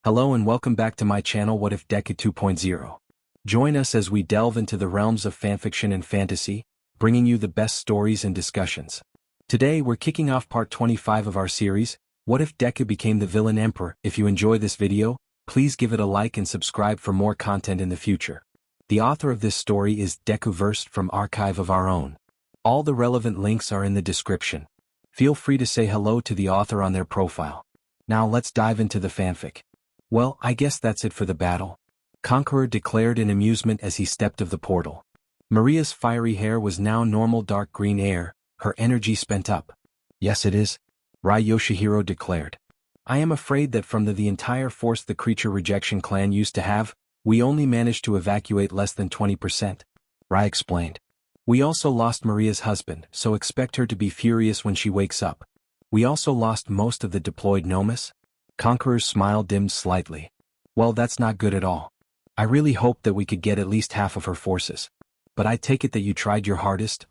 Hello and welcome back to my channel What If Deku 2.0. Join us as we delve into the realms of fanfiction and fantasy, bringing you the best stories and discussions. Today we're kicking off part 25 of our series, What If Deku Became the Villain Emperor? If you enjoy this video, please give it a like and subscribe for more content in the future. The author of this story is DekuVerse from Archive of Our Own. All the relevant links are in the description. Feel free to say hello to the author on their profile. Now let's dive into the fanfic. Well, I guess that's it for the battle. Conqueror declared in amusement as he stepped of the portal. Maria's fiery hair was now normal dark green air, her energy spent up. Yes it is, Rai Yoshihiro declared. I am afraid that from the entire force the creature rejection clan used to have, we only managed to evacuate less than 20%. Rai explained. We also lost Maria's husband, so expect her to be furious when she wakes up. We also lost most of the deployed Nomus. Conqueror's smile dimmed slightly. Well, that's not good at all. I really hoped that we could get at least half of her forces. But I take it that you tried your hardest,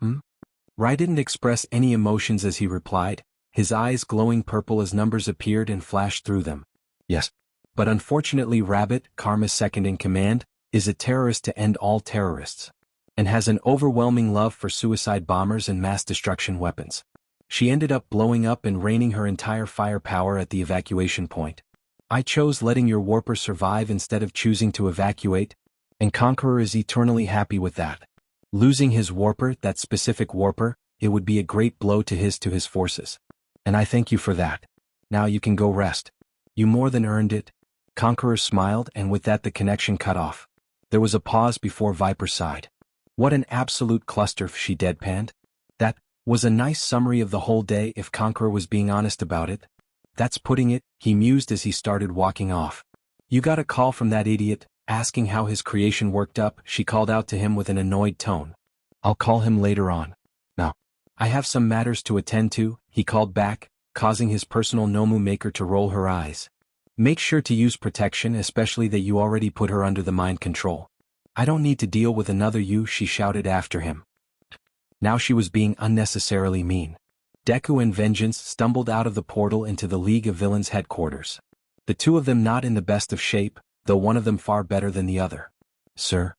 Rai didn't express any emotions as he replied, his eyes glowing purple as numbers appeared and flashed through them. Yes. But unfortunately Rabbit, Karma's second in command, is a terrorist to end all terrorists. And has an overwhelming love for suicide bombers and mass destruction weapons. She ended up blowing up and raining her entire firepower at the evacuation point. I chose letting your warper survive instead of choosing to evacuate, and Conqueror is eternally happy with that. Losing his warper, that specific warper, it would be a great blow to his forces. And I thank you for that. Now you can go rest. You more than earned it. Conqueror smiled and with that the connection cut off. There was a pause before Viper sighed. What an absolute cluster, she deadpanned. That was a nice summary of the whole day if Conqueror was being honest about it. That's putting it, he mused as he started walking off. You got a call from that idiot, asking how his creation worked up, she called out to him with an annoyed tone. I'll call him later on. Now, I have some matters to attend to, he called back, causing his personal Nomu maker to roll her eyes. Make sure to use protection, especially that you already put her under the mind control. I don't need to deal with another you, she shouted after him. Now she was being unnecessarily mean. Deku and Vengeance stumbled out of the portal into the League of Villains headquarters. The two of them not in the best of shape, though one of them far better than the other. Sir.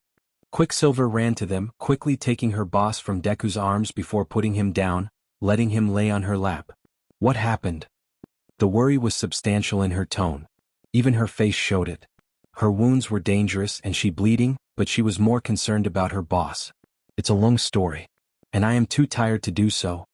Quicksilver ran to them, quickly taking her boss from Deku's arms before putting him down, letting him lay on her lap. What happened? The worry was substantial in her tone. Even her face showed it. Her wounds were dangerous and she bleeding, but she was more concerned about her boss. It's a long story. And I am too tired to do so.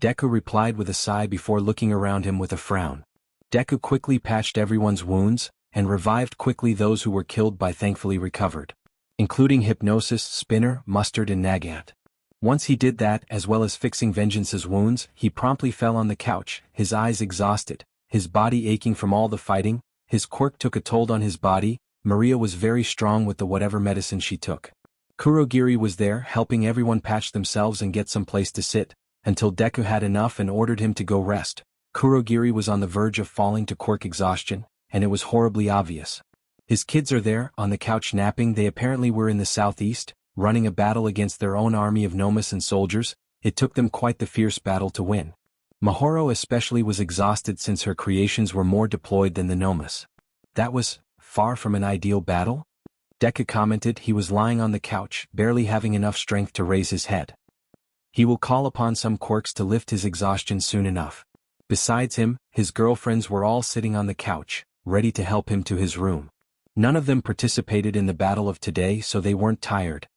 Deku replied with a sigh before looking around him with a frown. Deku quickly patched everyone's wounds, and revived quickly those who were killed by thankfully recovered. Including Hypnosis, Spinner, Mustard and Nagant. Once he did that, as well as fixing Vengeance's wounds, he promptly fell on the couch, his eyes exhausted, his body aching from all the fighting, his quirk took a toll on his body. Maria was very strong with the whatever medicine she took. Kurogiri was there helping everyone patch themselves and get some place to sit, until Deku had enough and ordered him to go rest. Kurogiri was on the verge of falling to quirk exhaustion, and it was horribly obvious. His kids are there, on the couch napping. They apparently were in the southeast, running a battle against their own army of Nomus and soldiers. It took them quite the fierce battle to win. Mahoro especially was exhausted since her creations were more deployed than the Nomus. That was far from an ideal battle? Deku commented. He was lying on the couch, barely having enough strength to raise his head. He will call upon some quirks to lift his exhaustion soon enough. Besides him, his girlfriends were all sitting on the couch, ready to help him to his room. None of them participated in the battle of today, so they weren't tired.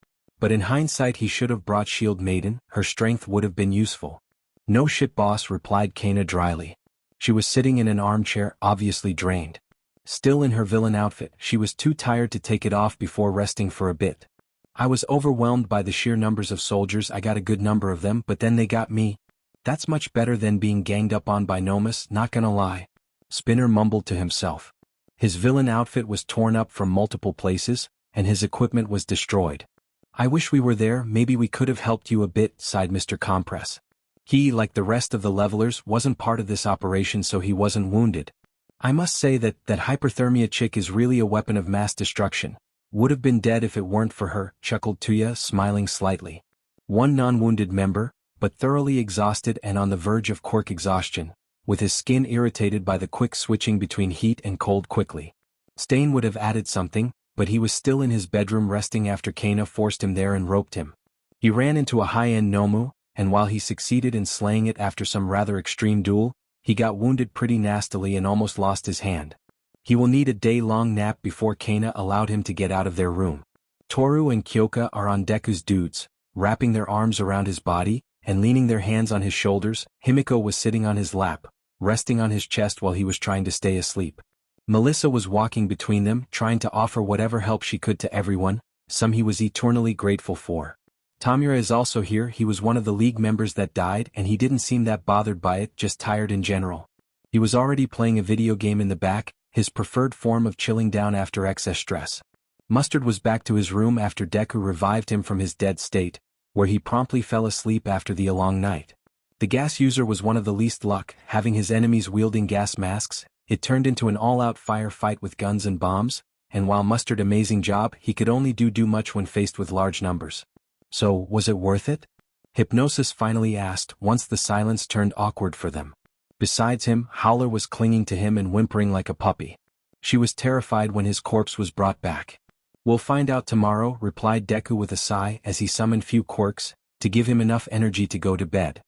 But in hindsight he should have brought Shield Maiden, her strength would have been useful. No shit boss, replied Kana dryly. She was sitting in an armchair, obviously drained. Still in her villain outfit, she was too tired to take it off before resting for a bit. I was overwhelmed by the sheer numbers of soldiers. I got a good number of them, but then they got me. That's much better than being ganged up on by Nomus, not gonna lie. Spinner mumbled to himself. His villain outfit was torn up from multiple places, and his equipment was destroyed. I wish we were there, maybe we could have helped you a bit, sighed Mr. Compress. He, like the rest of the levelers, wasn't part of this operation, so he wasn't wounded. I must say that hyperthermia chick is really a weapon of mass destruction. Would have been dead if it weren't for her, chuckled Tuya, smiling slightly. One non-wounded member, but thoroughly exhausted and on the verge of quirk exhaustion, with his skin irritated by the quick switching between heat and cold quickly. Stain would have added something, but he was still in his bedroom resting after Kana forced him there and roped him. He ran into a high-end Nomu, and while he succeeded in slaying it after some rather extreme duel, he got wounded pretty nastily and almost lost his hand. He will need a day-long nap before Kana allowed him to get out of their room. Toru and Kyoka are on Deku's dudes, wrapping their arms around his body, and leaning their hands on his shoulders. Himiko was sitting on his lap, resting on his chest while he was trying to stay asleep. Melissa was walking between them, trying to offer whatever help she could to everyone, some he was eternally grateful for. Tamura is also here. He was one of the league members that died and he didn't seem that bothered by it, just tired in general. He was already playing a video game in the back, his preferred form of chilling down after excess stress. Mustard was back to his room after Deku revived him from his dead state, where he promptly fell asleep after the long night. The gas user was one of the least luck, having his enemies wielding gas masks. It turned into an all-out firefight with guns and bombs, and while Mustard amazing job, he could only do much when faced with large numbers. So, was it worth it? Hypnosis finally asked once the silence turned awkward for them. Besides him, Howler was clinging to him and whimpering like a puppy. She was terrified when his corpse was brought back. "We'll find out tomorrow," replied Deku with a sigh as he summoned few quirks to give him enough energy to go to bed.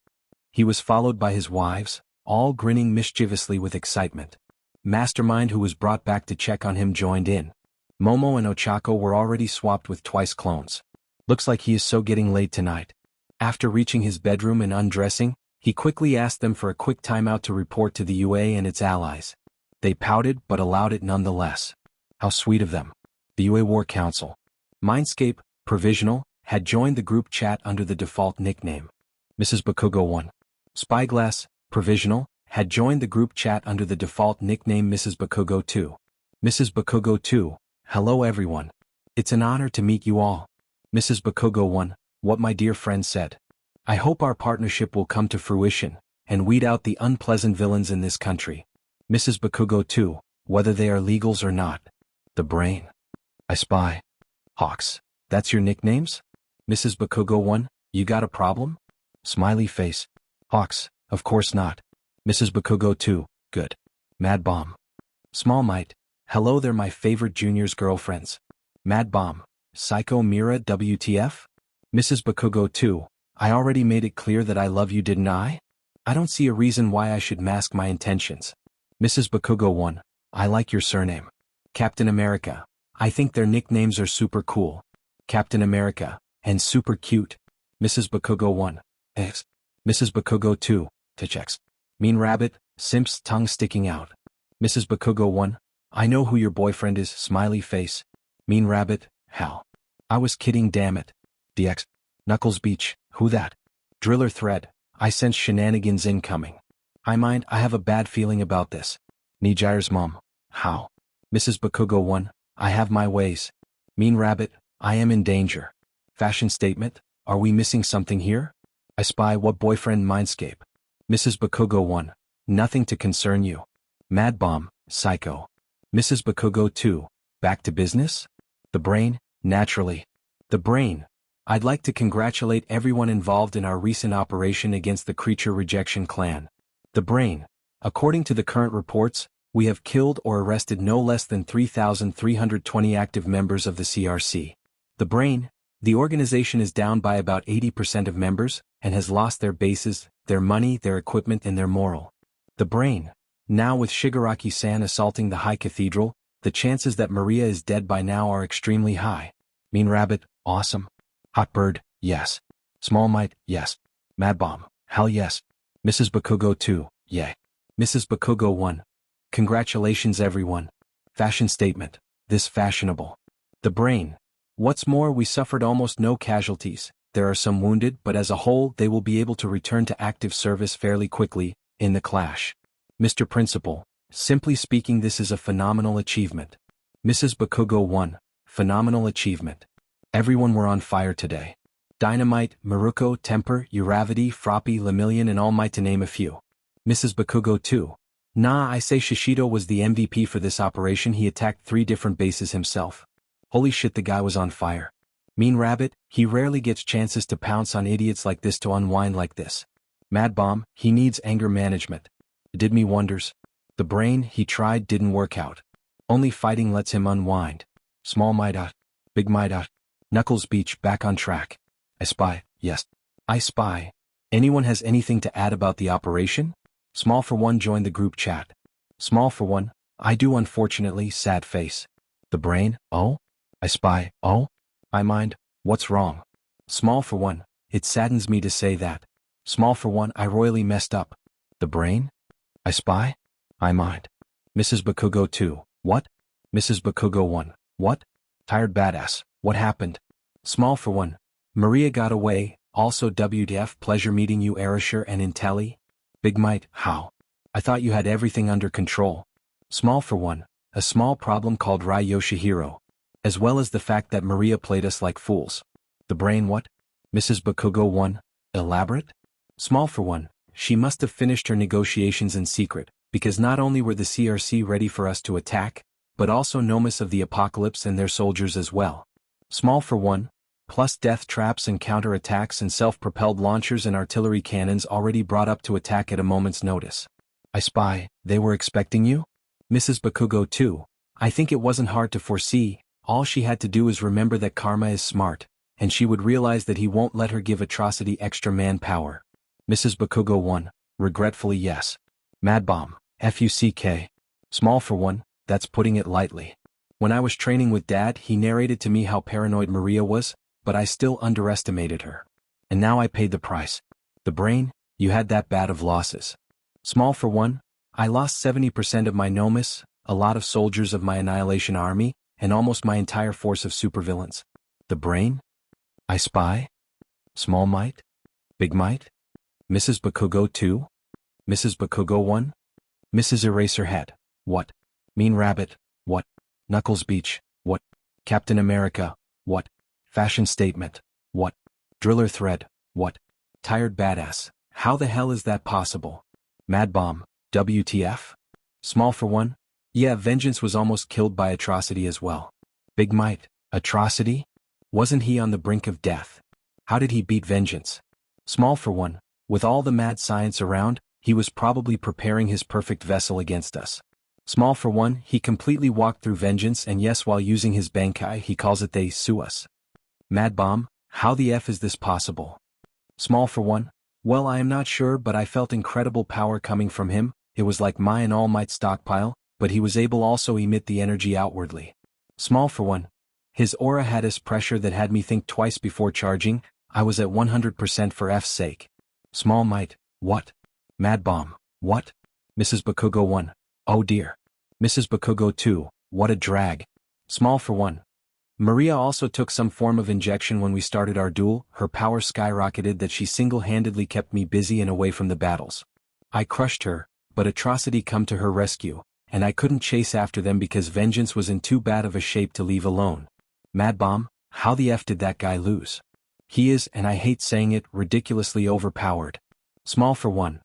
He was followed by his wives, all grinning mischievously with excitement. Mastermind, who was brought back to check on him, joined in. Momo and Ochako were already swapped with twice clones. "Looks like he is so getting laid tonight." After reaching his bedroom and undressing, he quickly asked them for a quick timeout to report to the UA and its allies. They pouted but allowed it nonetheless. How sweet of them. The UA War Council. Mindscape, provisional, had joined the group chat under the default nickname Mrs. Bakugo 1. Spyglass, provisional, had joined the group chat under the default nickname Mrs. Bakugo 2. Mrs. Bakugo 2, hello everyone. It's an honor to meet you all. Mrs. Bakugo 1, what my dear friend said. I hope our partnership will come to fruition, and weed out the unpleasant villains in this country. Mrs. Bakugo 2, whether they are legals or not. The brain. I spy. Hawks, that's your nicknames? Mrs. Bakugo 1, you got a problem? Smiley face. Hawks, of course not. Mrs. Bakugo 2, good. Mad Bomb. Small Might, hello, they're my favorite juniors' girlfriends. Mad Bomb, Psycho Mira WTF? Mrs. Bakugo 2, I already made it clear that I love you, didn't I? I don't see a reason why I should mask my intentions. Mrs. Bakugo 1, I like your surname. Captain America, I think their nicknames are super cool. Captain America, and super cute. Mrs. Bakugo 1, X. Mrs. Bakugo 2, Tichex. Mean Rabbit, Simp's tongue sticking out. Mrs. Bakugo 1, I know who your boyfriend is, smiley face. Mean Rabbit, Hal. I was kidding, damn it. DX. Knuckles Beach, who that? Driller Thread, I sense shenanigans incoming. I have a bad feeling about this. Nijire's mom, how? Mrs. Bakugo 1, I have my ways. Mean Rabbit, I am in danger. Fashion statement, are we missing something here? I spy what boyfriend Mindscape. Mrs. Bakugo 1, nothing to concern you. Mad Bomb, Psycho. Mrs. Bakugo 2, back to business? The brain, naturally. The brain. I'd like to congratulate everyone involved in our recent operation against the Creature Rejection Clan. The brain. According to the current reports, we have killed or arrested no less than 3,320 active members of the CRC. The brain. The organization is down by about 80% of members, and has lost their bases, their money, their equipment, and their morale. The brain. Now with Shigaraki-san assaulting the High Cathedral, the chances that Maria is dead by now are extremely high. Mean Rabbit, awesome. Hot Bird, yes. Small Might, yes. Mad Bomb, hell yes. Mrs. Bakugo 2, yay. Mrs. Bakugo 1. Congratulations everyone. Fashion statement, this fashionable. The brain. What's more, we suffered almost no casualties. There are some wounded, but as a whole they will be able to return to active service fairly quickly, in the clash. Mr. Principal, simply speaking, this is a phenomenal achievement. Mrs. Bakugo 1, phenomenal achievement. Everyone were on fire today. Dynamite, Maruko, Temper, Uravity, Froppy, Lemillion, and All Might, to name a few. Mrs. Bakugo 2. Nah, I say Shishido was the MVP for this operation. He attacked 3 different bases himself. Holy shit, the guy was on fire. Mean Rabbit, he rarely gets chances to pounce on idiots like this, to unwind like this. Mad Bomb, he needs anger management. It did me wonders. The brain, he tried, didn't work out. Only fighting lets him unwind. Small might out. Big might out. Knuckles Beach back on track. I spy, yes. I spy. Anyone has anything to add about the operation? Small for one joined the group chat. Small for one, I do unfortunately, sad face. The brain, oh? I spy, oh? I mind, what's wrong? Small for one, it saddens me to say that. Small for one, I royally messed up. The brain? I spy? I mind. Mrs. Bakugo 2, what? Mrs. Bakugo 1, what? Tired badass, what happened? Small for one, Maria got away, also WTF pleasure meeting you Arisher and Intelli? Big Might, how? I thought you had everything under control. Small for one, a small problem called Rai Yoshihiro. As well as the fact that Maria played us like fools. The brain what? Mrs. Bakugo 1, elaborate? Small for one, she must have finished her negotiations in secret, because not only were the CRC ready for us to attack, but also Nomus of the Apocalypse and their soldiers as well. Small for one, plus death traps and counter-attacks and self-propelled launchers and artillery cannons already brought up to attack at a moment's notice. I spy, they were expecting you? Mrs. Bakugo 2, I think it wasn't hard to foresee, all she had to do is remember that Karma is smart, and she would realize that he won't let her give Atrocity extra manpower. Mrs. Bakugo 1, regretfully yes. Mad Bomb, FUCK. Small for one, that's putting it lightly. When I was training with Dad, he narrated to me how paranoid Maria was, but I still underestimated her. And now I paid the price. The brain, you had that bad of losses. Small for one, I lost 70% of my Nomus, a lot of soldiers of my Annihilation Army, and almost my entire force of supervillains. The brain? I spy? Small might? Big might? Mrs. Bakugo 2? Mrs. Bakugo 1? Mrs. Eraserhead, what? Mean Rabbit, what? Knuckles Beach, what? Captain America, what? Fashion Statement, what? Driller Thread, what? Tired Badass, how the hell is that possible? Mad Bomb, WTF? Small for one? Yeah, Vengeance was almost killed by Atrocity as well. Big Might, Atrocity? Wasn't he on the brink of death? How did he beat Vengeance? Small for one, with all the mad science around, he was probably preparing his perfect vessel against us. Small for one, he completely walked through Vengeance and yes, while using his Bankai he calls it they sue us. Mad Bomb, how the F is this possible? Small for one, well I am not sure but I felt incredible power coming from him, it was like my and all might stockpile, but he was able also emit the energy outwardly. Small for one, his aura had this pressure that had me think twice before charging, I was at 100% for F's sake. Small might, what? Mad Bomb, what? Mrs. Bakugo 1, oh dear. Mrs. Bakugo 2, what a drag. Small for one. Maria also took some form of injection when we started our duel, her power skyrocketed that she single-handedly kept me busy and away from the battles. I crushed her, but Atrocity come to her rescue, and I couldn't chase after them because Vengeance was in too bad of a shape to leave alone. Mad Bomb, how the F did that guy lose? He is, and I hate saying it, ridiculously overpowered. Small for one.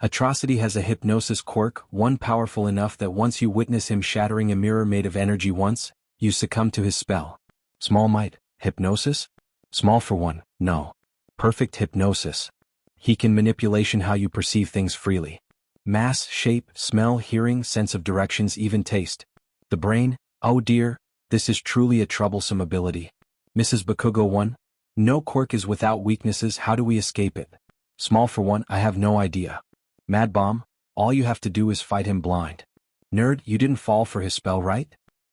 Atrocity has a hypnosis quirk, one powerful enough that once you witness him shattering a mirror made of energy once, you succumb to his spell. Small might, hypnosis? Small for one, no. Perfect hypnosis. He can manipulation how you perceive things freely. Mass, shape, smell, hearing, sense of directions, even taste. The brain, oh dear, this is truly a troublesome ability. Mrs. Bakugo 1, no quirk is without weaknesses, how do we escape it? Small for one, I have no idea. Mad Bomb, all you have to do is fight him blind. Nerd, you didn't fall for his spell, right?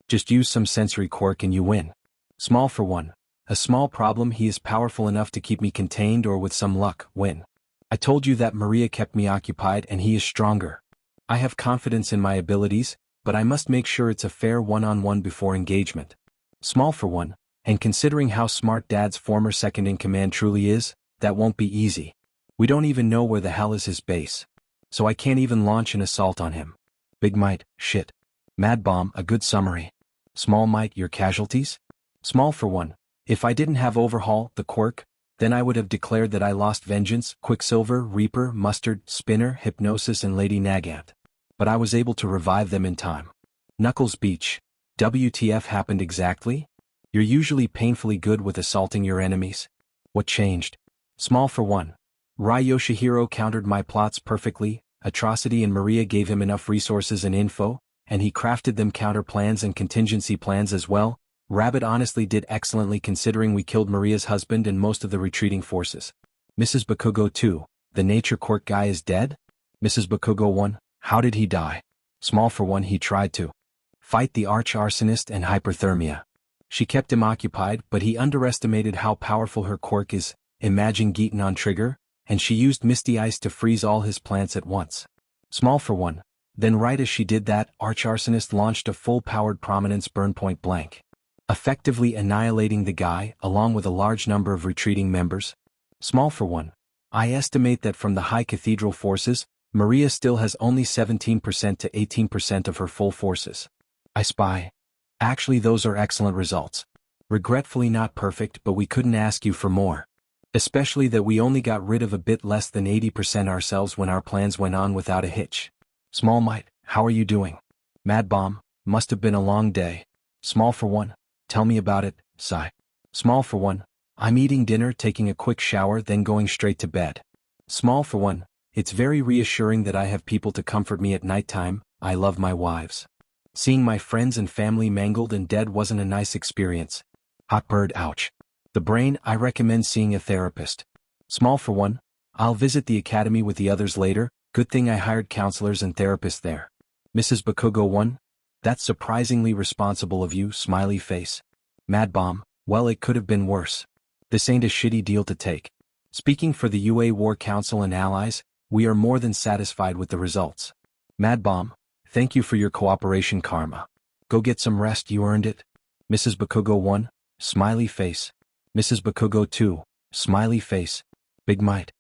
Just use some sensory quirk and you win. Small for one, a small problem, he is powerful enough to keep me contained or with some luck, win. I told you that Maria kept me occupied and he is stronger. I have confidence in my abilities, but I must make sure it's a fair one-on-one before engagement. Small for one, and considering how smart Dad's former second-in-command truly is, that won't be easy. We don't even know where the hell is his base. So I can't even launch an assault on him. Big Might, shit. Mad Bomb, a good summary. Small Might, your casualties? Small for one, if I didn't have Overhaul, the quirk, then I would have declared that I lost Vengeance, Quicksilver, Reaper, Mustard, Spinner, Hypnosis and Lady Nagant. But I was able to revive them in time. Knuckles Beach. WTF happened exactly? You're usually painfully good with assaulting your enemies. What changed? Small for one. Rai Yoshihiro countered my plots perfectly, Atrocity and Maria gave him enough resources and info, and he crafted them counter plans and contingency plans as well. Rabbit honestly did excellently considering we killed Maria's husband and most of the retreating forces. Mrs. Bakugo 2, the nature quirk guy is dead? Mrs. Bakugo 1, how did he die? Small for 1, he tried to fight the arch-arsonist and hyperthermia. She kept him occupied, but he underestimated how powerful her quirk is. Imagine Geeton on trigger, and she used Misty Ice to freeze all his plants at once. Small for 1. Then right as she did that, arch-arsonist launched a full-powered prominence burn point blank, effectively annihilating the guy, along with a large number of retreating members. Small for 1. I estimate that from the high cathedral forces, Maria still has only 17% to 18% of her full forces. I spy. Actually, those are excellent results. Regretfully not perfect, but we couldn't ask you for more. Especially that we only got rid of a bit less than 80% ourselves when our plans went on without a hitch. Small Might, how are you doing? Mad Bomb, must have been a long day. Small for 1, tell me about it, sigh. Small for 1, I'm eating dinner, taking a quick shower, then going straight to bed. Small for 1, it's very reassuring that I have people to comfort me at nighttime. I love my wives. Seeing my friends and family mangled and dead wasn't a nice experience. Hot bird, ouch. The brain, I recommend seeing a therapist. Small for 1, I'll visit the academy with the others later, good thing I hired counselors and therapists there. Mrs. Bakugo 1, that's surprisingly responsible of you, smiley face. Mad Bomb, well, it could have been worse. This ain't a shitty deal to take. Speaking for the UA War Council and allies, we are more than satisfied with the results. Mad Bomb, thank you for your cooperation, Karma. Go get some rest, you earned it. Mrs. Bakugo 1, smiley face. Mrs. Bakugo 2, smiley face. Big Might.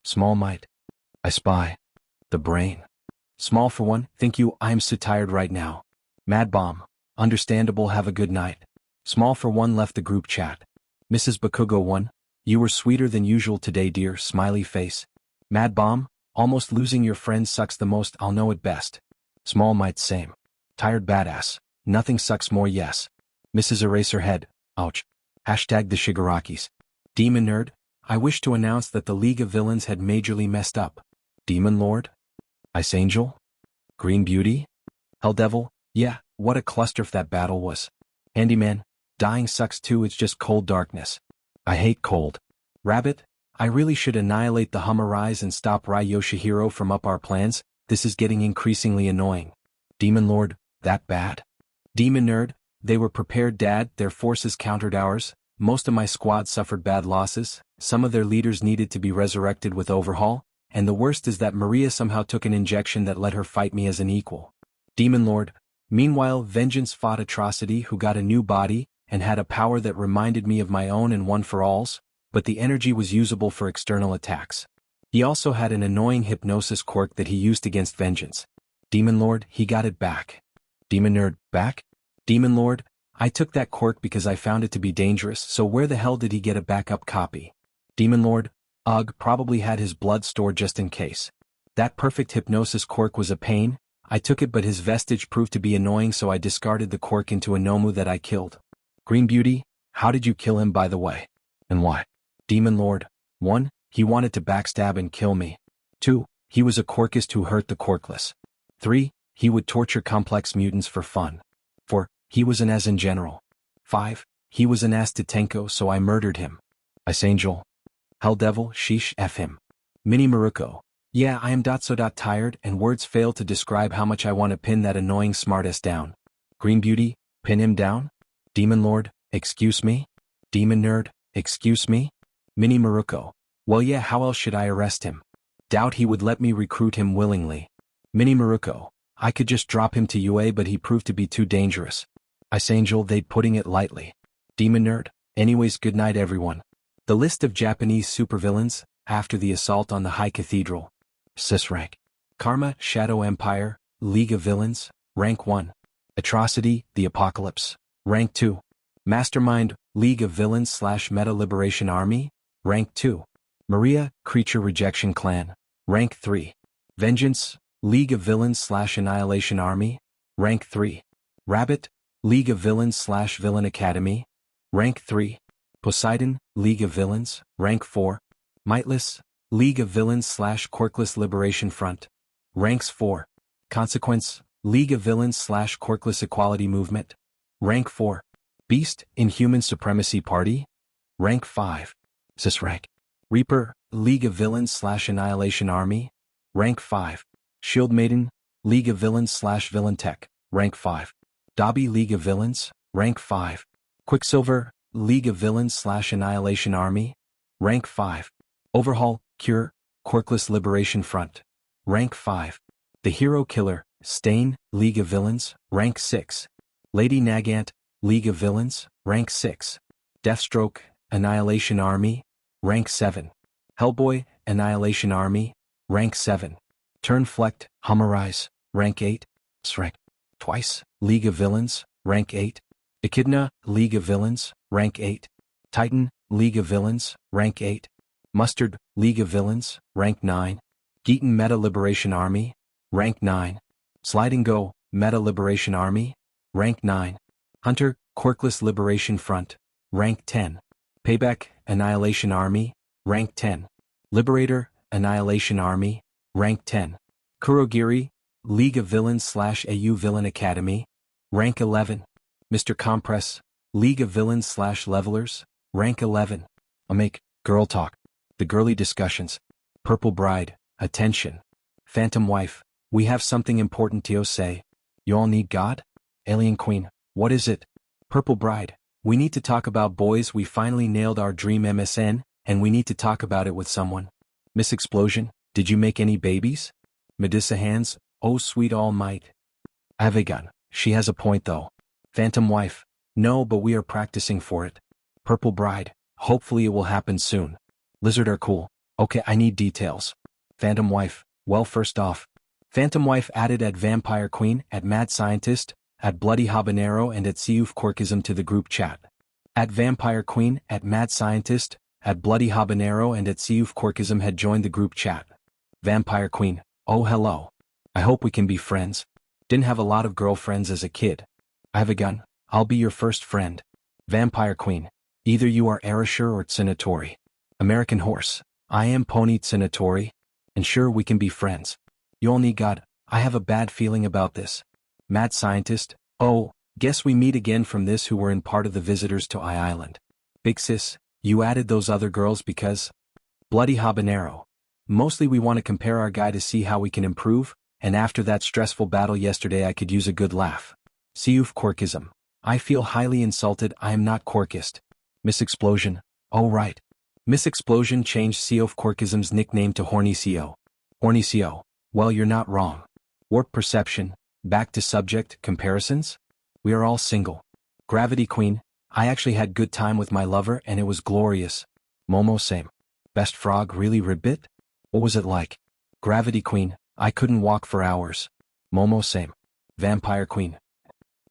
Small Might. I spy. The brain. Small for 1, thank you, I'm so tired right now. Mad Bomb, understandable, have a good night. Small for 1 left the group chat. Mrs. Bakugo 1, you were sweeter than usual today, dear, smiley face. Mad Bomb, almost losing your friend sucks the most, I'll know it best. Small Might, same. Tired badass, nothing sucks more, yes. Mrs. Eraserhead, ouch. Hashtag the Shigarakis. Demon Nerd, I wish to announce that the League of Villains had majorly messed up. Demon Lord? Ice Angel? Green Beauty? Hell Devil? Yeah, what a cluster if that battle was. Handyman, dying sucks too, it's just cold darkness. I hate cold. Rabbit, I really should annihilate the Hummerise and stop Rai Yoshihiro from up our plans, this is getting increasingly annoying. Demon Lord, that bad? Demon Nerd, they were prepared, Dad, their forces countered ours, most of my squad suffered bad losses, some of their leaders needed to be resurrected with overhaul, and the worst is that Maria somehow took an injection that let her fight me as an equal. Demon Lord, meanwhile Vengeance fought Atrocity, who got a new body, and had a power that reminded me of my own and One for All's, but the energy was usable for external attacks. He also had an annoying hypnosis quirk that he used against Vengeance. Demon Lord, he got it back. Demon Nerd, back? Demon Lord, I took that quirk because I found it to be dangerous, so where the hell did he get a backup copy? Demon Lord, ugh, probably had his blood stored just in case. That perfect hypnosis quirk was a pain, I took it but his vestige proved to be annoying, so I discarded the quirk into a Nomu that I killed. Green Beauty, how did you kill him, by the way? And why? Demon Lord, 1, he wanted to backstab and kill me. 2, he was a quirkist who hurt the quirkless. 3, he would torture complex mutants for fun. 4, he was an as in general. 5, he was an ass to Tenko, so I murdered him. Ice Angel. Hell Devil, sheesh, F him. Mini Maruko. Yeah, I am so tired and words fail to describe how much I want to pin that annoying smartass down. Green Beauty, pin him down? Demon Lord, excuse me? Demon Nerd, excuse me? Mini Maruko. Well yeah, how else should I arrest him? Doubt he would let me recruit him willingly. Mini Maruko. I could just drop him to UA, but he proved to be too dangerous. Ice Angel, they'd putting it lightly. Demon Nerd, anyways, good night everyone. The list of Japanese supervillains, after the assault on the High Cathedral. Sis rank. Karma, Shadow Empire, League of Villains, rank 1. Atrocity, The Apocalypse, rank 2. Mastermind, League of Villains / Meta Liberation Army, rank 2. Maria, Creature Rejection Clan, rank 3. Vengeance, League of Villains / Annihilation Army, rank 3. Rabbit, League of Villains / Villain Academy, rank 3. Poseidon, League of Villains, rank 4. Mightless, League of Villains / Quirkless Liberation Front, ranks 4. Consequence, League of Villains / Quirkless Equality Movement. Rank 4. Beast, Inhuman Supremacy Party. Rank 5. Rank. Reaper, League of Villains / Annihilation Army. Rank 5. Shield Maiden, League of Villains / Villain Tech. Rank 5. Dobby, League of Villains. Rank 5. Quicksilver, League of Villains / Annihilation Army. Rank 5. Overhaul, Cure, Quirkless Liberation Front. Rank 5. The Hero Killer, Stain, League of Villains. Rank 6. Lady Nagant, League of Villains. Rank 6. Deathstroke, Annihilation Army. Rank 7. Hellboy, Annihilation Army. Rank 7. Turnflecht, Hummerize. Rank 8. Srank. Twice, League of Villains. Rank 8. Echidna, League of Villains. Rank 8. Titan, League of Villains. Rank 8. Mustard, League of Villains. Rank 9. Geeton Meta Liberation Army. Rank 9. Sliding Go, Meta Liberation Army. Rank 9. Hunter, Quirkless Liberation Front. Rank 10. Payback, Annihilation Army. Rank 10. Liberator, Annihilation Army. Rank 10. Kurogiri, League of Villains / AU Villain Academy. Rank 11. Mr. Compress, League of Villains / Levelers. Rank 11. Make, Girl Talk. The Girly Discussions. Purple Bride, Attention. Phantom Wife, we have something important to say. You all need God? Alien Queen, what is it? Purple Bride, we need to talk about boys. We finally nailed our dream MSN, and we need to talk about it with someone. Miss Explosion, did you make any babies? Medusa Hands, oh sweet all might. Avegun, she has a point though. Phantom Wife, no, but we are practicing for it. Purple Bride, hopefully it will happen soon. Lizard are cool. Okay, I need details. Phantom Wife, well, first off, Phantom Wife added at Vampire Queen, at Mad Scientist, at Bloody Habanero and at Seuf Quirkism to the group chat. At Vampire Queen, at Mad Scientist, at Bloody Habanero and at Seuf Quirkism had joined the group chat. Vampire Queen, oh hello. I hope we can be friends. Didn't have a lot of girlfriends as a kid. I have a gun, I'll be your first friend. Vampire Queen, either you are Arashur or Tsinatori. American Horse, I am Pony Tsinatori. And sure, we can be friends. You all need God, I have a bad feeling about this. Mad Scientist, oh, guess we meet again from this who were in part of the visitors to I Island. Big Sis, you added those other girls because? Bloody Habanero. Mostly we want to compare our guy to see how we can improve, and after that stressful battle yesterday I could use a good laugh. Seuf Quirkism. I feel highly insulted, I am not Quirkist. Miss Explosion, oh right. Miss Explosion changed Seuf Quirkism's nickname to Horny CO. Horny CO, well you're not wrong. Warp Perception, back to subject, comparisons? We are all single. Gravity Queen, I actually had good time with my lover and it was glorious. Momo same. Best Frog really ribbit? What was it like? Gravity Queen, I couldn't walk for hours. Momo same. Vampire Queen.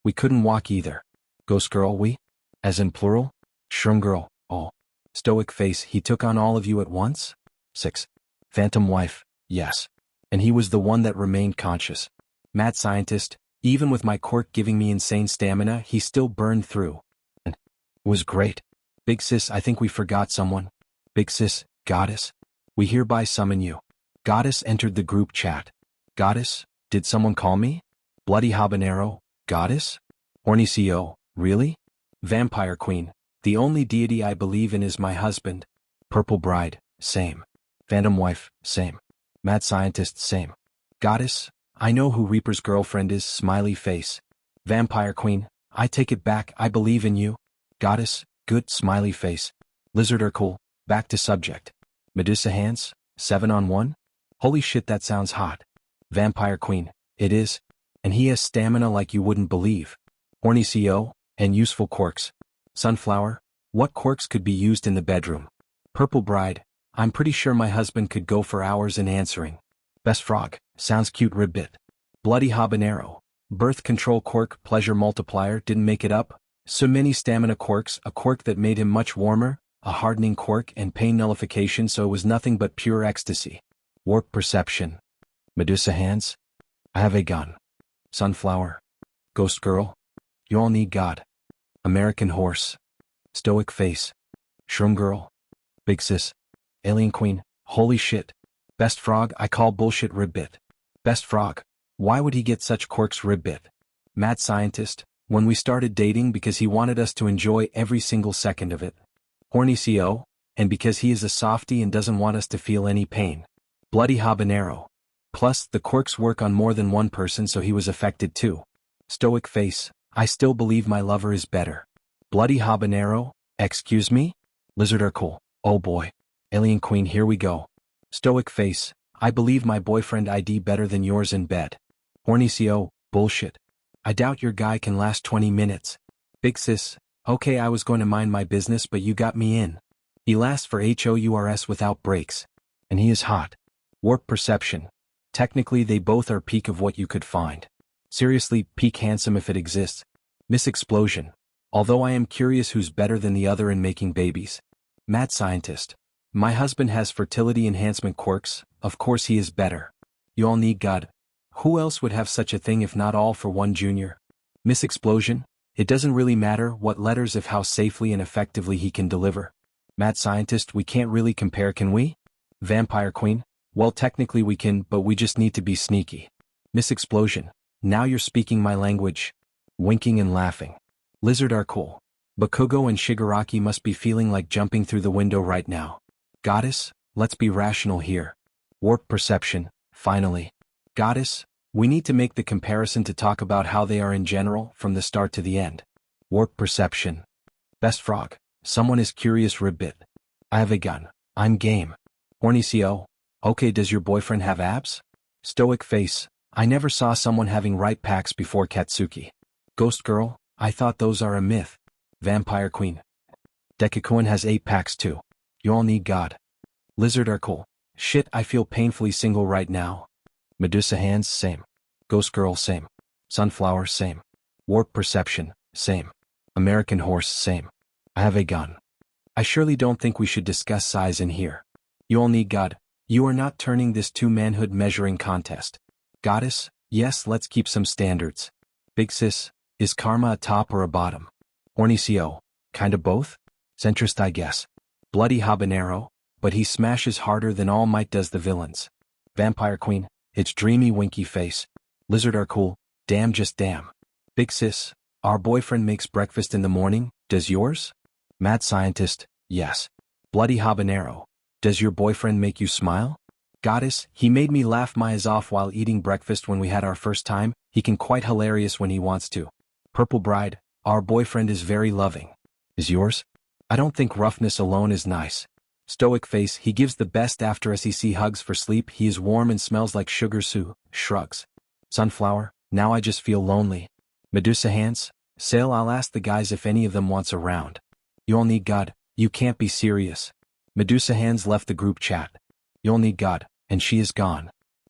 We couldn't walk either. Ghost Girl we? As in plural? Shroom Girl, oh. Stoic Face, he took on all of you at once? 6. Phantom Wife, yes. And he was the one that remained conscious. Mad Scientist, even with my quirk giving me insane stamina, he still burned through. And it was great. Big Sis, I think we forgot someone. Big Sis, Goddess, we hereby summon you. Goddess entered the group chat. Goddess, did someone call me? Bloody Habanero, Goddess? Horny CO, really? Vampire Queen, the only deity I believe in is my husband. Purple Bride, same. Phantom Wife, same. Mad Scientist, same. Goddess, I know who Reaper's girlfriend is, smiley face. Vampire Queen, I take it back, I believe in you. Goddess, good, smiley face. Lizard are cool, back to subject. Medusa Hands, 7-on-1? Holy shit, that sounds hot. Vampire Queen, it is. And he has stamina like you wouldn't believe. Horny CO, and useful quirks. Sunflower, what quirks could be used in the bedroom? Purple Bride, I'm pretty sure my husband could go for hours in answering. Best Frog, sounds cute ribbit. Bloody Habanero, birth control quirk, pleasure multiplier, didn't make it up. So many stamina quirks, a quirk that made him much warmer, a hardening quirk and pain nullification, so it was nothing but pure ecstasy. Warp Perception. Medusa Hands, I have a gun. Sunflower. Ghost Girl, you all need God. American Horse. Stoic Face. Shroom Girl. Big Sis. Alien Queen, holy shit. Best Frog, I call bullshit ribbit. Best Frog, Why would he get such quirks? Ribbit. Mad scientist. When we started dating because he wanted us to enjoy every single second of it. Horny CO. And because he is a softie and doesn't want us to feel any pain. Bloody habanero. Plus, the quirks work on more than one person, so he was affected too. Stoic face. I still believe my lover is better. Bloody habanero. Excuse me? Lizard are cool. Oh boy. Alien queen, here we go. Stoic face. I believe my boyfriend ID better than yours in bed. Horny CO. Bullshit. I doubt your guy can last 20 minutes. Big sis. Okay, I was going to mind my business, but you got me in. He lasts for HOURS without breaks. And he is hot. Warp perception. Technically they both are peak of what you could find. Seriously, peak handsome if it exists. Miss explosion. Although I am curious who's better than the other in making babies. Mad scientist. My husband has fertility enhancement quirks, of course he is better. You all need God. Who else would have such a thing if not all for one junior? Miss explosion. It doesn't really matter what letters if how safely and effectively he can deliver. Mad scientist, we can't really compare, can we? Vampire queen. Well, technically we can, but we just need to be sneaky. Miss explosion. Now you're speaking my language. Winking and laughing. Lizard are cool. Bakugo and Shigaraki must be feeling like jumping through the window right now. Goddess, let's be rational here. Warp perception, finally. Goddess, we need to make the comparison to talk about how they are in general, from the start to the end. Warp perception. Best frog. Someone is curious. Ribbit. I have a gun. I'm game. Horny CO. Okay, does your boyfriend have abs? Stoic face. I never saw someone having right packs before. Katsuki. Ghost girl. I thought those are a myth. Vampire queen. Deku has 8 packs too. You all need God. Lizard are cool. Shit, I feel painfully single right now. Medusa hands, same. Ghost girl, same. Sunflower, same. Warp perception, same. American horse, same. I have a gun. I surely don't think we should discuss size in here. You all need God. You are not turning this to manhood measuring contest. Goddess, yes, let's keep some standards. Big sis, is karma a top or a bottom? Horny CO, kinda both? Centrist I guess. Bloody habanero, but he smashes harder than All Might does the villains. Vampire queen, it's dreamy winky face. Lizard are cool, damn just damn. Big sis, our boyfriend makes breakfast in the morning, does yours? Mad scientist, yes. Bloody habanero, does your boyfriend make you smile? Goddess, he made me laugh my ass off while eating breakfast when we had our first time, he can quite hilarious when he wants to. Purple bride, our boyfriend is very loving. Is yours? I don't think roughness alone is nice. Stoic face, he gives the best after SEC hugs for sleep, he is warm and smells like sugar Sue, shrugs. Sunflower, now I just feel lonely. Medusa hands, Sale, I'll ask the guys if any of them wants a round. You all need God, you can't be serious. Medusa hands left the group chat. You all need God, and she is gone.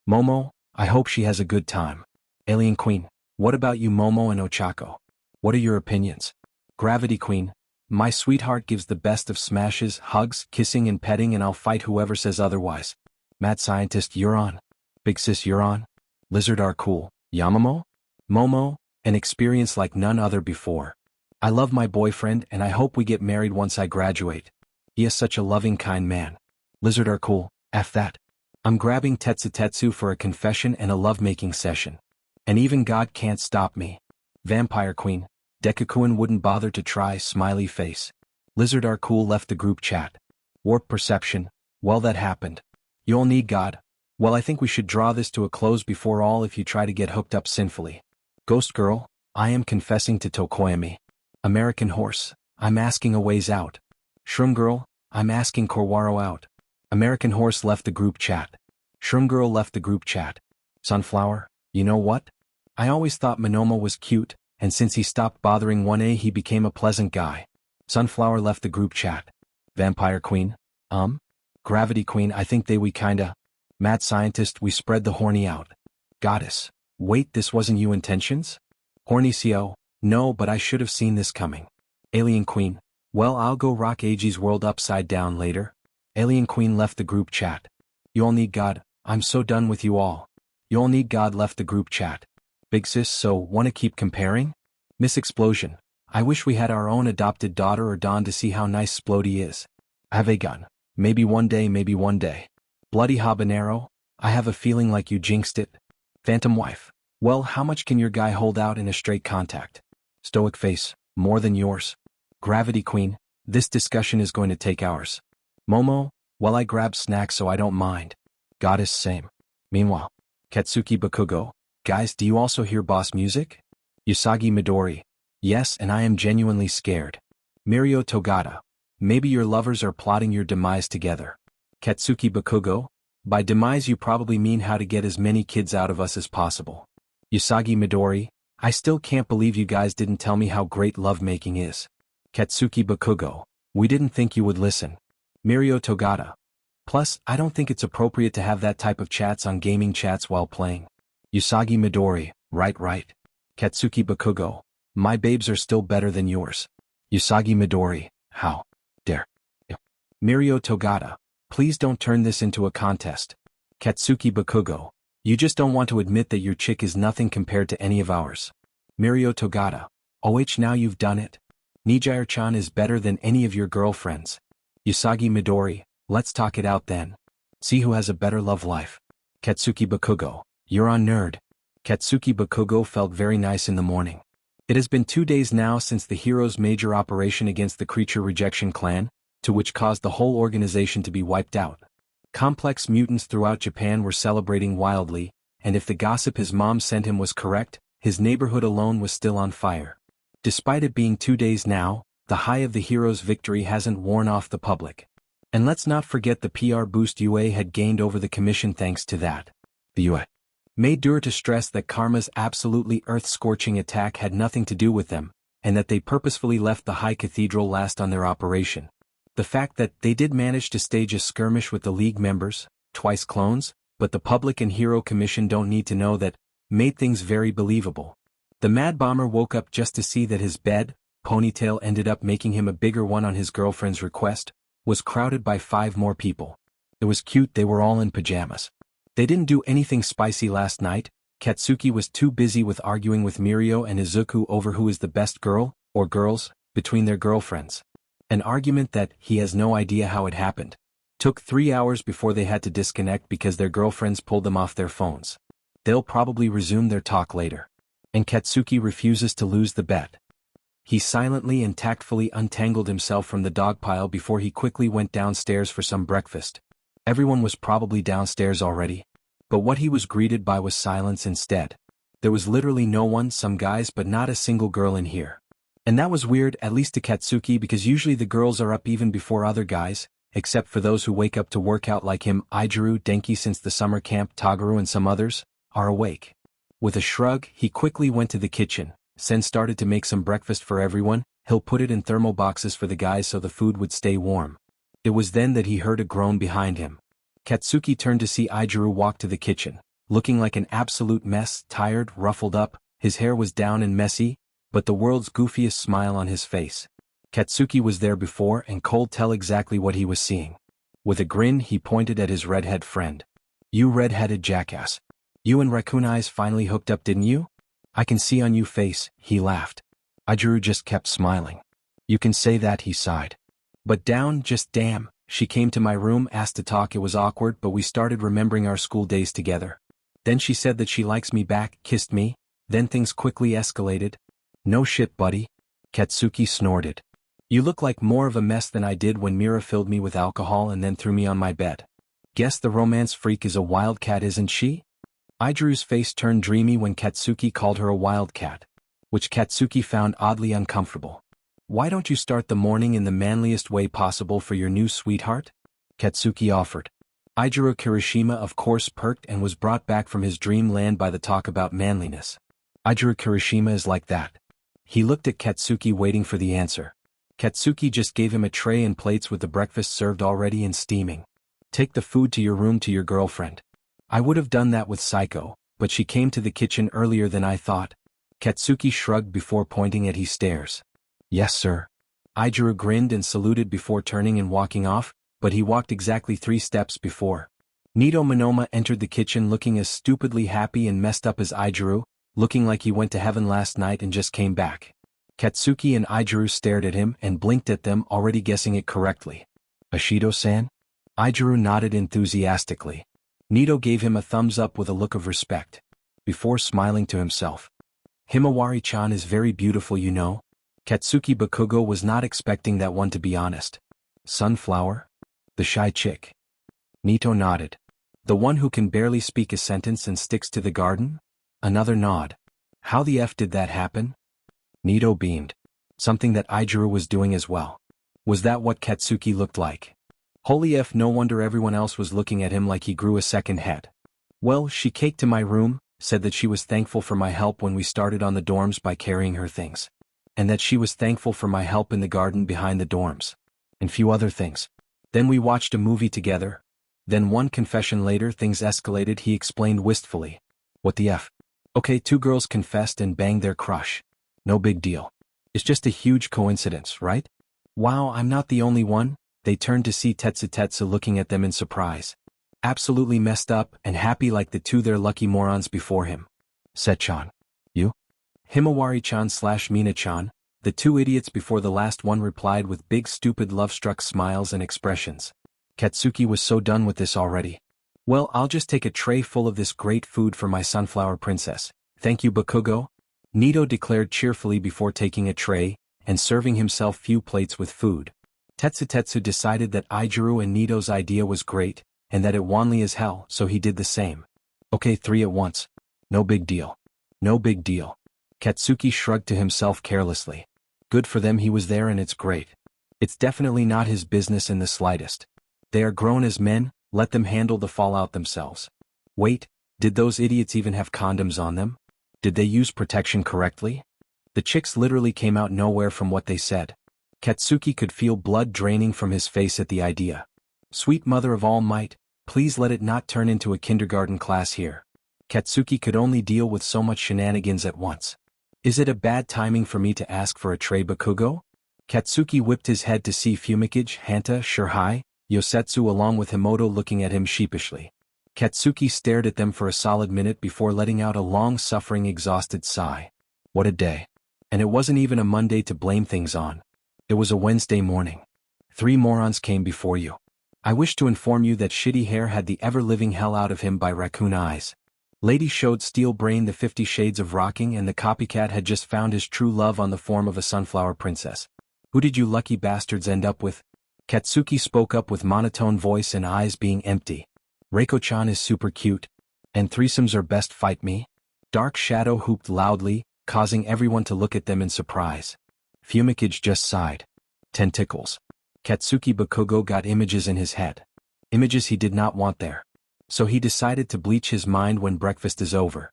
Momo, I hope she has a good time. Alien queen, what about you Momo and Ochako? What are your opinions? Gravity queen, my sweetheart gives the best of smashes, hugs, kissing and petting and I'll fight whoever says otherwise. Mad scientist, you're on. Big sis, you're on. Lizard are cool. Yamamo? Momo, an experience like none other before. I love my boyfriend and I hope we get married once I graduate. He is such a loving kind man. Lizard are cool, F that. I'm grabbing Tetsu for a confession and a lovemaking session. And even God can't stop me. Vampire queen, Deku wouldn't bother to try, smiley face. Lizard are cool left the group chat. Warp perception, well that happened. You all need God. Well I think we should draw this to a close before all if you try to get hooked up sinfully. Ghost girl, I am confessing to Tokoyami. American horse, I'm asking a ways out. Shroom girl, I'm asking Korwaro out. American horse left the group chat. Shroom girl left the group chat. Sunflower, you know what? I always thought Monomo was cute, and since he stopped bothering 1A he became a pleasant guy. Sunflower left the group chat. Vampire queen, Gravity queen, I think we kinda. Mad scientist, we spread the horny out. Goddess, wait, this wasn't you intentions? Horny CO, no, but I should have seen this coming. Alien queen, well I'll go rock AG's world upside down later. Alien queen left the group chat. You all need God, I'm so done with you all. You all need God left the group chat. Big sis, so wanna keep comparing? Miss explosion, I wish we had our own adopted daughter or Dawn to see how nice Splody is. I have a gun. Maybe one day, maybe one day. Bloody habanero, I have a feeling like you jinxed it. Phantom wife, Well, how much can your guy hold out in a straight contact? Stoic face, more than yours. Gravity Queen, this discussion is going to take hours. Momo, well, I grab snacks so I don't mind. Goddess, same. Meanwhile, Katsuki Bakugo, guys, do you also hear boss music? Usagi Midori, yes, and I am genuinely scared. Mirio Togata, maybe your lovers are plotting your demise together. Katsuki Bakugo, by demise you probably mean how to get as many kids out of us as possible. Usagi Midori, I still can't believe you guys didn't tell me how great lovemaking is. Katsuki Bakugo, we didn't think you would listen. Mirio Togata, plus, I don't think it's appropriate to have that type of chats on gaming chats while playing. Usagi Midori, right. Katsuki Bakugo, my babes are still better than yours. Usagi Midori, how dare you? Mirio Togata, please don't turn this into a contest. Katsuki Bakugo, you just don't want to admit that your chick is nothing compared to any of ours. Mirio Togata, now you've done it. Nijiru-chan is better than any of your girlfriends. Usagi Midori, let's talk it out then. See who has a better love life. Katsuki Bakugo, you're on nerd. Katsuki Bakugo felt very nice in the morning. It has been 2 days now since the hero's major operation against the Creature Rejection Clan, to which caused the whole organization to be wiped out. Complex mutants throughout Japan were celebrating wildly, and if the gossip his mom sent him was correct, his neighborhood alone was still on fire. Despite it being 2 days now, the high of the hero's victory hasn't worn off the public. And let's not forget the PR boost UA had gained over the commission thanks to that. The UA made sure to stress that Karma's absolutely earth-scorching attack had nothing to do with them, and that they purposefully left the High Cathedral last on their operation. The fact that they did manage to stage a skirmish with the League members, twice clones, but the public and Hero Commission don't need to know that, made things very believable. The Mad Bomber woke up just to see that his bed, ponytail ended up making him a bigger one on his girlfriend's request, was crowded by 5 more people. It was cute, they were all in pajamas. They didn't do anything spicy last night. Katsuki was too busy with arguing with Mirio and Izuku over who is the best girl, or girls, between their girlfriends. An argument that, he has no idea how it happened. Took 3 hours before they had to disconnect because their girlfriends pulled them off their phones. They'll probably resume their talk later. And Katsuki refuses to lose the bet. He silently and tactfully untangled himself from the dog pile before he quickly went downstairs for some breakfast. Everyone was probably downstairs already. But what he was greeted by was silence instead. There was literally no one, some guys but not a single girl in here. And that was weird, at least to Katsuki, because usually the girls are up even before other guys, except for those who wake up to work out like him. Ijiru, Denki since the summer camp, Tagaru and some others, are awake. With a shrug, he quickly went to the kitchen, then started to make some breakfast for everyone. He'll put it in thermal boxes for the guys so the food would stay warm. It was then that he heard a groan behind him. Katsuki turned to see Ijiru walk to the kitchen, looking like an absolute mess, tired, ruffled up, his hair was down and messy, but the world's goofiest smile on his face. Katsuki was there before and could tell exactly what he was seeing. With a grin he pointed at his redhead friend. You red-headed jackass. You and Raccoon Eyes finally hooked up, didn't you? I can see on you face, he laughed. Ijiru just kept smiling. You can say that, he sighed. But down, just damn, she came to my room, asked to talk, it was awkward but we started remembering our school days together. Then she said that she likes me back, kissed me, then things quickly escalated. No shit, buddy. Katsuki snorted. You look like more of a mess than I did when Mira filled me with alcohol and then threw me on my bed. Guess the romance freak is a wildcat, isn't she? Ijiru's face turned dreamy when Katsuki called her a wildcat, which Katsuki found oddly uncomfortable. Why don't you start the morning in the manliest way possible for your new sweetheart? Katsuki offered. Ijiru Kirishima of course perked and was brought back from his dreamland by the talk about manliness. Ijiru Kirishima is like that. He looked at Katsuki waiting for the answer. Katsuki just gave him a tray and plates with the breakfast served already and steaming. Take the food to your room to your girlfriend. I would have done that with Psycho, but she came to the kitchen earlier than I thought. Katsuki shrugged before pointing at his stairs. Yes, sir. Ijiru grinned and saluted before turning and walking off, but he walked exactly 3 steps before. Nito Monoma entered the kitchen looking as stupidly happy and messed up as Ijiru, looking like he went to heaven last night and just came back. Katsuki and Ijiru stared at him and blinked at them, already guessing it correctly. Ashido-san? Ijiru nodded enthusiastically. Nito gave him a thumbs up with a look of respect. before smiling to himself. Himawari-chan is very beautiful, you know. Katsuki Bakugo was not expecting that one, to be honest. Sunflower? The shy chick. Nito nodded. The one who can barely speak a sentence and sticks to the garden? Another nod. How the F did that happen? Nito beamed. Something that Ijiru was doing as well. Was that what Katsuki looked like? Holy F, no wonder everyone else was looking at him like he grew a second head. Well, she caked to my room, said that she was thankful for my help when we started on the dorms by carrying her things. And that she was thankful for my help in the garden behind the dorms. And few other things. Then we watched a movie together. Then one confession later things escalated, he explained wistfully. What the F? Okay, 2 girls confessed and banged their crush. No big deal. It's just a huge coincidence, right? Wow, I'm not the only one. They turned to see Tetsu looking at them in surprise. Absolutely messed up and happy like the 2 their lucky morons before him. Set-chan. You? Himawari-chan/Mina-chan, the 2 idiots before the last one, replied with big stupid love-struck smiles and expressions. Katsuki was so done with this already. Well, I'll just take a tray full of this great food for my sunflower princess. Thank you, Bakugo. Nito declared cheerfully before taking a tray and serving himself few plates with food. Tetsu decided that Ijiru and Nito's idea was great, and that it wanly as hell, so he did the same. Okay, 3 at once. No big deal. No big deal. Katsuki shrugged to himself carelessly. Good for them, he was there and it's great. It's definitely not his business in the slightest. They are grown as men, let them handle the fallout themselves. Wait, did those idiots even have condoms on them? Did they use protection correctly? The chicks literally came out nowhere from what they said. Katsuki could feel blood draining from his face at the idea. Sweet mother of all might, please let it not turn into a kindergarten class here. Katsuki could only deal with so much shenanigans at once. Is it a bad timing for me to ask for a tray, Bakugo? Katsuki whipped his head to see Fumikage, Hanta, Shirhai, Yosetsu along with Himoto looking at him sheepishly. Katsuki stared at them for a solid minute before letting out a long-suffering, exhausted sigh. What a day. And it wasn't even a Monday to blame things on. It was a Wednesday morning. 3 morons came before you. I wish to inform you that Shitty Hair had the ever-living hell out of him by Raccoon Eyes. Lady showed Steel Brain the 50 Shades of Rocking, and the copycat had just found his true love on the form of a sunflower princess. Who did you lucky bastards end up with? Katsuki spoke up with monotone voice and eyes being empty. Reiko-chan is super cute. And threesomes are best, fight me? Dark Shadow hooped loudly, causing everyone to look at them in surprise. Fumikage just sighed. Tentacles. Katsuki Bakugo got images in his head. Images he did not want there. So he decided to bleach his mind when breakfast is over.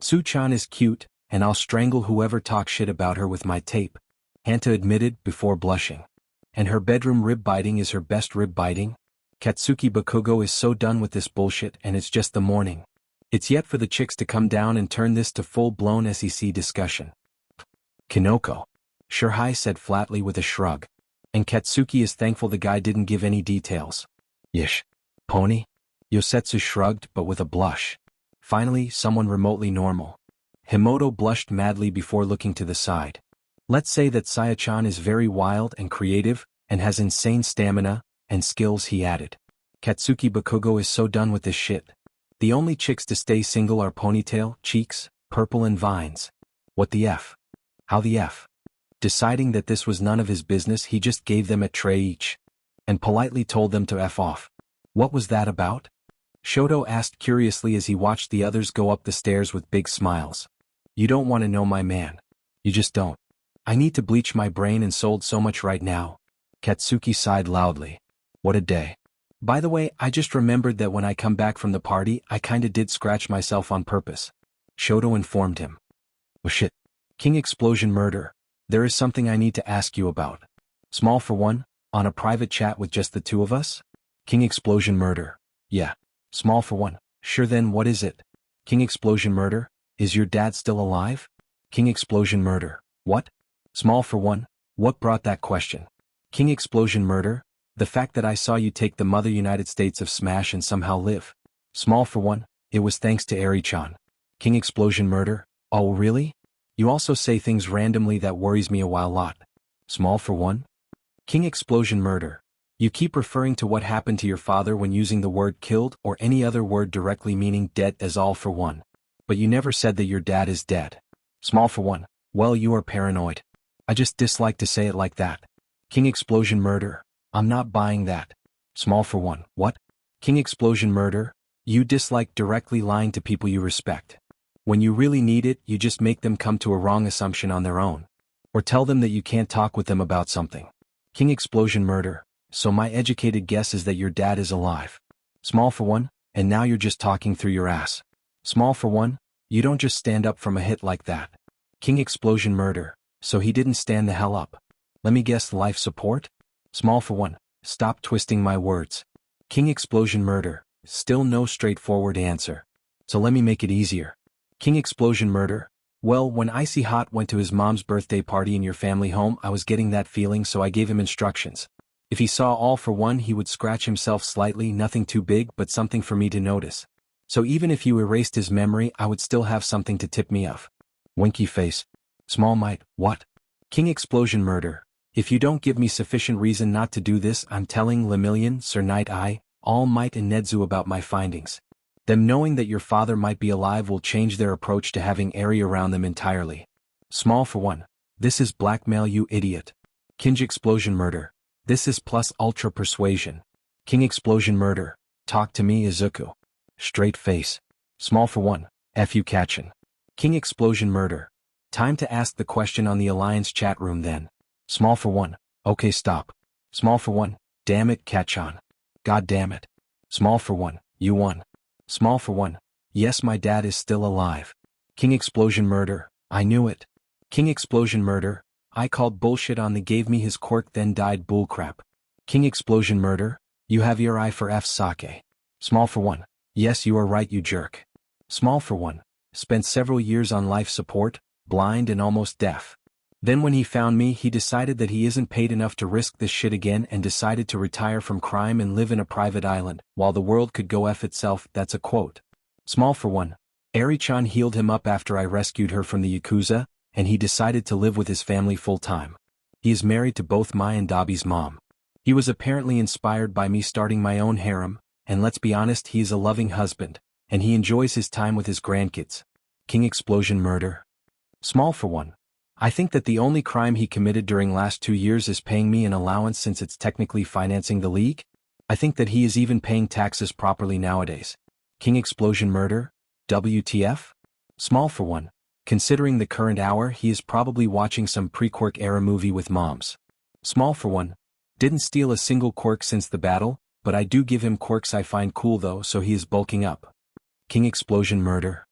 Su-chan is cute, and I'll strangle whoever talks shit about her with my tape, Hanta admitted before blushing. And her bedroom rib biting is her best rib biting? Katsuki Bakugo is so done with this bullshit, and it's just the morning. It's yet for the chicks to come down and turn this to full-blown SEC discussion. Kinoko. Shirhai said flatly with a shrug. And Katsuki is thankful the guy didn't give any details. Yish. Pony? Yosetsu shrugged but with a blush. Finally, someone remotely normal. Himoto blushed madly before looking to the side. Let's say that Saya-chan is very wild and creative, and has insane stamina and skills, he added. Katsuki Bakugo is so done with this shit. The only chicks to stay single are Ponytail, Cheeks, Purple and Vines. What the F? How the F? Deciding that this was none of his business, he just gave them a tray each. And politely told them to F off. What was that about? Shoto asked curiously as he watched the others go up the stairs with big smiles. You don't want to know, my man. You just don't. I need to bleach my brain and sold so much right now. Katsuki sighed loudly. What a day. By the way, I just remembered that when I come back from the party, I kinda did scratch myself on purpose. Shoto informed him. Oh shit. King Explosion Murder. There is something I need to ask you about. Small for one, on a private chat with just the 2 of us? King Explosion Murder. Yeah. Small for one. Sure, then what is it? King Explosion Murder. Is your dad still alive? King Explosion Murder. What? Small for one. What brought that question? King Explosion Murder. The fact that I saw you take the mother United States of Smash and somehow live. Small for one. It was thanks to Eri-chan. King Explosion Murder. Oh really? You also say things randomly that worries me a while lot. Small for one. King Explosion Murder. You keep referring to what happened to your father when using the word killed or any other word directly meaning dead as all for one. But you never said that your dad is dead. Small for 1. Well, you are paranoid. I just dislike to say it like that. King Explosion Murder. I'm not buying that. Small for 1. What? King Explosion Murder. You dislike directly lying to people you respect. When you really need it, you just make them come to a wrong assumption on their own. Or tell them that you can't talk with them about something. King Explosion Murder. So my educated guess is that your dad is alive. Small for 1. And now you're just talking through your ass. Small for 1. You don't just stand up from a hit like that. King Explosion Murder. So he didn't stand the hell up. Let me guess, life support? Small for 1. Stop twisting my words. King Explosion Murder. Still no straightforward answer. So let me make it easier. King Explosion Murder. Well, when Icy Hot went to his mom's birthday party in your family home, I was getting that feeling, so I gave him instructions. If he saw All for 1, he would scratch himself slightly, nothing too big, but something for me to notice. So even if you erased his memory, I would still have something to tip me of. Winky face. Small Might. What? King Explosion Murder. If you don't give me sufficient reason not to do this, I'm telling Lemillion, Sir Night Eye, All Might and Nedzu about my findings. Them knowing that your father might be alive will change their approach to having Eri around them entirely. Small for 1. This is blackmail, you idiot. King Explosion Murder. This is plus ultra persuasion. King Explosion Murder. Talk to me, Izuku. Straight face. Small for 1. F you Kachin. King Explosion Murder. Time to ask the question on the Alliance chat room then. Small for 1. Okay, stop. Small for 1. Damn it, Kachan. God damn it. Small for 1. You won. Small for 1. Yes, my dad is still alive. King Explosion Murder. I knew it. King Explosion Murder. I called bullshit on the gave me his quirk then died bullcrap. King Explosion Murder. You have your eye for F sake. Small for 1. Yes, you are right, you jerk. Small for 1. Spent several years on life support, blind and almost deaf. Then when he found me, he decided that he isn't paid enough to risk this shit again and decided to retire from crime and live in a private island, while the world could go F itself. That's a quote. Small for 1. Eri-chan healed him up after I rescued her from the Yakuza, and he decided to live with his family full-time. He is married to both Mai and Dabi's mom. He was apparently inspired by me starting my own harem, and let's be honest, he is a loving husband, and he enjoys his time with his grandkids. King Explosion Murder. Small for 1. I think that the only crime he committed during last 2 years is paying me an allowance since it's technically financing the league. I think that he is even paying taxes properly nowadays. King Explosion Murder? WTF? Small for 1. Considering the current hour, he is probably watching some pre-quirk era movie with moms. Small for 1. Didn't steal a single quirk since the battle, but I do give him quirks I find cool though, so he is bulking up. King Explosion Murder.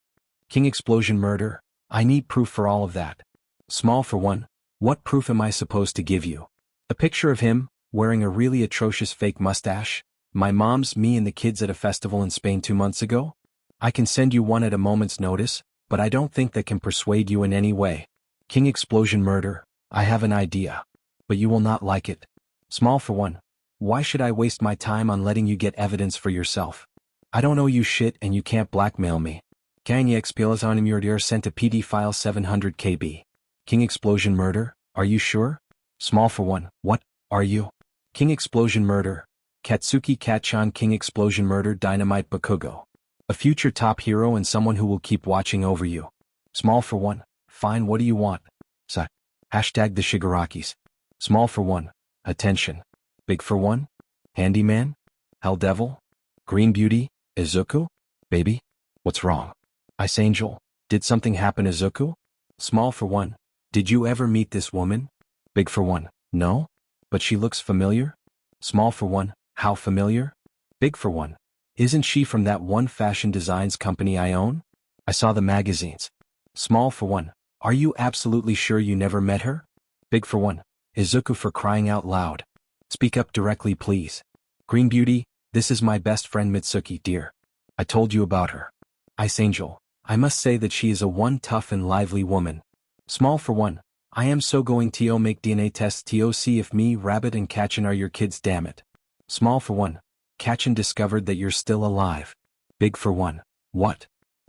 King Explosion Murder. I need proof for all of that. Small for 1. What proof am I supposed to give you? A picture of him, wearing a really atrocious fake mustache? My mom's, me and the kids at a festival in Spain 2 months ago? I can send you one at a moment's notice, but I don't think that can persuade you in any way. King Explosion Murder. I have an idea. But you will not like it. Small for 1. Why should I waste my time on letting you get evidence for yourself? I don't owe you shit and you can't blackmail me. Kanye Expilas on Imurdir sent a PD file 700 KB. King Explosion Murder. Are you sure? Small for 1. What? Are you? King Explosion Murder. Katsuki Kachan. King Explosion Murder. Dynamite Bakugo. A future top hero and someone who will keep watching over you. Small for 1. Fine, what do you want? Sa. Hashtag the Shigarakis. Small for 1. Attention. Big for 1. Handyman? Hell Devil? Green Beauty? Izuku? Baby? What's wrong? Ice Angel? Did something happen, Izuku? Small for 1. Did you ever meet this woman? Big for 1. No? But she looks familiar? Small for 1. How familiar? Big for 1. Isn't she from that one fashion designs company I own? I saw the magazines. Small for 1. Are you absolutely sure you never met her? Big for 1. Izuku, for crying out loud. Speak up directly, please. Green Beauty, this is my best friend Mitsuki, dear. I told you about her. Ice Angel, I must say that she is a one tough and lively woman. Small for 1. I am so going to make DNA tests to see if me, Rabbit and Kachin are your kids, damn it. Small for 1. Kachin discovered that you're still alive. Big for 1. What?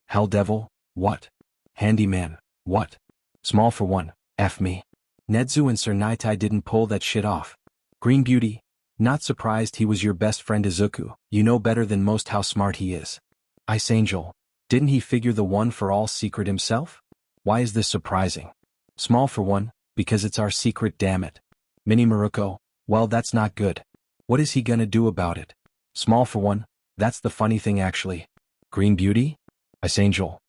Hell Devil? What? Handyman? What? Small for 1. F me. Nedzu and Sir Naitai didn't pull that shit off. Green Beauty, not surprised he was your best friend Izuku, you know better than most how smart he is. Ice Angel, Didn't he figure the one for all secret himself? Why is this surprising? Small for one, because it's our secret, damn it. Mini Maruko, well, that's not good. What is he gonna do about it? Small for one, that's the funny thing actually. Green Beauty? Ice Angel,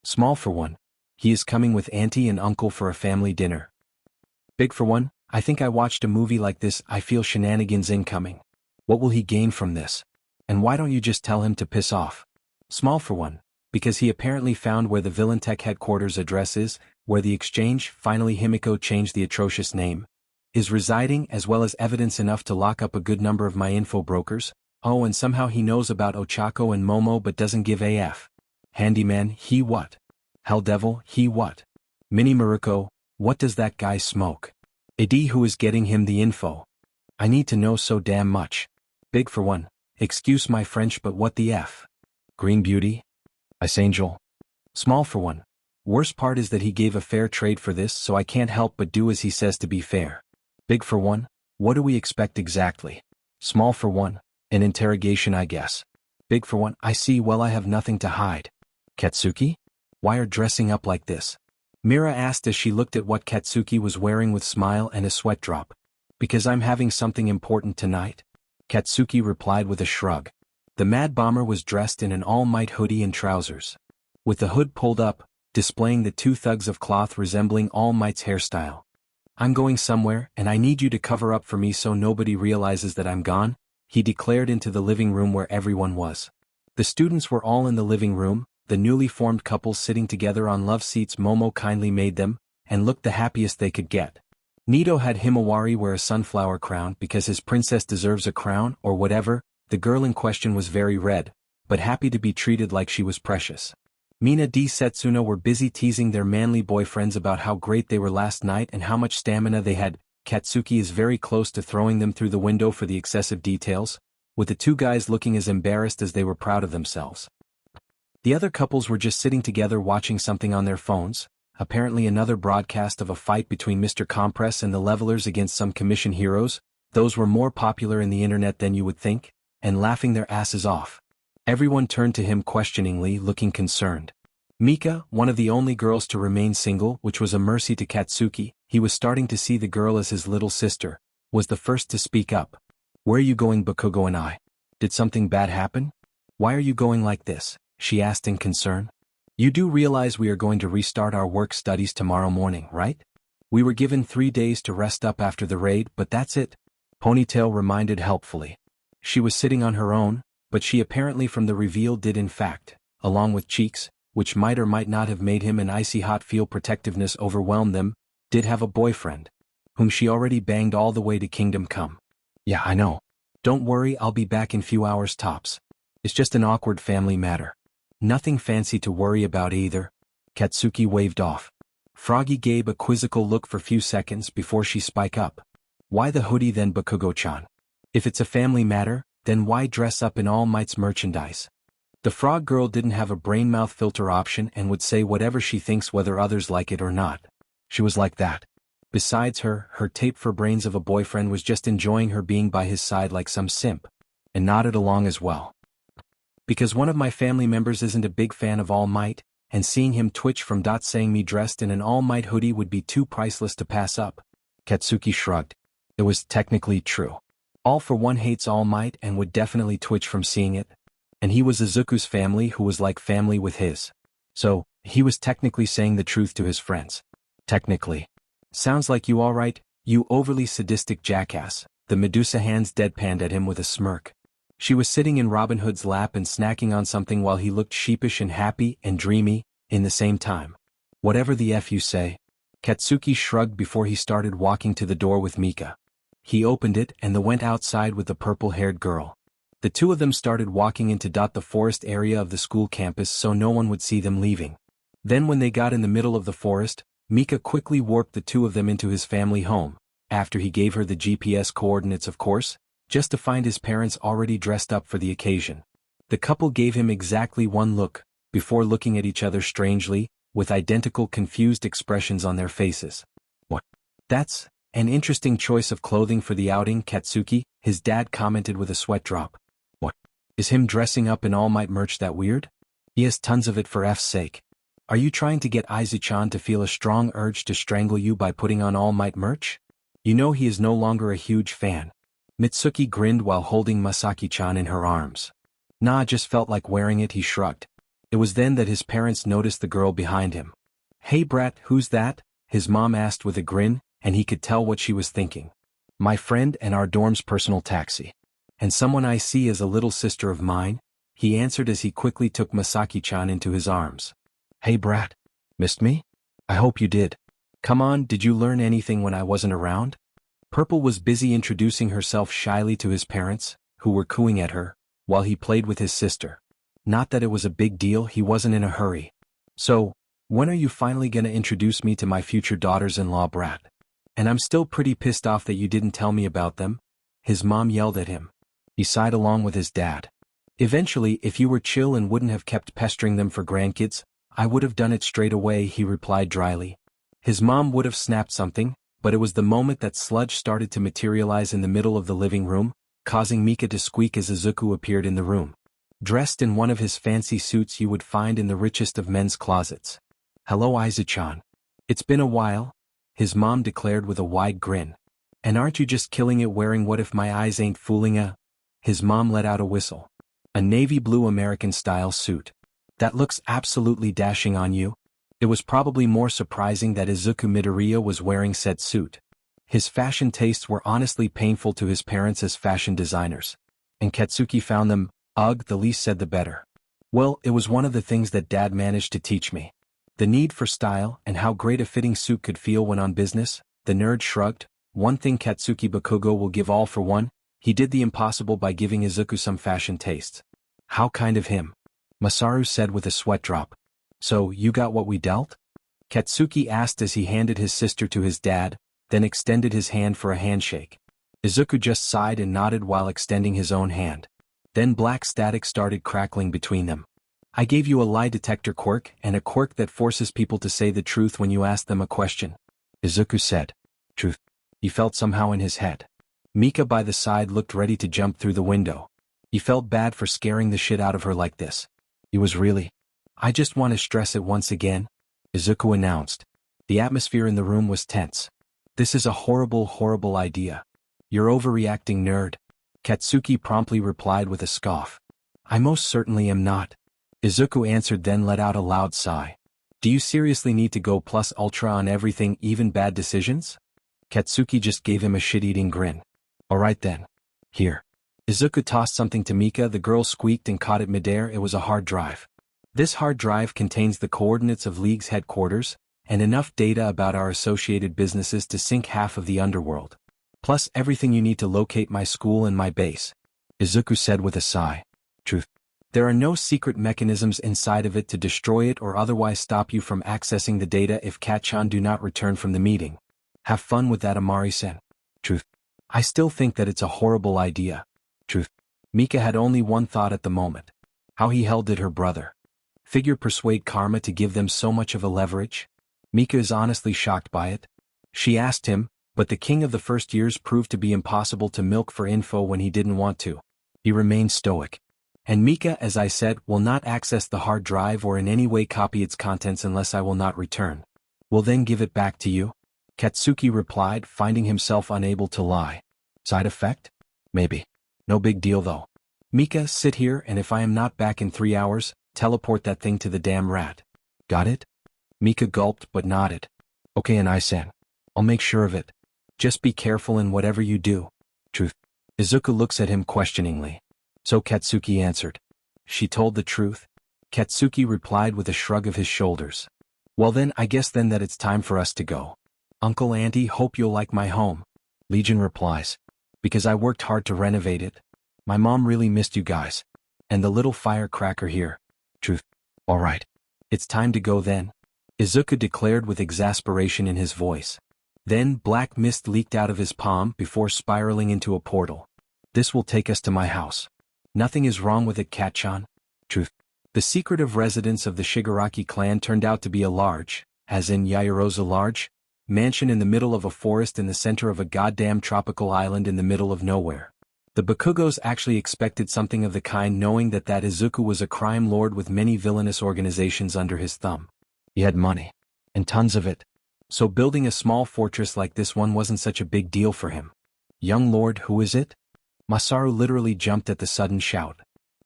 Small for one, he is coming with auntie and uncle for a family dinner. Big for one, I think I watched a movie like this, I feel shenanigans incoming. What will he gain from this? And why don't you just tell him to piss off? Small for one, because he apparently found where the Villain Tech headquarters address is, where the exchange, finally Himiko changed the atrocious name, is residing, as well as evidence enough to lock up a good number of my info brokers. Oh, and somehow he knows about Ochako and Momo but doesn't give AF. Handyman, he what? Hell Devil, he what? Mini Maruko, what does that guy smoke? Adi, who is getting him the info? I need to know so damn much. Big for one, excuse my French but what the F? Green Beauty? Ice Angel? Small for one. Worst part is that he gave a fair trade for this, so I can't help but do as he says to be fair. Big for one, what do we expect exactly? Small for one, an interrogation I guess. Big for one, I see, well I have nothing to hide. Katsuki? Why are dressing up like this? Mira asked as she looked at what Katsuki was wearing with smile and a sweat drop. Because I'm having something important tonight? Katsuki replied with a shrug. The Mad Bomber was dressed in an All Might hoodie and trousers, with the hood pulled up, displaying the two thugs of cloth resembling All Might's hairstyle. I'm going somewhere, and I need you to cover up for me so nobody realizes that I'm gone, he declared into the living room where everyone was. The students were all in the living room, the newly formed couple sitting together on love seats Momo kindly made them, and looked the happiest they could get. Nito had Himawari wear a sunflower crown because his princess deserves a crown or whatever. The girl in question was very red, but happy to be treated like she was precious. Mina D. Setsuno were busy teasing their manly boyfriends about how great they were last night and how much stamina they had. Katsuki is very close to throwing them through the window for the excessive details, with the two guys looking as embarrassed as they were proud of themselves. The other couples were just sitting together watching something on their phones, apparently another broadcast of a fight between Mr. Compress and the Levelers against some commission heroes. Those were more popular in the internet than you would think, and laughing their asses off. Everyone turned to him questioningly, looking concerned. Mika, one of the only girls to remain single, which was a mercy to Katsuki, he was starting to see the girl as his little sister, was the first to speak up. Where are you going, Bakugo and I? Did something bad happen? Why are you going like this? She asked in concern. You do realize we are going to restart our work studies tomorrow morning, right? We were given 3 days to rest up after the raid, but that's it. Ponytail reminded helpfully. She was sitting on her own, but she apparently from the reveal did in fact, along with Cheeks, which might or might not have made him an icy hot feel protectiveness overwhelm them, did have a boyfriend, whom she already banged all the way to Kingdom Come. Yeah, I know. Don't worry, I'll be back in few hours tops. It's just an awkward family matter. Nothing fancy to worry about either. Katsuki waved off. Froggy gave a quizzical look for few seconds before she spike up. Why the hoodie then, Bakugo-chan? If it's a family matter, then why dress up in All Might's merchandise? The frog girl didn't have a brain-mouth filter option and would say whatever she thinks whether others like it or not. She was like that. Besides her tape for brains of a boyfriend was just enjoying her being by his side like some simp, and nodded along as well. Because one of my family members isn't a big fan of All Might, and seeing him twitch from saying me dressed in an All Might hoodie would be too priceless to pass up. Katsuki shrugged. It was technically true. All for one hates All Might and would definitely twitch from seeing it. And he was Izuku's family who was like family with his. So, he was technically saying the truth to his friends. Technically. Sounds like you alright, you overly sadistic jackass. The Medusa hands deadpanned at him with a smirk. She was sitting in Robin Hood's lap and snacking on something while he looked sheepish and happy and dreamy, in the same time. Whatever the F you say. Katsuki shrugged before he started walking to the door with Mika. He opened it and went outside with the purple-haired girl. The two of them started walking into the forest area of the school campus so no one would see them leaving. Then when they got in the middle of the forest, Mika quickly warped the two of them into his family home, after he gave her the GPS coordinates of course, just to find his parents already dressed up for the occasion. The couple gave him exactly one look, before looking at each other strangely, with identical confused expressions on their faces. What? That's an interesting choice of clothing for the outing, Katsuki, his dad commented with a sweat drop. What? Is him dressing up in All Might merch that weird? He has tons of it for F's sake. Are you trying to get Izuku to feel a strong urge to strangle you by putting on All Might merch? You know he is no longer a huge fan. Mitsuki grinned while holding Masaki-chan in her arms. Nah, just felt like wearing it, he shrugged. It was then that his parents noticed the girl behind him. Hey brat, who's that? His mom asked with a grin, and he could tell what she was thinking. My friend and our dorm's personal taxi. And someone I see as a little sister of mine? He answered as he quickly took Masaki-chan into his arms. Hey brat. Missed me? I hope you did. Come on, did you learn anything when I wasn't around? Purple was busy introducing herself shyly to his parents, who were cooing at her, while he played with his sister. Not that it was a big deal, he wasn't in a hurry. So, when are you finally gonna introduce me to my future daughters-in-law, brat? And I'm still pretty pissed off that you didn't tell me about them. His mom yelled at him. He sighed along with his dad. Eventually, if you were chill and wouldn't have kept pestering them for grandkids, I would have done it straight away, he replied dryly. His mom would have snapped something, but it was the moment that sludge started to materialize in the middle of the living room, causing Mika to squeak as Izuku appeared in the room. Dressed in one of his fancy suits you would find in the richest of men's closets. Hello Izuku-chan. It's been a while, his mom declared with a wide grin. And aren't you just killing it wearing what if my eyes ain't fooling? His mom let out a whistle. A navy blue American-style suit. That looks absolutely dashing on you. It was probably more surprising that Izuku Midoriya was wearing said suit. His fashion tastes were honestly painful to his parents as fashion designers. And Katsuki found them, ugh, the least said the better. Well, it was one of the things that Dad managed to teach me. The need for style and how great a fitting suit could feel when on business, the nerd shrugged. One thing Katsuki Bakugo will give all for one, he did the impossible by giving Izuku some fashion tastes. How kind of him. Masaru said with a sweat drop. So, you got what we dealt? Katsuki asked as he handed his sister to his dad, then extended his hand for a handshake. Izuku just sighed and nodded while extending his own hand. Then black static started crackling between them. I gave you a lie detector quirk and a quirk that forces people to say the truth when you ask them a question. Izuku said. Truth. He felt somehow in his head. Mika by the side looked ready to jump through the window. He felt bad for scaring the shit out of her like this. He was really. I just want to stress it once again, Izuku announced. The atmosphere in the room was tense. This is a horrible, horrible idea. You're overreacting, nerd. Katsuki promptly replied with a scoff. I most certainly am not. Izuku answered then let out a loud sigh. Do you seriously need to go plus ultra on everything, even bad decisions? Katsuki just gave him a shit-eating grin. Alright then. Here. Izuku tossed something to Mika, the girl squeaked and caught it midair. It was a hard drive. This hard drive contains the coordinates of League's headquarters, and enough data about our associated businesses to sink half of the underworld. Plus everything you need to locate my school and my base. Izuku said with a sigh. Truth. There are no secret mechanisms inside of it to destroy it or otherwise stop you from accessing the data if Katchan do not return from the meeting. Have fun with that, Amari-sen. Truth. I still think that it's a horrible idea. Truth. Mika had only one thought at the moment. How he hell did her brother figure persuade Karma to give them so much of a leverage? Mika is honestly shocked by it. She asked him, but the king of the first years proved to be impossible to milk for info when he didn't want to. He remained stoic. And Mika, as I said, will not access the hard drive or in any way copy its contents unless I will not return. Will then give it back to you? Katsuki replied, finding himself unable to lie. Side effect? Maybe. No big deal though. Mika, sit here and if I am not back in 3 hours, teleport that thing to the damn rat. Got it? Mika gulped but nodded. Okay, and I-san. I'll make sure of it. Just be careful in whatever you do. Truth. Izuku looks at him questioningly. So Katsuki answered. She told the truth? Katsuki replied with a shrug of his shoulders. Well then, I guess then that it's time for us to go. Uncle Auntie, hope you'll like my home. Legion replies. Because I worked hard to renovate it. My mom really missed you guys. And the little firecracker here. Truth. Alright. It's time to go then. Izuku declared with exasperation in his voice. Then black mist leaked out of his palm before spiraling into a portal. This will take us to my house. Nothing is wrong with it, Katchan. Truth. The secretive residence of the Shigaraki clan turned out to be a large, as in Yaoyorozu large, mansion in the middle of a forest in the center of a goddamn tropical island in the middle of nowhere. The Bakugos actually expected something of the kind, knowing that Izuku was a crime lord with many villainous organizations under his thumb. He had money. And tons of it. So building a small fortress like this one wasn't such a big deal for him. Young lord, who is it? Masaru literally jumped at the sudden shout.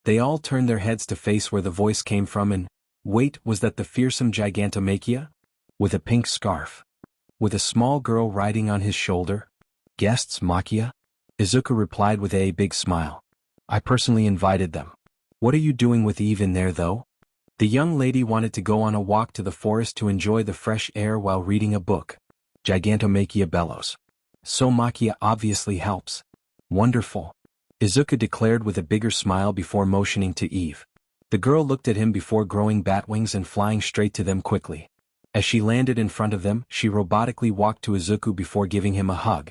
They all turned their heads to face where the voice came from, and, wait, was that the fearsome Gigantomachia? With a pink scarf. With a small girl riding on his shoulder? Guests, Makia? Izuku replied with a big smile. I personally invited them. What are you doing with Eve in there though? The young lady wanted to go on a walk to the forest to enjoy the fresh air while reading a book. Gigantomachia bellows. So Makia obviously helps. Wonderful. Izuku declared with a bigger smile before motioning to Eve. The girl looked at him before growing bat wings and flying straight to them quickly. As she landed in front of them, she robotically walked to Izuku before giving him a hug.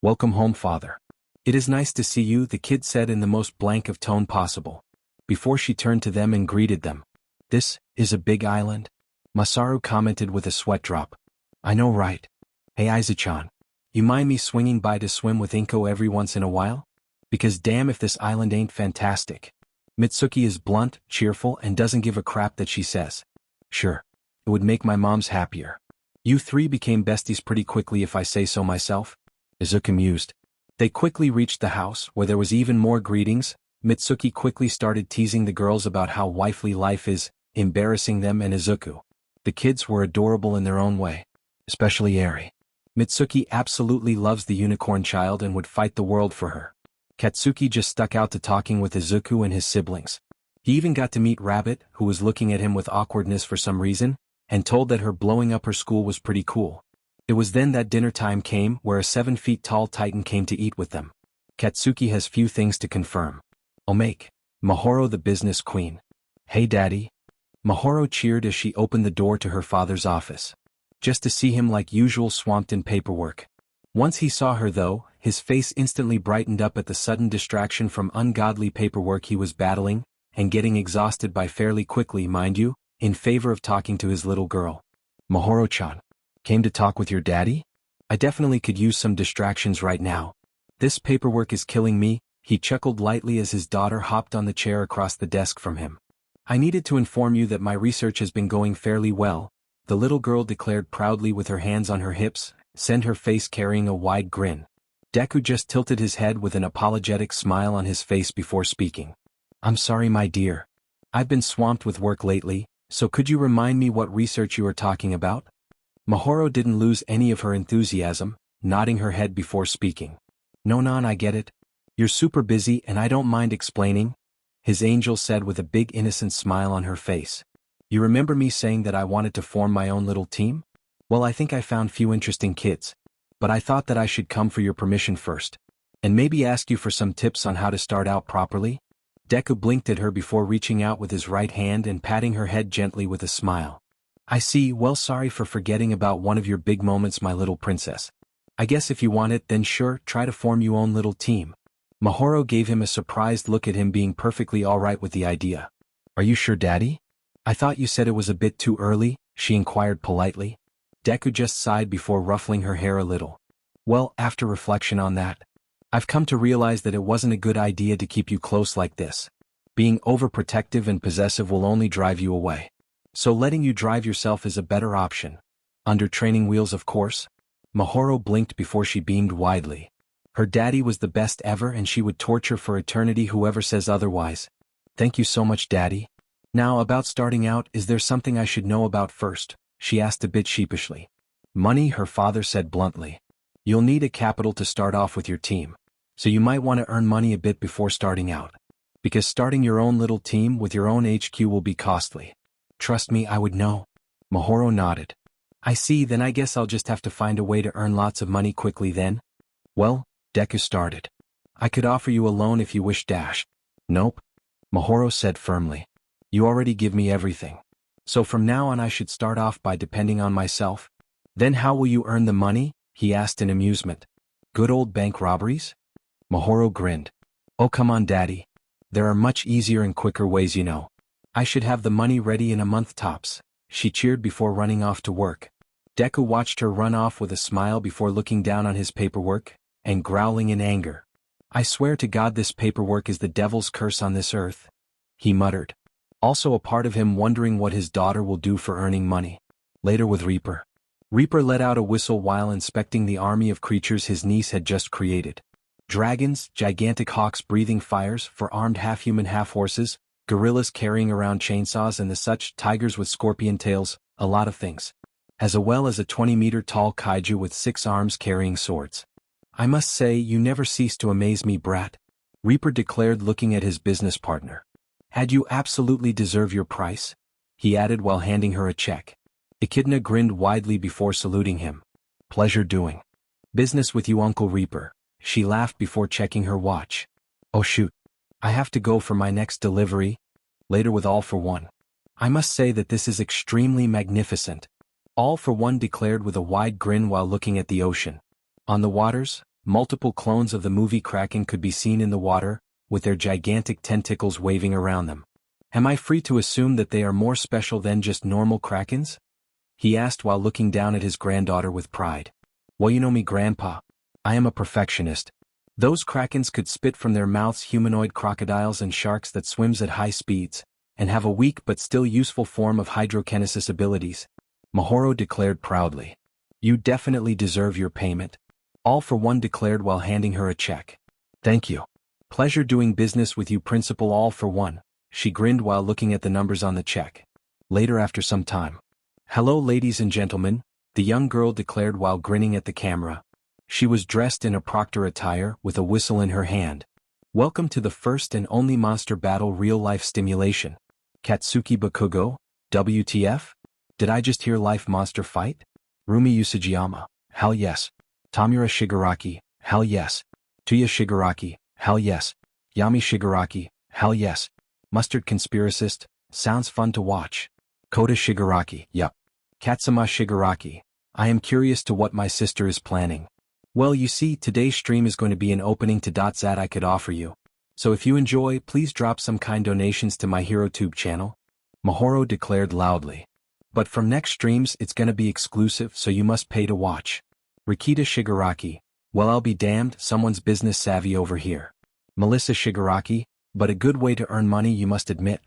Welcome home, father. It is nice to see you, the kid said in the most blank of tone possible. Before she turned to them and greeted them. This is a big island? Masaru commented with a sweat drop. I know, right? Hey Izuchan. You mind me swinging by to swim with Inko every once in a while? Because damn if this island ain't fantastic. Mitsuki is blunt, cheerful, and doesn't give a crap that she says. Sure. It would make my moms happier. You three became besties pretty quickly if I say so myself. Izuku mused. They quickly reached the house, where there was even more greetings. Mitsuki quickly started teasing the girls about how wifely life is, embarrassing them and Izuku. The kids were adorable in their own way. Especially Eri. Mitsuki absolutely loves the unicorn child and would fight the world for her. Katsuki just stuck out to talking with Izuku and his siblings. He even got to meet Rabbit, who was looking at him with awkwardness for some reason, and told that her blowing up her school was pretty cool. It was then that dinner time came, where a 7-feet-tall titan came to eat with them. Katsuki has few things to confirm. Omake. Mahoro the business queen. Hey daddy. Mahoro cheered as she opened the door to her father's office. Just to see him like usual swamped in paperwork. Once he saw her though, his face instantly brightened up at the sudden distraction from ungodly paperwork he was battling, and getting exhausted by fairly quickly, mind you, in favor of talking to his little girl. Mahoro-chan. Came to talk with your daddy? I definitely could use some distractions right now. This paperwork is killing me, he chuckled lightly as his daughter hopped on the chair across the desk from him. I needed to inform you that my research has been going fairly well, the little girl declared proudly with her hands on her hips, send her face carrying a wide grin. Deku just tilted his head with an apologetic smile on his face before speaking. I'm sorry my dear. I've been swamped with work lately, so could you remind me what research you are talking about? Mahoro didn't lose any of her enthusiasm, nodding her head before speaking. No non, I get it. You're super busy and I don't mind explaining, his angel said with a big innocent smile on her face. You remember me saying that I wanted to form my own little team? Well, I think I found few interesting kids. But I thought that I should come for your permission first. And maybe ask you for some tips on how to start out properly? Deku blinked at her before reaching out with his right hand and patting her head gently with a smile. I see, well sorry for forgetting about one of your big moments my little princess. I guess if you want it then sure, try to form your own little team. Mahoro gave him a surprised look at him being perfectly alright with the idea. Are you sure daddy? I thought you said it was a bit too early, she inquired politely. Deku just sighed before ruffling her hair a little. Well, after reflection on that, I've come to realize that it wasn't a good idea to keep you close like this. Being overprotective and possessive will only drive you away. So letting you drive yourself is a better option. Under training wheels of course. Mahoro blinked before she beamed widely. Her daddy was the best ever and she would torture for eternity whoever says otherwise. Thank you so much daddy. Now about starting out, is there something I should know about first? She asked a bit sheepishly. Money, her father said bluntly. You'll need a capital to start off with your team. So you might want to earn money a bit before starting out. Because starting your own little team with your own HQ will be costly. Trust me, I would know. Mahoro nodded. I see, then I guess I'll just have to find a way to earn lots of money quickly then. Well, Deku started. I could offer you a loan if you wish dash. Nope. Mahoro said firmly. You already give me everything. So from now on I should start off by depending on myself. Then how will you earn the money? He asked in amusement. Good old bank robberies? Mahoro grinned. Oh come on daddy. There are much easier and quicker ways you know. I should have the money ready in a month tops, she cheered before running off to work. Deku watched her run off with a smile before looking down on his paperwork, and growling in anger. I swear to God this paperwork is the devil's curse on this earth, he muttered. Also a part of him wondering what his daughter will do for earning money. Later with Reaper. Reaper let out a whistle while inspecting the army of creatures his niece had just created. Dragons, gigantic hawks breathing fires, four-armed half-human half-horses, gorillas carrying around chainsaws and the such, tigers with scorpion tails, a lot of things. As well as a 20-meter-tall kaiju with 6 arms carrying swords. I must say, you never cease to amaze me, brat, Reaper declared looking at his business partner. Had you absolutely deserved your price? He added while handing her a check. Echidna grinned widely before saluting him. Pleasure doing business with you, Uncle Reaper, she laughed before checking her watch. Oh shoot. I have to go for my next delivery. Later with All for One. I must say that this is extremely magnificent. All for One declared with a wide grin while looking at the ocean. On the waters, multiple clones of the movie Kraken could be seen in the water, with their gigantic tentacles waving around them. Am I free to assume that they are more special than just normal Krakens? He asked while looking down at his granddaughter with pride. Well, you know me, Grandpa. I am a perfectionist. Those Krakens could spit from their mouths humanoid crocodiles and sharks that swims at high speeds, and have a weak but still useful form of hydrokinesis abilities. Mahoro declared proudly. You definitely deserve your payment. All for One declared while handing her a check. Thank you. Pleasure doing business with you, Principal All for One, she grinned while looking at the numbers on the check. Later after some time. Hello ladies and gentlemen, the young girl declared while grinning at the camera. She was dressed in a Proctor attire with a whistle in her hand. Welcome to the first and only monster battle real-life stimulation. Katsuki Bakugo, WTF? Did I just hear life monster fight? Rumi Usujiyama, hell yes. Tamura Shigaraki, hell yes. Tuya Shigaraki, hell yes. Yami Shigaraki, hell yes. Mustard Conspiracist, sounds fun to watch. Kota Shigaraki, yup. Katsuma Shigaraki, I am curious to what my sister is planning. Well, you see, today's stream is going to be an opening to dots that I could offer you. So if you enjoy, please drop some kind donations to my HeroTube channel. Mahoro declared loudly. But from next streams it's gonna be exclusive, so you must pay to watch. Rikita Shigaraki, well I'll be damned, someone's business savvy over here. Melissa Shigaraki, but a good way to earn money you must admit.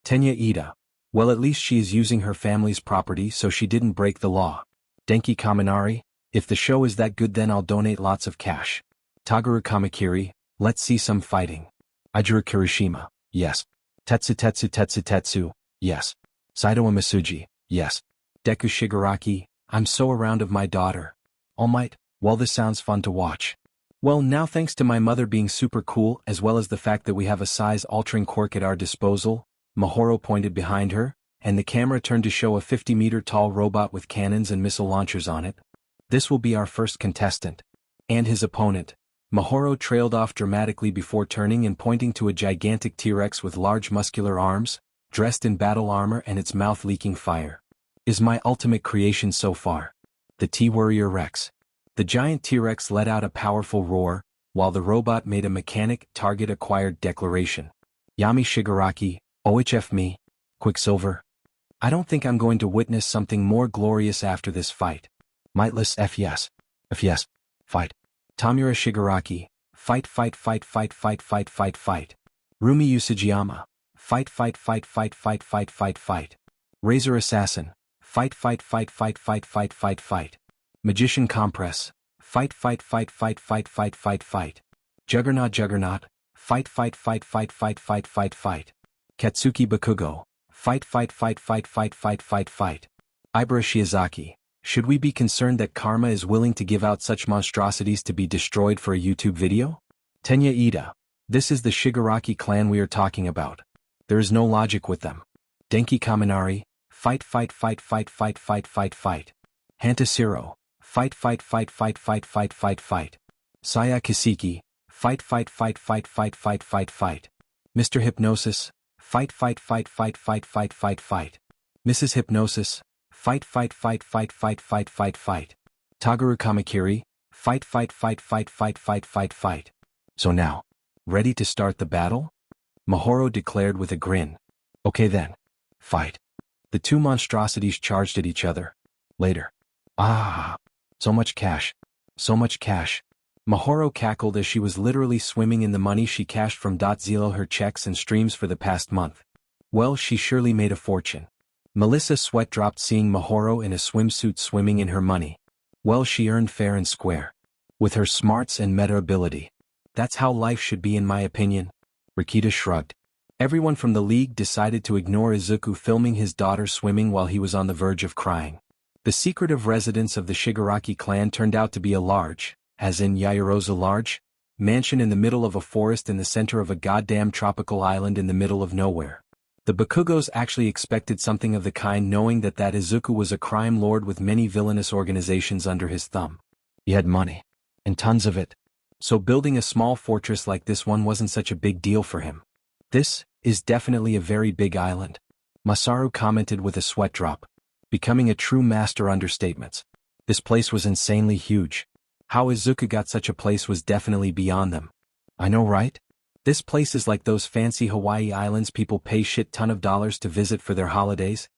Tenya Ida, well at least she is using her family's property so she didn't break the law. Denki Kaminari, if the show is that good then I'll donate lots of cash. Tagaru Kamakiri, let's see some fighting. Ajiro Kirishima, yes. Tetsu, yes. Saito Masuji, yes. Deku Shigaraki, I'm so around of my daughter. All Might, well this sounds fun to watch. Well now thanks to my mother being super cool as well as the fact that we have a size-altering quirk at our disposal, Mahoro pointed behind her, and the camera turned to show a 50-meter-tall robot with cannons and missile launchers on it. This will be our first contestant. And his opponent. Mahoro trailed off dramatically before turning and pointing to a gigantic T-Rex with large muscular arms, dressed in battle armor and its mouth leaking fire. Is my ultimate creation so far. The T-Warrior Rex. The giant T-Rex let out a powerful roar, while the robot made a mechanic target-acquired declaration. Yami Shigaraki, OHF me, Quicksilver. I don't think I'm going to witness something more glorious after this fight. Mightless F yes. F yes. Fight. Tamura Shigaraki, fight. Rumi Usujiyama, fight. Razor Assassin, fight. Magician Compress, fight. Juggernaut, fight. Katsuki Bakugo, fight. Ibara Shiozaki, should we be concerned that Karma is willing to give out such monstrosities to be destroyed for a YouTube video? Tenya Ida, this is the Shigaraki clan we are talking about. There is no logic with them. Denki Kaminari, fight. Hantasiro, fight. Saya Kasiki, fight. Mr. Hypnosis, fight. Mrs. Hypnosis, fight. Tagaru Kamakiri, fight. So now, ready to start the battle? Mahoro declared with a grin. Okay then. Fight. The two monstrosities charged at each other. Later. Ah! So much cash. Mahoro cackled as she was literally swimming in the money she cashed from Zelo her checks and streams for the past month. Well, she surely made a fortune. Melissa's sweat dropped seeing Mahoro in a swimsuit swimming in her money. Well, she earned fair and square. With her smarts and meta ability. That's how life should be in my opinion. Rikita shrugged. Everyone from the league decided to ignore Izuku filming his daughter swimming while he was on the verge of crying. The secretive residence of the Shigaraki clan turned out to be a large, as in Yaoyorozu large, mansion in the middle of a forest in the center of a goddamn tropical island in the middle of nowhere. The Bakugos actually expected something of the kind knowing that Izuku was a crime lord with many villainous organizations under his thumb. He had money. And tons of it. So building a small fortress like this one wasn't such a big deal for him. This is definitely a very big island. Masaru commented with a sweat drop. Becoming a true master understatements. This place was insanely huge. How Izuku got such a place was definitely beyond them. I know, right? This place is like those fancy Hawaii islands people pay shit ton of dollars to visit for their holidays.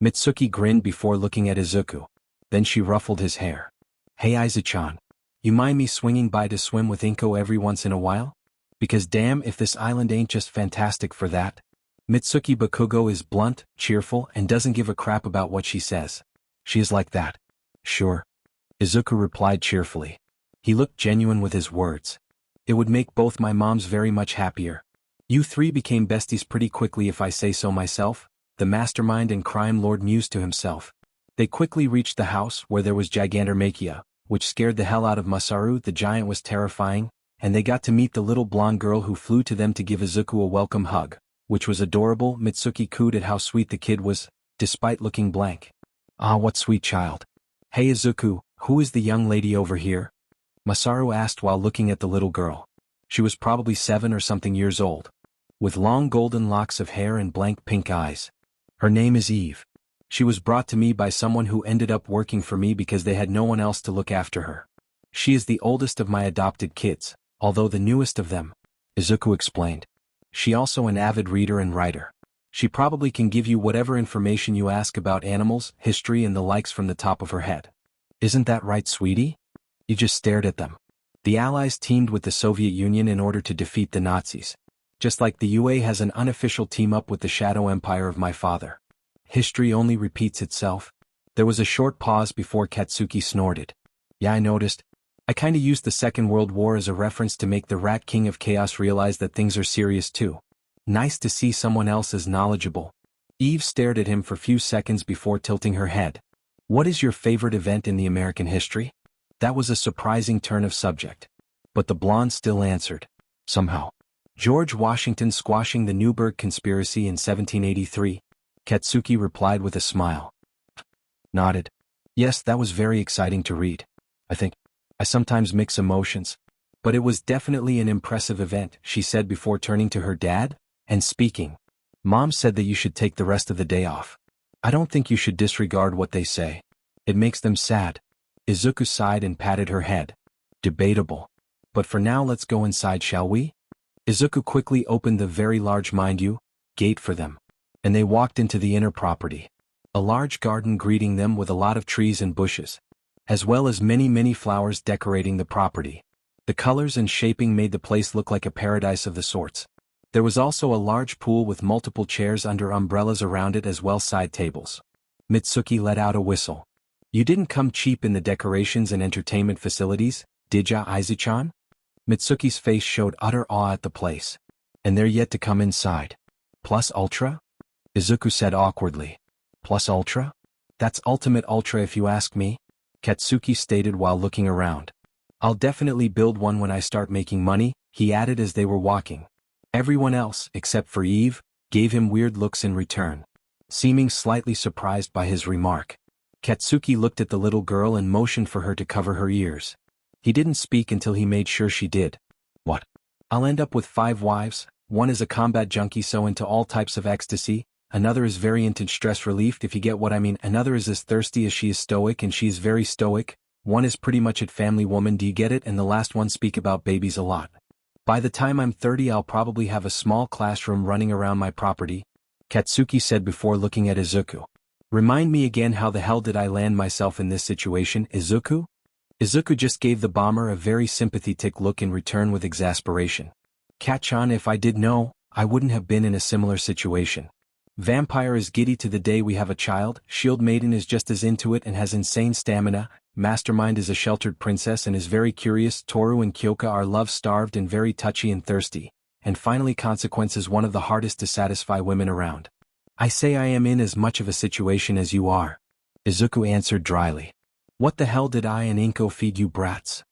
Mitsuki grinned before looking at Izuku. Then she ruffled his hair. Hey Izu-chan. You mind me swinging by to swim with Inko every once in a while? Because damn if this island ain't just fantastic for that. Mitsuki Bakugo is blunt, cheerful, and doesn't give a crap about what she says. She is like that. Sure. Izuku replied cheerfully. He looked genuine with his words. It would make both my moms very much happier. You three became besties pretty quickly if I say so myself, the mastermind and crime lord mused to himself. They quickly reached the house where there was Gigantomachia, which scared the hell out of Masaru. The giant was terrifying, and they got to meet the little blonde girl who flew to them to give Izuku a welcome hug, which was adorable. Mitsuki cooed at how sweet the kid was, despite looking blank. Ah, what sweet child. Hey Izuku, who is the young lady over here? Masaru asked while looking at the little girl. She was probably 7 or something years old, with long golden locks of hair and blank pink eyes. Her name is Eve. She was brought to me by someone who ended up working for me because they had no one else to look after her. She is the oldest of my adopted kids, although the newest of them, Izuku explained. She also an avid reader and writer. She probably can give you whatever information you ask about animals, history and the likes from the top of her head. Isn't that right, sweetie? You just stared at them. The Allies teamed with the Soviet Union in order to defeat the Nazis. Just like the UA has an unofficial team-up with the Shadow Empire of my father. History only repeats itself. There was a short pause before Katsuki snorted. Yeah, I noticed. I kinda used the Second World War as a reference to make the Rat King of Chaos realize that things are serious too. Nice to see someone else as knowledgeable. Eve stared at him for a few seconds before tilting her head. What is your favorite event in the American history? That was a surprising turn of subject. But the blonde still answered. Somehow. George Washington squashing the Newburgh Conspiracy in 1783. Katsuki replied with a smile. Nodded. Yes, that was very exciting to read. I think. I sometimes mix emotions. But it was definitely an impressive event, she said before turning to her dad, and speaking. Mom said that you should take the rest of the day off. I don't think you should disregard what they say. It makes them sad. Izuku sighed and patted her head. Debatable. But for now let's go inside, shall we? Izuku quickly opened the very large, mind you, gate for them. And they walked into the inner property. A large garden greeting them with a lot of trees and bushes, as well as many flowers decorating the property. The colors and shaping made the place look like a paradise of the sorts. There was also a large pool with multiple chairs under umbrellas around it as well side tables. Mitsuki let out a whistle. You didn't come cheap in the decorations and entertainment facilities, did ya, Izu-chan? Mitsuki's face showed utter awe at the place. And they're yet to come inside. Plus Ultra? Izuku said awkwardly. Plus Ultra? That's Ultimate Ultra if you ask me, Katsuki stated while looking around. I'll definitely build one when I start making money, he added as they were walking. Everyone else, except for Eve, gave him weird looks in return, seeming slightly surprised by his remark. Katsuki looked at the little girl and motioned for her to cover her ears. He didn't speak until he made sure she did. What? I'll end up with 5 wives, one is a combat junkie so into all types of ecstasy, another is very into stress relief if you get what I mean, another is as thirsty as she is stoic and she is very stoic, one is pretty much a family woman, do you get it, and the last one speak about babies a lot. By the time I'm 30 I'll probably have a small classroom running around my property, Katsuki said before looking at Izuku. Remind me again how the hell did I land myself in this situation, Izuku? Izuku just gave the bomber a very sympathetic look in return with exasperation. Cat-chan, if I did know, I wouldn't have been in a similar situation. Vampire is giddy to the day we have a child, Shield Maiden is just as into it and has insane stamina, Mastermind is a sheltered princess and is very curious, Toru and Kyoka are love-starved and very touchy and thirsty, and finally Consequence is one of the hardest to satisfy women around. I say I am in as much of a situation as you are. Izuku answered dryly. What the hell did I and Inko feed you brats?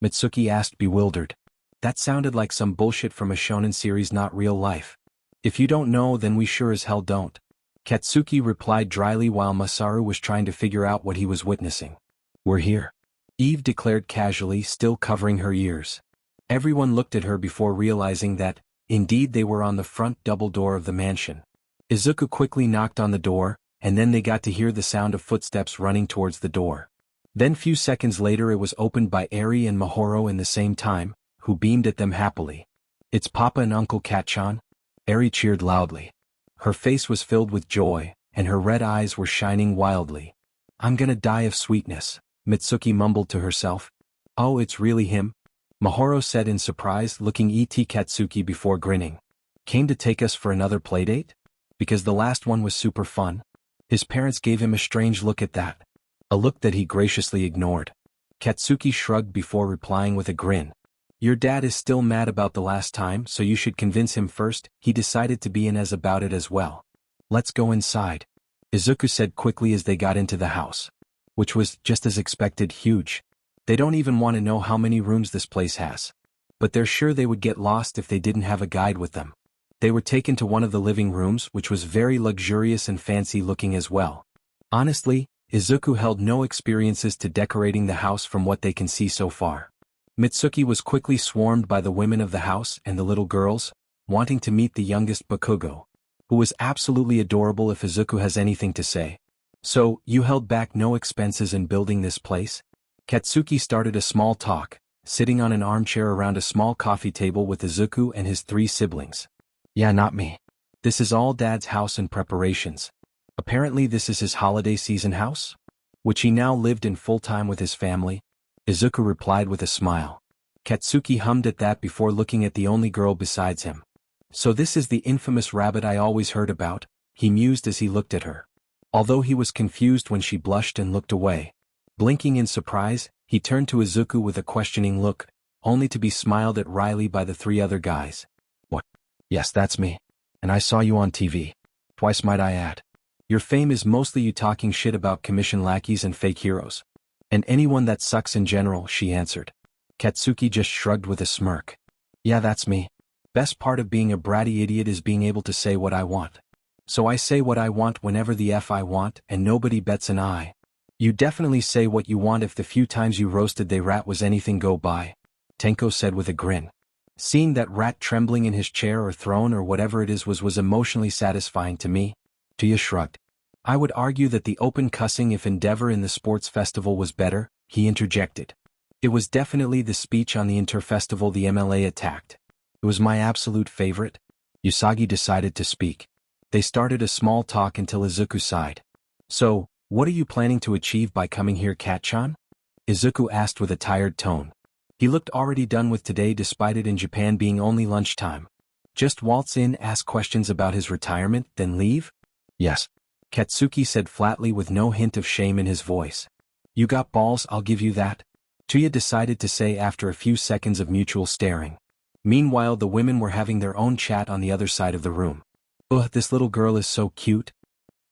Mitsuki asked bewildered. That sounded like some bullshit from a shonen series, not real life. If you don't know, then we sure as hell don't. Katsuki replied dryly while Masaru was trying to figure out what he was witnessing. We're here, Eve declared casually, still covering her ears. Everyone looked at her before realizing that, indeed, they were on the front double door of the mansion. Izuku quickly knocked on the door, and then they got to hear the sound of footsteps running towards the door. Then few seconds later it was opened by Eri and Mahoro in the same time, who beamed at them happily. It's Papa and Uncle Cat-chan? Eri cheered loudly. Her face was filled with joy, and her red eyes were shining wildly. I'm gonna die of sweetness, Mitsuki mumbled to herself. Oh, it's really him? Mahoro said in surprise, looking at Katsuki before grinning. Came to take us for another playdate? Because the last one was super fun. His parents gave him a strange look at that. A look that he graciously ignored. Katsuki shrugged before replying with a grin. Your dad is still mad about the last time, so you should convince him first. He decided to be in as about it as well. Let's go inside, Izuku said quickly as they got into the house. Which was, just as expected, huge. They don't even want to know how many rooms this place has. But they're sure they would get lost if they didn't have a guide with them. They were taken to one of the living rooms, which was very luxurious and fancy looking as well. Honestly, Izuku held no experiences to decorating the house from what they can see so far. Mitsuki was quickly swarmed by the women of the house and the little girls, wanting to meet the youngest Bakugo, who was absolutely adorable if Izuku has anything to say. So, you held back no expenses in building this place? Katsuki started a small talk, sitting on an armchair around a small coffee table with Izuku and his 3 siblings. Yeah, not me. This is all Dad's house and preparations. Apparently this is his holiday season house, which he now lived in full-time with his family. Izuku replied with a smile. Katsuki hummed at that before looking at the only girl besides him. So this is the infamous rabbit I always heard about, he mused as he looked at her. Although he was confused when she blushed and looked away. Blinking in surprise, he turned to Izuku with a questioning look, only to be smiled at wryly by the 3 other guys. What? Yes, that's me. And I saw you on TV. Twice might I add. Your fame is mostly you talking shit about commission lackeys and fake heroes. And anyone that sucks in general, she answered. Katsuki just shrugged with a smirk. Yeah, that's me. Best part of being a bratty idiot is being able to say what I want. So I say what I want whenever the F I want, and nobody bets an eye. You definitely say what you want if the few times you roasted they rat was anything go by, Tenko said with a grin. Seeing that rat trembling in his chair or throne or whatever it is was emotionally satisfying to me. Tuya shrugged. I would argue that the open cussing if Endeavor in the sports festival was better, he interjected. It was definitely the speech on the Interfestival the MLA attacked. It was my absolute favorite. Usagi decided to speak. They started a small talk until Izuku sighed. So, what are you planning to achieve by coming here, Cat-chan? Izuku asked with a tired tone. He looked already done with today despite it in Japan being only lunchtime. Just waltz in, ask questions about his retirement, then leave? Yes. Katsuki said flatly with no hint of shame in his voice. You got balls, I'll give you that. Tuya decided to say after a few seconds of mutual staring. Meanwhile the women were having their own chat on the other side of the room. Ugh, this little girl is so cute.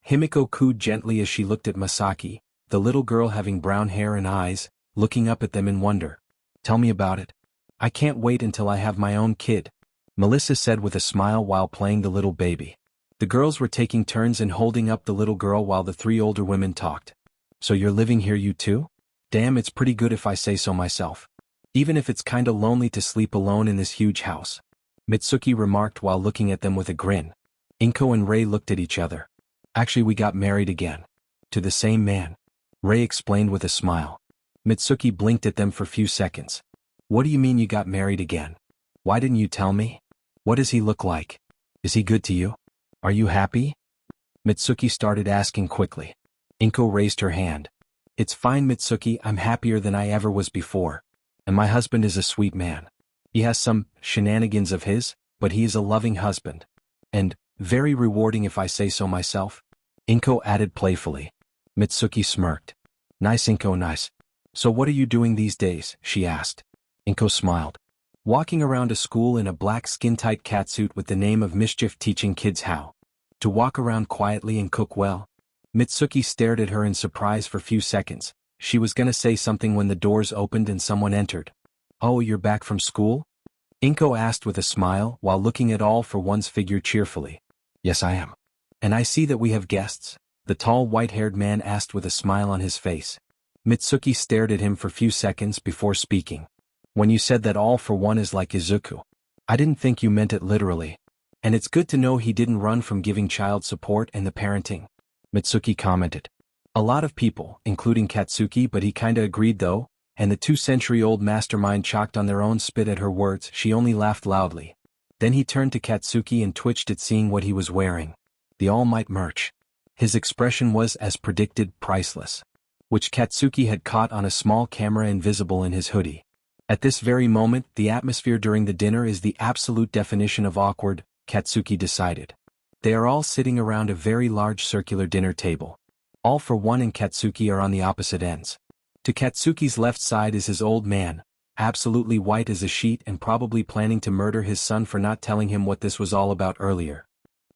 Himiko cooed gently as she looked at Masaki, the little girl having brown hair and eyes, looking up at them in wonder. Tell me about it. I can't wait until I have my own kid, Melissa said with a smile while playing the little baby. The girls were taking turns in holding up the little girl while the 3 older women talked. So you're living here you too? Damn, it's pretty good if I say so myself. Even if it's kinda lonely to sleep alone in this huge house. Mitsuki remarked while looking at them with a grin. Inko and Rei looked at each other. Actually, we got married again. To the same man. Rei explained with a smile. Mitsuki blinked at them for few seconds. What do you mean you got married again? Why didn't you tell me? What does he look like? Is he good to you? Are you happy? Mitsuki started asking quickly. Inko raised her hand. It's fine, Mitsuki, I'm happier than I ever was before. And my husband is a sweet man. He has some shenanigans of his, but he is a loving husband. And very rewarding if I say so myself. Inko added playfully. Mitsuki smirked. Nice, Inko, nice. So what are you doing these days? She asked. Inko smiled. Walking around a school in a black skin-tight catsuit with the name of Mischief, teaching kids how to walk around quietly and cook well. Mitsuki stared at her in surprise for a few seconds. She was gonna say something when the doors opened and someone entered. Oh, you're back from school? Inko asked with a smile while looking at All for One's figure cheerfully. Yes, I am. And I see that we have guests, the tall white-haired man asked with a smile on his face. Mitsuki stared at him for a few seconds before speaking. When you said that All for One is like Izuku, I didn't think you meant it literally. And it's good to know he didn't run from giving child support and the parenting. Mitsuki commented. A lot of people, including Katsuki, but he kinda agreed though, and the 2-century-old mastermind chalked on their own spit at her words. She only laughed loudly. Then he turned to Katsuki and twitched at seeing what he was wearing. The All Might merch. His expression was, as predicted, priceless. Which Katsuki had caught on a small camera invisible in his hoodie. At this very moment, the atmosphere during the dinner is the absolute definition of awkward, Katsuki decided. They are all sitting around a very large circular dinner table. All for One and Katsuki are on the opposite ends. To Katsuki's left side is his old man, absolutely white as a sheet and probably planning to murder his son for not telling him what this was all about earlier.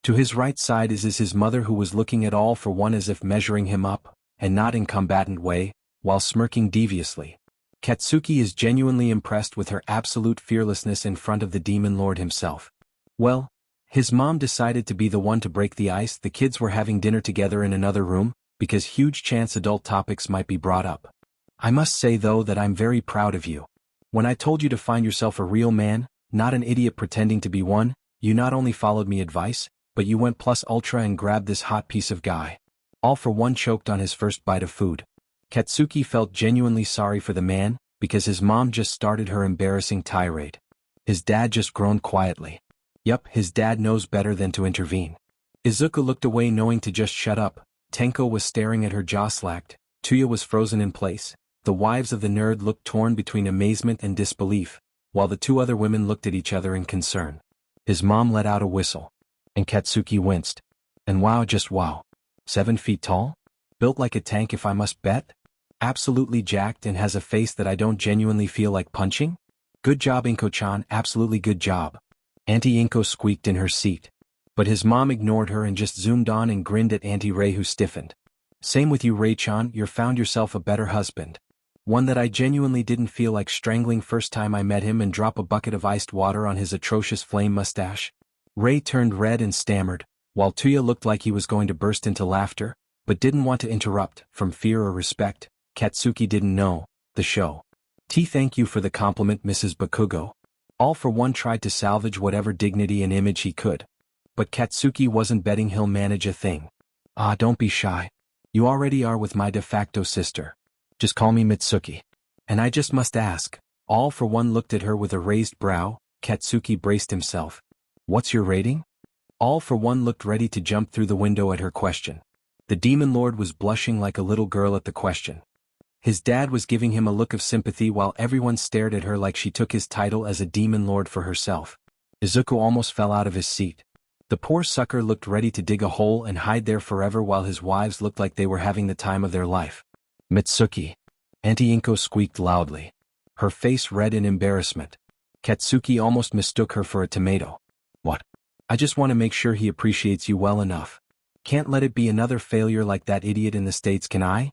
To his right side is his mother, who was looking at All for One as if measuring him up, and not in combatant way, while smirking deviously. Katsuki is genuinely impressed with her absolute fearlessness in front of the Demon Lord himself. Well, his mom decided to be the one to break the ice. The kids were having dinner together in another room, because huge chance adult topics might be brought up. I must say though that I'm very proud of you. When I told you to find yourself a real man, not an idiot pretending to be one, you not only followed me advice, but you went plus ultra and grabbed this hot piece of guy. All for One choked on his first bite of food. Katsuki felt genuinely sorry for the man, because his mom just started her embarrassing tirade. His dad just groaned quietly. Yup, his dad knows better than to intervene. Izuku looked away knowing to just shut up. Tenko was staring at her, jaw slacked. Tuya was frozen in place. The wives of the nerd looked torn between amazement and disbelief, while the two other women looked at each other in concern. His mom let out a whistle. And Katsuki winced. And wow, just wow. 7 feet tall? Built like a tank if I must bet? Absolutely jacked and has a face that I don't genuinely feel like punching? Good job, Inko-chan, absolutely good job. Auntie Inko squeaked in her seat. But his mom ignored her and just zoomed on and grinned at Auntie Ray, who stiffened. Same with you, Ray-chan, you found yourself a better husband. One that I genuinely didn't feel like strangling first time I met him and drop a bucket of iced water on his atrocious flame mustache. Ray turned red and stammered, while Tuya looked like he was going to burst into laughter, but didn't want to interrupt, from fear or respect. Katsuki didn't know the show. Thank you for the compliment, Mrs. Bakugo. All for One tried to salvage whatever dignity and image he could. But Katsuki wasn't betting he'll manage a thing. Ah, don't be shy. You already are with my de facto sister. Just call me Mitsuki. And I just must ask. All for One looked at her with a raised brow. Katsuki braced himself. What's your rating? All for One looked ready to jump through the window at her question. The Demon Lord was blushing like a little girl at the question. His dad was giving him a look of sympathy while everyone stared at her like she took his title as a Demon Lord for herself. Izuku almost fell out of his seat. The poor sucker looked ready to dig a hole and hide there forever while his wives looked like they were having the time of their life. Mitsuki. Auntie Inko squeaked loudly. Her face red in embarrassment. Katsuki almost mistook her for a tomato. What? I just want to make sure he appreciates you well enough. Can't let it be another failure like that idiot in the States, can I?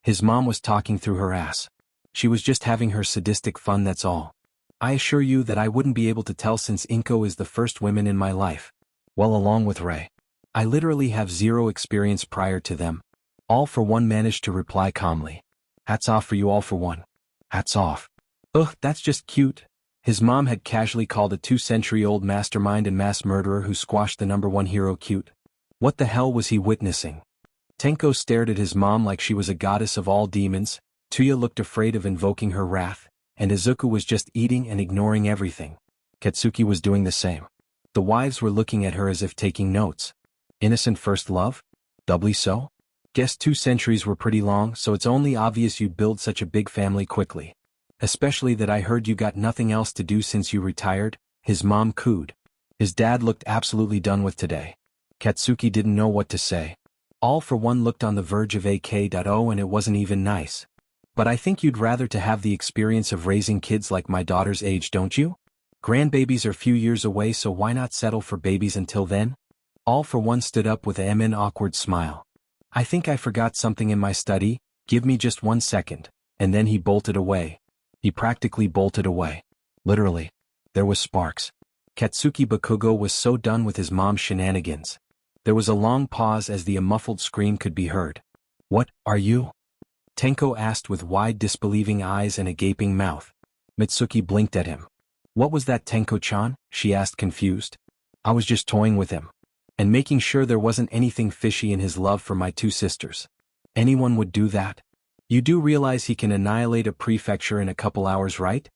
His mom was talking through her ass. She was just having her sadistic fun, that's all. I assure you that I wouldn't be able to tell since Inko is the first woman in my life. Well, along with Ray. I literally have zero experience prior to them. All for One managed to reply calmly. Hats off for you, All for One. Hats off. Ugh, that's just cute. His mom had casually called a 2-century-old mastermind and mass murderer who squashed the #1 hero cute. What the hell was he witnessing? Tenko stared at his mom like she was a goddess of all demons. Tuya looked afraid of invoking her wrath, and Izuku was just eating and ignoring everything. Katsuki was doing the same. The wives were looking at her as if taking notes. Innocent first love? Doubly so? Guess 2 centuries were pretty long, so it's only obvious you'd build such a big family quickly. Especially that I heard you got nothing else to do since you retired, his mom cooed. His dad looked absolutely done with today. Katsuki didn't know what to say. All for one looked on the verge of AK.0 and it wasn't even nice. But I think you'd rather to have the experience of raising kids like my daughter's age, don't you? Grandbabies are few years away, so why not settle for babies until then? All for one stood up with an awkward smile. I think I forgot something in my study, give me just 1 second, and then he bolted away. He practically bolted away. Literally. There was sparks. Katsuki Bakugo was so done with his mom's shenanigans. There was a long pause as the muffled scream could be heard. What are you? Tenko asked with wide disbelieving eyes and a gaping mouth. Mitsuki blinked at him. What was that, Tenko-chan? She asked confused. I was just toying with him. And making sure there wasn't anything fishy in his love for my 2 sisters. Anyone would do that? You do realize he can annihilate a prefecture in a couple hours, right?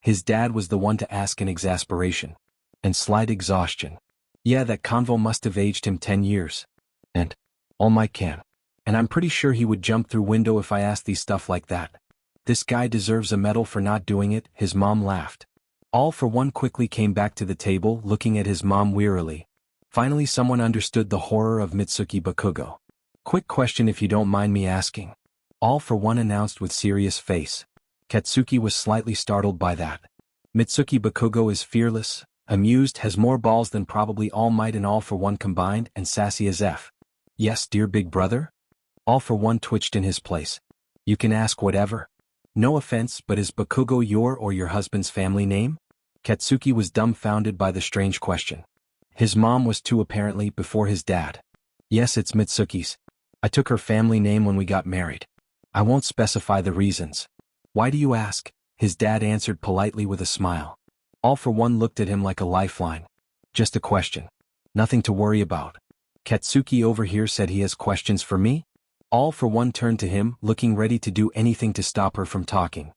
His dad was the one to ask in exasperation. And slight exhaustion. Yeah, that convo must have aged him 10 years. And All Might can. And I'm pretty sure he would jump through window if I asked these stuff like that. This guy deserves a medal for not doing it, his mom laughed. All for one quickly came back to the table, looking at his mom wearily. Finally someone understood the horror of Mitsuki Bakugo. Quick question if you don't mind me asking. All for one announced with serious face. Katsuki was slightly startled by that. Mitsuki Bakugo is fearless, amused, has more balls than probably All Might and All for One combined, and sassy as F. Yes, dear big brother? All for One twitched in his place. You can ask whatever. No offense, but is Bakugo your or your husband's family name? Katsuki was dumbfounded by the strange question. His mom was too, apparently, before his dad. Yes, it's Mitsuki's. I took her family name when we got married. I won't specify the reasons. Why do you ask? His dad answered politely with a smile. All for One looked at him like a lifeline. Just a question. Nothing to worry about. Katsuki over here said he has questions for me? All for One turned to him, looking ready to do anything to stop her from talking.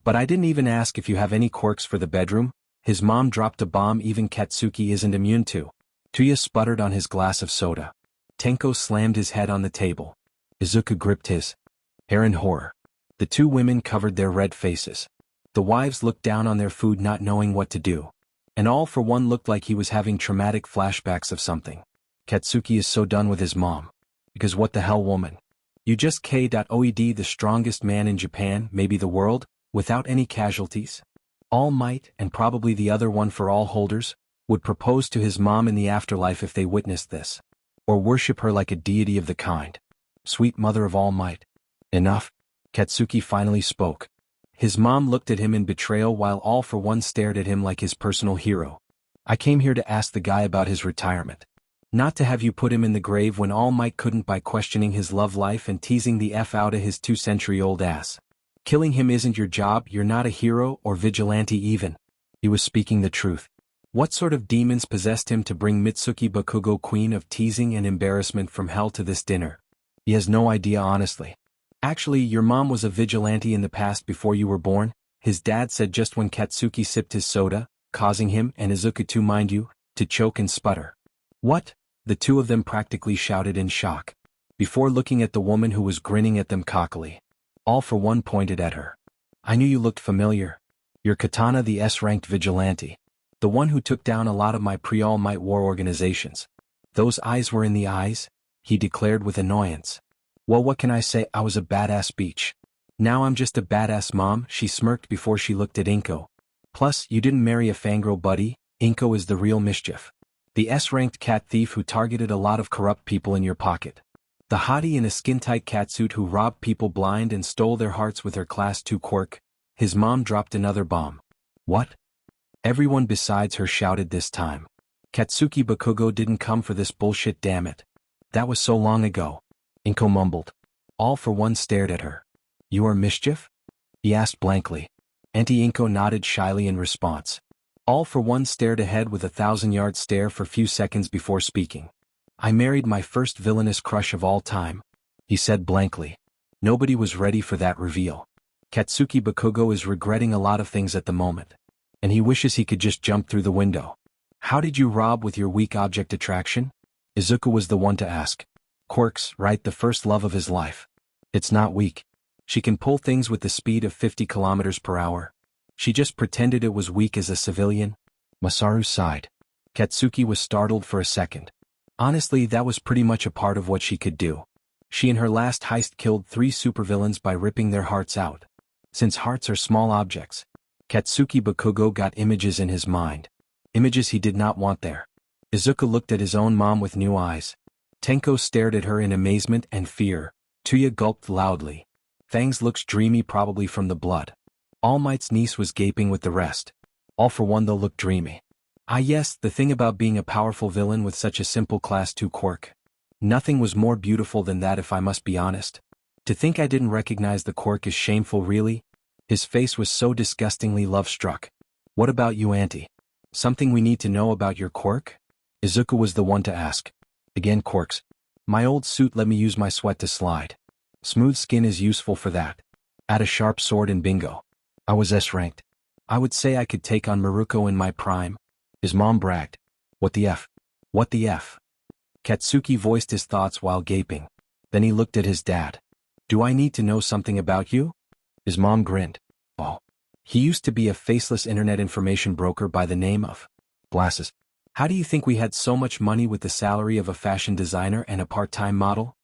But I didn't even ask if you have any quirks for the bedroom. His mom dropped a bomb even Katsuki isn't immune to. Tuya sputtered on his glass of soda. Tenko slammed his head on the table. Izuku gripped his hair in horror. The 2 women covered their red faces. The wives looked down on their food, not knowing what to do. And All for One looked like he was having traumatic flashbacks of something. Katsuki is so done with his mom. Because what the hell, woman? You just K.OED the strongest man in Japan, maybe the world, without any casualties? All Might, and probably the other one for all holders, would propose to his mom in the afterlife if they witnessed this. Or worship her like a deity of the kind. Sweet mother of All Might. Enough. Katsuki finally spoke. His mom looked at him in betrayal while All for One stared at him like his personal hero. I came here to ask the guy about his retirement. Not to have you put him in the grave when All Might couldn't by questioning his love life and teasing the F out of his 2-century-old ass. Killing him isn't your job, you're not a hero or vigilante even. He was speaking the truth. What sort of demons possessed him to bring Mitsuki Bakugo, queen of teasing and embarrassment from hell, to this dinner? He has no idea, honestly. Actually, your mom was a vigilante in the past before you were born, his dad said just when Katsuki sipped his soda, causing him, and Izuku too mind you, to choke and sputter. What? The 2 of them practically shouted in shock. Before looking at the woman who was grinning at them cockily. All for One pointed at her. I knew you looked familiar. You're Katana, the S-ranked vigilante. The one who took down a lot of my pre-All Might war organizations. Those eyes were in the eyes, he declared with annoyance. Well, what can I say, I was a badass bitch. Now I'm just a badass mom, she smirked before she looked at Inko. Plus, you didn't marry a fangirl, buddy. Inko is the real mischief. The S-ranked cat thief who targeted a lot of corrupt people in your pocket. The hottie in a skin-tight catsuit who robbed people blind and stole their hearts with her Class 2 quirk. His mom dropped another bomb. What? Everyone besides her shouted this time. Katsuki Bakugo didn't come for this bullshit, damn it. That was so long ago. Inko mumbled. All for One stared at her. You are mischief? He asked blankly. Auntie Inko nodded shyly in response. All for One stared ahead with a 1,000-yard stare for few seconds before speaking. I married my first villainous crush of all time, he said blankly. Nobody was ready for that reveal. Katsuki Bakugo is regretting a lot of things at the moment. And he wishes he could just jump through the window. How did you rob with your weak object attraction? Izuku was the one to ask. Quirks, right, the first love of his life. It's not weak. She can pull things with the speed of 50 kilometers per hour. She just pretended it was weak as a civilian. Masaru sighed. Katsuki was startled for a second. Honestly, that was pretty much a part of what she could do. She in her last heist killed 3 supervillains by ripping their hearts out. Since hearts are small objects, Katsuki Bakugo got images in his mind. Images he did not want there. Izuku looked at his own mom with new eyes. Tenko stared at her in amazement and fear. Tuya gulped loudly. Fangs looks dreamy, probably from the blood. All Might's niece was gaping with the rest. All for one, they'll look dreamy. Ah yes, the thing about being a powerful villain with such a simple class 2 quirk. Nothing was more beautiful than that, if I must be honest. To think I didn't recognize the quirk is shameful, really. His face was so disgustingly love-struck. What about you, Auntie? Something we need to know about your quirk? Izuku was the one to ask. Again, quirks. My old suit let me use my sweat to slide. Smooth skin is useful for that. Add a sharp sword and bingo. I was S-ranked. I would say I could take on Maruko in my prime. His mom bragged. What the F? What the F? Katsuki voiced his thoughts while gaping. Then he looked at his dad. Do I need to know something about you? His mom grinned. Oh. He used to be a faceless internet information broker by the name of Glasses. How do you think we had so much money with the salary of a fashion designer and a part-time model?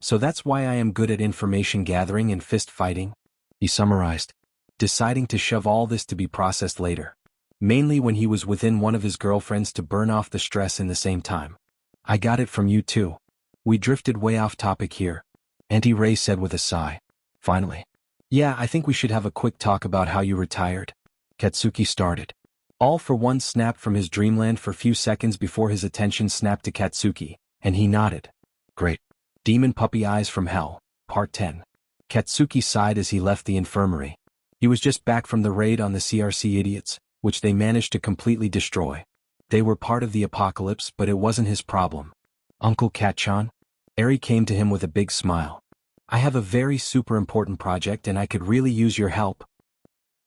So that's why I am good at information gathering and fist fighting, he summarized, deciding to shove all this to be processed later. Mainly when he was within one of his girlfriends to burn off the stress in the same time. I got it from you too. We drifted way off topic here, Auntie Ray said with a sigh. Finally. Yeah, I think we should have a quick talk about how you retired. Katsuki started. All for one snapped from his dreamland for a few seconds before his attention snapped to Katsuki, and he nodded. Great. Demon Puppy Eyes from Hell, Part 10. Katsuki sighed as he left the infirmary. He was just back from the raid on the CRC idiots, which they managed to completely destroy. They were part of the apocalypse, but it wasn't his problem. Uncle Katchan? Eri came to him with a big smile. I have a very super important project and I could really use your help.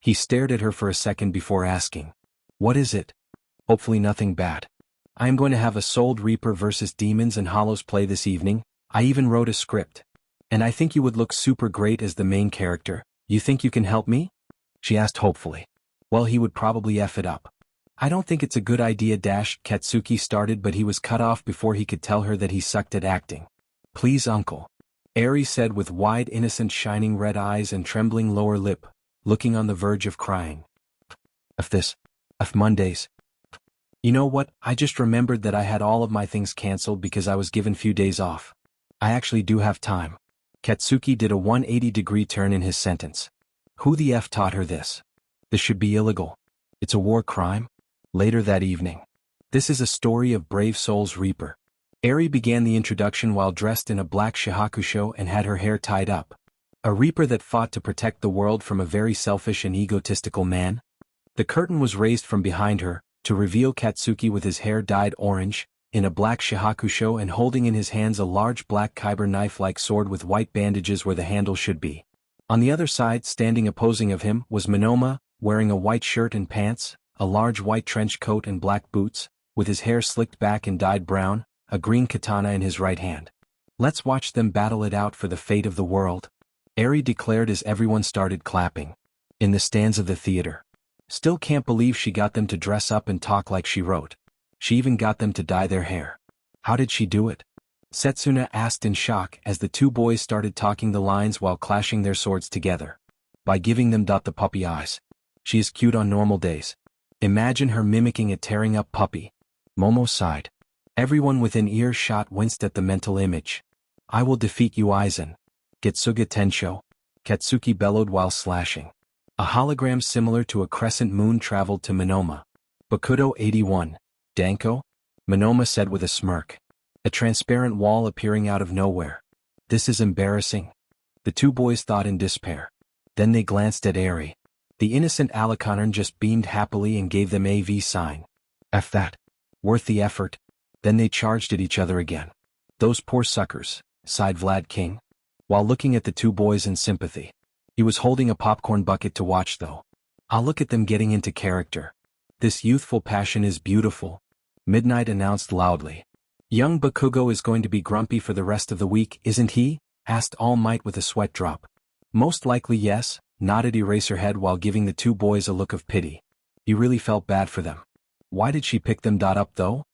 He stared at her for a second before asking. What is it? Hopefully nothing bad. I am going to have a Souled Reaper versus Demons and Hollows play this evening. I even wrote a script. And I think you would look super great as the main character. You think you can help me? She asked hopefully. Well, he would probably F it up. I don't think it's a good idea. Katsuki started, but he was cut off before he could tell her that he sucked at acting. Please, uncle. Eri said with wide, innocent, shining red eyes and trembling lower lip, looking on the verge of crying. F this. F Mondays. You know what, I just remembered that I had all of my things cancelled because I was given few days off. I actually do have time. Katsuki did a 180-degree turn in his sentence. Who the F taught her this? This should be illegal. It's a war crime. Later that evening. This is a story of brave Soul's Reaper. Eri began the introduction while dressed in a black shihakusho and had her hair tied up. A Reaper that fought to protect the world from a very selfish and egotistical man. The curtain was raised from behind her, to reveal Katsuki with his hair dyed orange, in a black shihakusho and holding in his hands a large black kyber knife-like sword with white bandages where the handle should be. On the other side, standing opposing of him, was Monoma, wearing a white shirt and pants, a large white trench coat and black boots, with his hair slicked back and dyed brown, a green katana in his right hand. Let's watch them battle it out for the fate of the world, Eri declared as everyone started clapping. In the stands of the theater. Still can't believe she got them to dress up and talk like she wrote. She even got them to dye their hair. How did she do it? Setsuna asked in shock as the two boys started talking the lines while clashing their swords together. By giving them the puppy eyes. She is cute on normal days. Imagine her mimicking a tearing up puppy. Momo sighed. Everyone within earshot winced at the mental image. I will defeat you, Aizen. Getsuga Tensho. Katsuki bellowed while slashing. A hologram similar to a crescent moon traveled to Monoma. Bakudo 81. Danko? Monoma said with a smirk. A transparent wall appearing out of nowhere. This is embarrassing. The two boys thought in despair. Then they glanced at Eri. The innocent Alakonern just beamed happily and gave them a V sign. F that. Worth the effort. Then they charged at each other again. Those poor suckers, sighed Vlad King, while looking at the two boys in sympathy. He was holding a popcorn bucket to watch though. I'll look at them getting into character. This youthful passion is beautiful, Midnight announced loudly. Young Bakugo is going to be grumpy for the rest of the week, isn't he? Asked All Might with a sweat drop. Most likely yes, nodded Eraserhead while giving the two boys a look of pity. He really felt bad for them. Why did she pick them up though?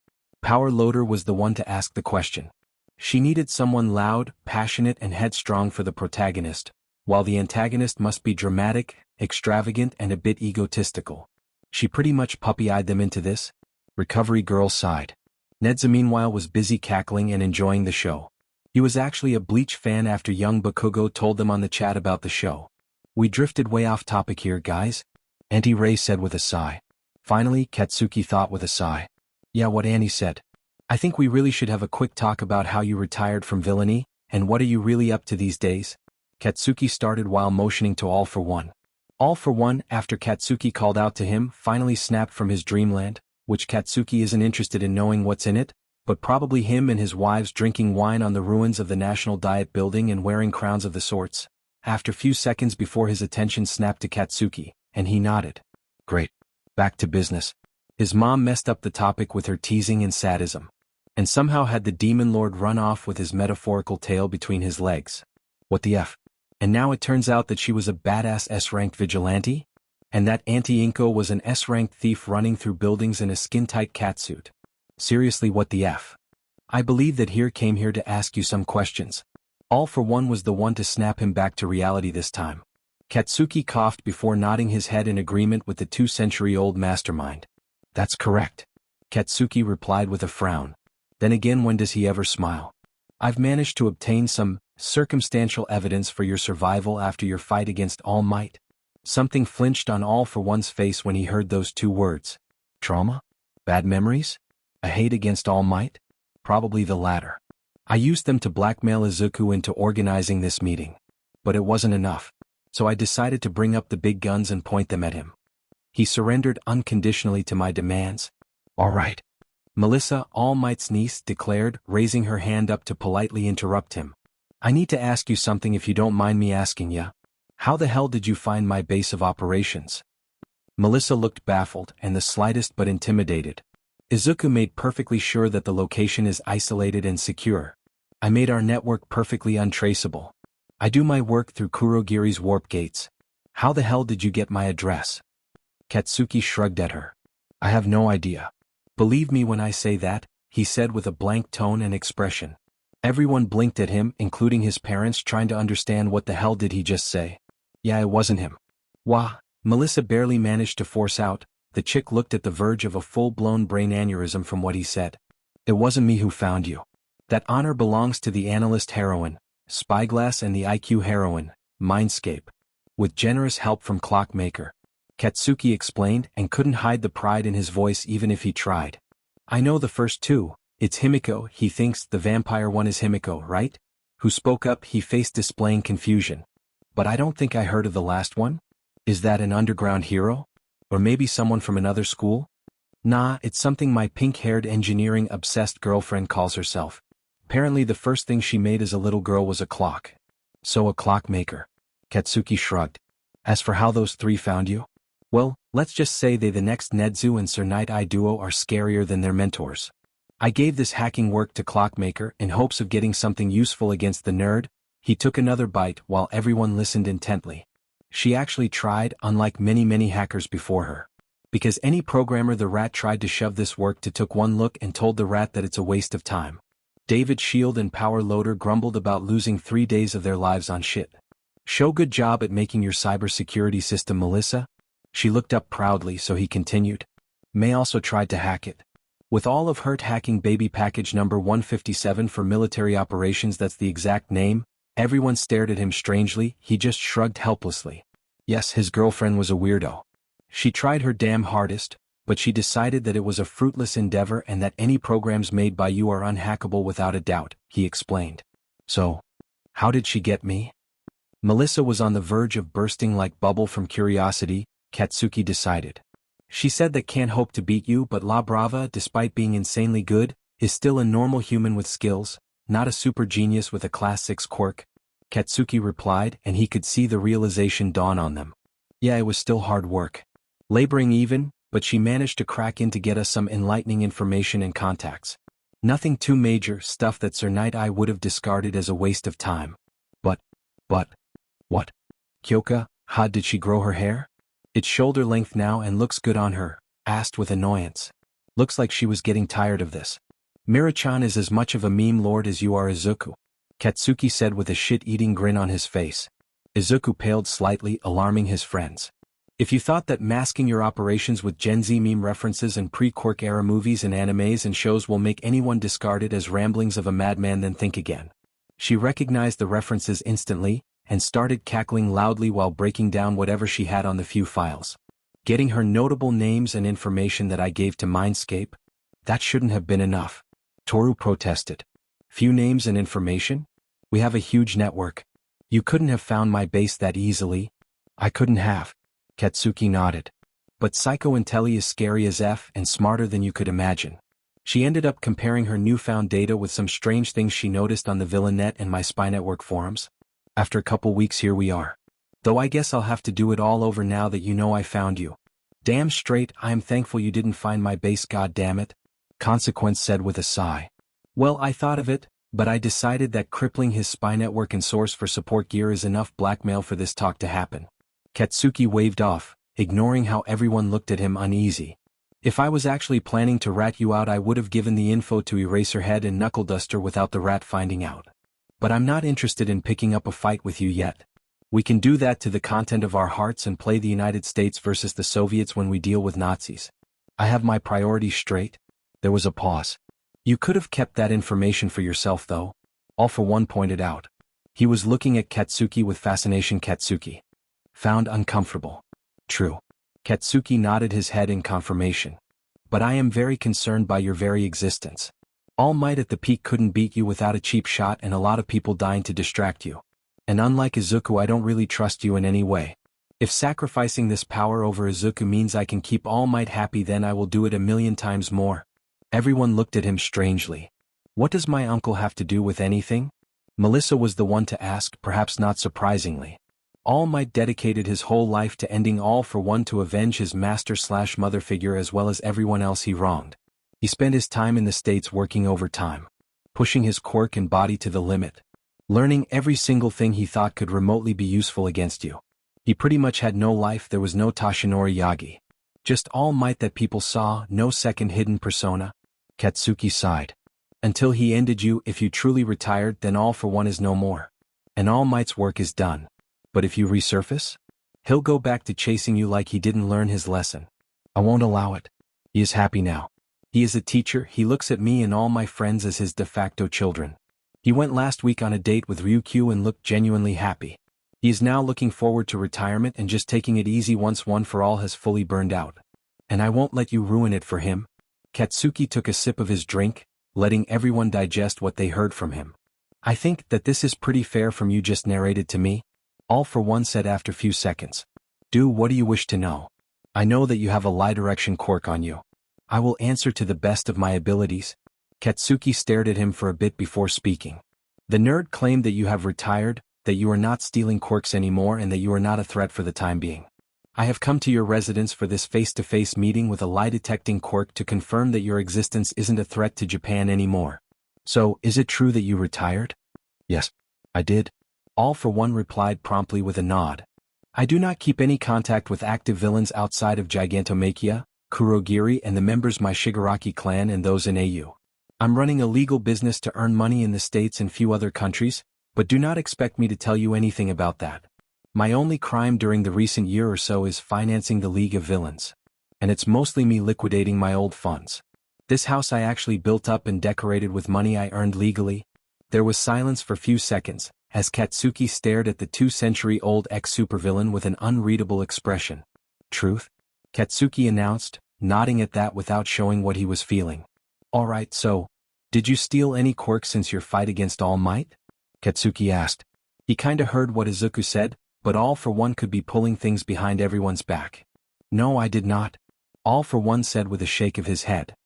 Power Loader was the one to ask the question. She needed someone loud, passionate and headstrong for the protagonist, while the antagonist must be dramatic, extravagant and a bit egotistical. She pretty much puppy-eyed them into this. Recovery Girl sighed. Nedza meanwhile was busy cackling and enjoying the show. He was actually a Bleach fan after young Bakugo told them on the chat about the show. We drifted way off topic here, guys, Auntie Ray said with a sigh. Finally, Katsuki thought with a sigh. Yeah, what Annie said. I think we really should have a quick talk about how you retired from villainy, and what are you really up to these days? Katsuki started while motioning to All for One. All for One, after Katsuki called out to him, finally snapped from his dreamland, which Katsuki isn't interested in knowing what's in it, but probably him and his wives drinking wine on the ruins of the National Diet Building and wearing crowns of the sorts. After few seconds before his attention snapped to Katsuki, and he nodded. Great. Back to business. His mom messed up the topic with her teasing and sadism, and somehow had the Demon Lord run off with his metaphorical tail between his legs. What the F? And now it turns out that she was a badass S-ranked vigilante? And that Auntie Inko was an S-ranked thief running through buildings in a skin-tight catsuit. Seriously, what the F? I believe that here came here to ask you some questions. All for One was the one to snap him back to reality this time. Katsuki coughed before nodding his head in agreement with the 2-century-old mastermind. That's correct. Katsuki replied with a frown. Then again, when does he ever smile? I've managed to obtain some circumstantial evidence for your survival after your fight against All Might. Something flinched on All for One's face when he heard those two words. Trauma? Bad memories? A hate against All Might? Probably the latter. I used them to blackmail Izuku into organizing this meeting. But it wasn't enough. So I decided to bring up the big guns and point them at him. He surrendered unconditionally to my demands. All right. Melissa, All Might's niece, declared, raising her hand up to politely interrupt him. I need to ask you something if you don't mind me asking ya. How the hell did you find my base of operations? Melissa looked baffled and the slightest but intimidated. Izuku made perfectly sure that the location is isolated and secure. I made our network perfectly untraceable. I do my work through Kurogiri's warp gates. How the hell did you get my address? Katsuki shrugged at her. I have no idea. Believe me when I say that, he said with a blank tone and expression. Everyone blinked at him, including his parents, trying to understand what the hell did he just say. Yeah, it wasn't him. Wah, Melissa barely managed to force out. The chick looked at the verge of a full-blown brain aneurysm from what he said. It wasn't me who found you. That honor belongs to the analyst heroine, Spyglass, and the IQ heroine, Mindscape. With generous help from Clockmaker. Katsuki explained and couldn't hide the pride in his voice even if he tried. I know the first two. It's Himiko. He thinks the vampire one is Himiko, right? Who spoke up, he faced displaying confusion. But I don't think I heard of the last one. Is that an underground hero? Or maybe someone from another school? Nah, it's something my pink-haired engineering-obsessed girlfriend calls herself. Apparently the first thing she made as a little girl was a clock. So a clockmaker. Katsuki shrugged. As for how those three found you? Well, let's just say the next Nedzu and Sir Night Eye duo are scarier than their mentors. I gave this hacking work to Clockmaker in hopes of getting something useful against the nerd. He took another bite while everyone listened intently. She actually tried, unlike many hackers before her. Because any programmer the rat tried to shove this work to took one look and told the rat that it's a waste of time. David Shield and Power Loader grumbled about losing 3 days of their lives on shit. Show good job at making your cybersecurity system, Melissa. She looked up proudly, so he continued. May also tried to hack it. With all of Hurt hacking baby package number 157 for military operations, that's the exact name. Everyone stared at him strangely. He just shrugged helplessly. Yes, his girlfriend was a weirdo. She tried her damn hardest, but she decided that it was a fruitless endeavor and that any programs made by you are unhackable without a doubt, he explained. So, how did she get me? Melissa was on the verge of bursting like bubble from curiosity. Katsuki decided. She said that can't hope to beat you, but La Brava, despite being insanely good, is still a normal human with skills, not a super genius with a class 6 quirk. Katsuki replied, and he could see the realization dawn on them. Yeah, it was still hard work. Laboring even, but she managed to crack in to get us some enlightening information and contacts. Nothing too major, stuff that Sir Night Eye would have discarded as a waste of time. But, what? Kyoka, how did she grow her hair? It's shoulder length now and looks good on her, asked with annoyance. Looks like she was getting tired of this. Mira-chan is as much of a meme lord as you are Izuku, Katsuki said with a shit-eating grin on his face. Izuku paled slightly, alarming his friends. If you thought that masking your operations with Gen Z meme references and pre-Quirk era movies and animes and shows will make anyone discard it as ramblings of a madman, then think again. She recognized the references instantly, and started cackling loudly while breaking down whatever she had on the few files. Getting her notable names and information that I gave to Mindscape? That shouldn't have been enough. Toru protested. Few names and information? We have a huge network. You couldn't have found my base that easily. I couldn't have. Katsuki nodded. But Psycho Intelli is scary as F and smarter than you could imagine. She ended up comparing her newfound data with some strange things she noticed on the Villainnet and my Spy Network forums. After a couple weeks here we are. Though I guess I'll have to do it all over now that you know I found you. Damn straight, I am thankful you didn't find my base, goddammit. Consequence said with a sigh. Well, I thought of it, but I decided that crippling his Spy Network and source for support gear is enough blackmail for this talk to happen. Katsuki waved off, ignoring how everyone looked at him uneasy. If I was actually planning to rat you out, I would have given the info to Eraserhead and Knuckle Duster without the rat finding out. But I'm not interested in picking up a fight with you yet. We can do that to the content of our hearts and play the United States versus the Soviets when we deal with Nazis. I have my priorities straight. There was a pause. You could have kept that information for yourself though, All for One pointed out. He was looking at Katsuki with fascination. Katsuki found uncomfortable. True. Katsuki nodded his head in confirmation. But I am very concerned by your very existence. All Might at the peak couldn't beat you without a cheap shot and a lot of people dying to distract you. And unlike Izuku, I don't really trust you in any way. If sacrificing this power over Izuku means I can keep All Might happy, then I will do it 1,000,000 times more. Everyone looked at him strangely. What does my uncle have to do with anything? Melissa was the one to ask, perhaps not surprisingly. All Might dedicated his whole life to ending All for One to avenge his master/mother figure as well as everyone else he wronged. He spent his time in the States working overtime, pushing his quirk and body to the limit, learning every single thing he thought could remotely be useful against you. He pretty much had no life. There was no Toshinori Yagi. Just All Might that people saw, no second hidden persona. Katsuki sighed. Until he ended you. If you truly retired, then All for One is no more. And All Might's work is done. But if you resurface, he'll go back to chasing you like he didn't learn his lesson. I won't allow it. He is happy now. He is a teacher. He looks at me and all my friends as his de facto children. He went last week on a date with Ryukyu and looked genuinely happy. He is now looking forward to retirement and just taking it easy once One for All has fully burned out. And I won't let you ruin it for him. Katsuki took a sip of his drink, letting everyone digest what they heard from him. I think that this is pretty fair from you just narrated to me. All for One said after few seconds. What do you wish to know? I know that you have a lie direction quirk on you. I will answer to the best of my abilities. Katsuki stared at him for a bit before speaking. The nerd claimed that you have retired, that you are not stealing quirks anymore, and that you are not a threat for the time being. I have come to your residence for this face-to-face meeting with a lie-detecting quirk to confirm that your existence isn't a threat to Japan anymore. So, is it true that you retired? Yes, I did. All for One replied promptly with a nod. I do not keep any contact with active villains outside of Gigantomachia, Kurogiri and the members of my Shigaraki clan and those in AU. I'm running a legal business to earn money in the States and few other countries, but do not expect me to tell you anything about that. My only crime during the recent year or so is financing the League of Villains. And it's mostly me liquidating my old funds. This house I actually built up and decorated with money I earned legally. There was silence for few seconds, as Katsuki stared at the 2-century-old ex-supervillain with an unreadable expression. Truth? Katsuki announced, nodding at that without showing what he was feeling. Alright, so, did you steal any quirks since your fight against All Might? Katsuki asked. He kinda heard what Izuku said, but All for One could be pulling things behind everyone's back. No, I did not. All for One said with a shake of his head.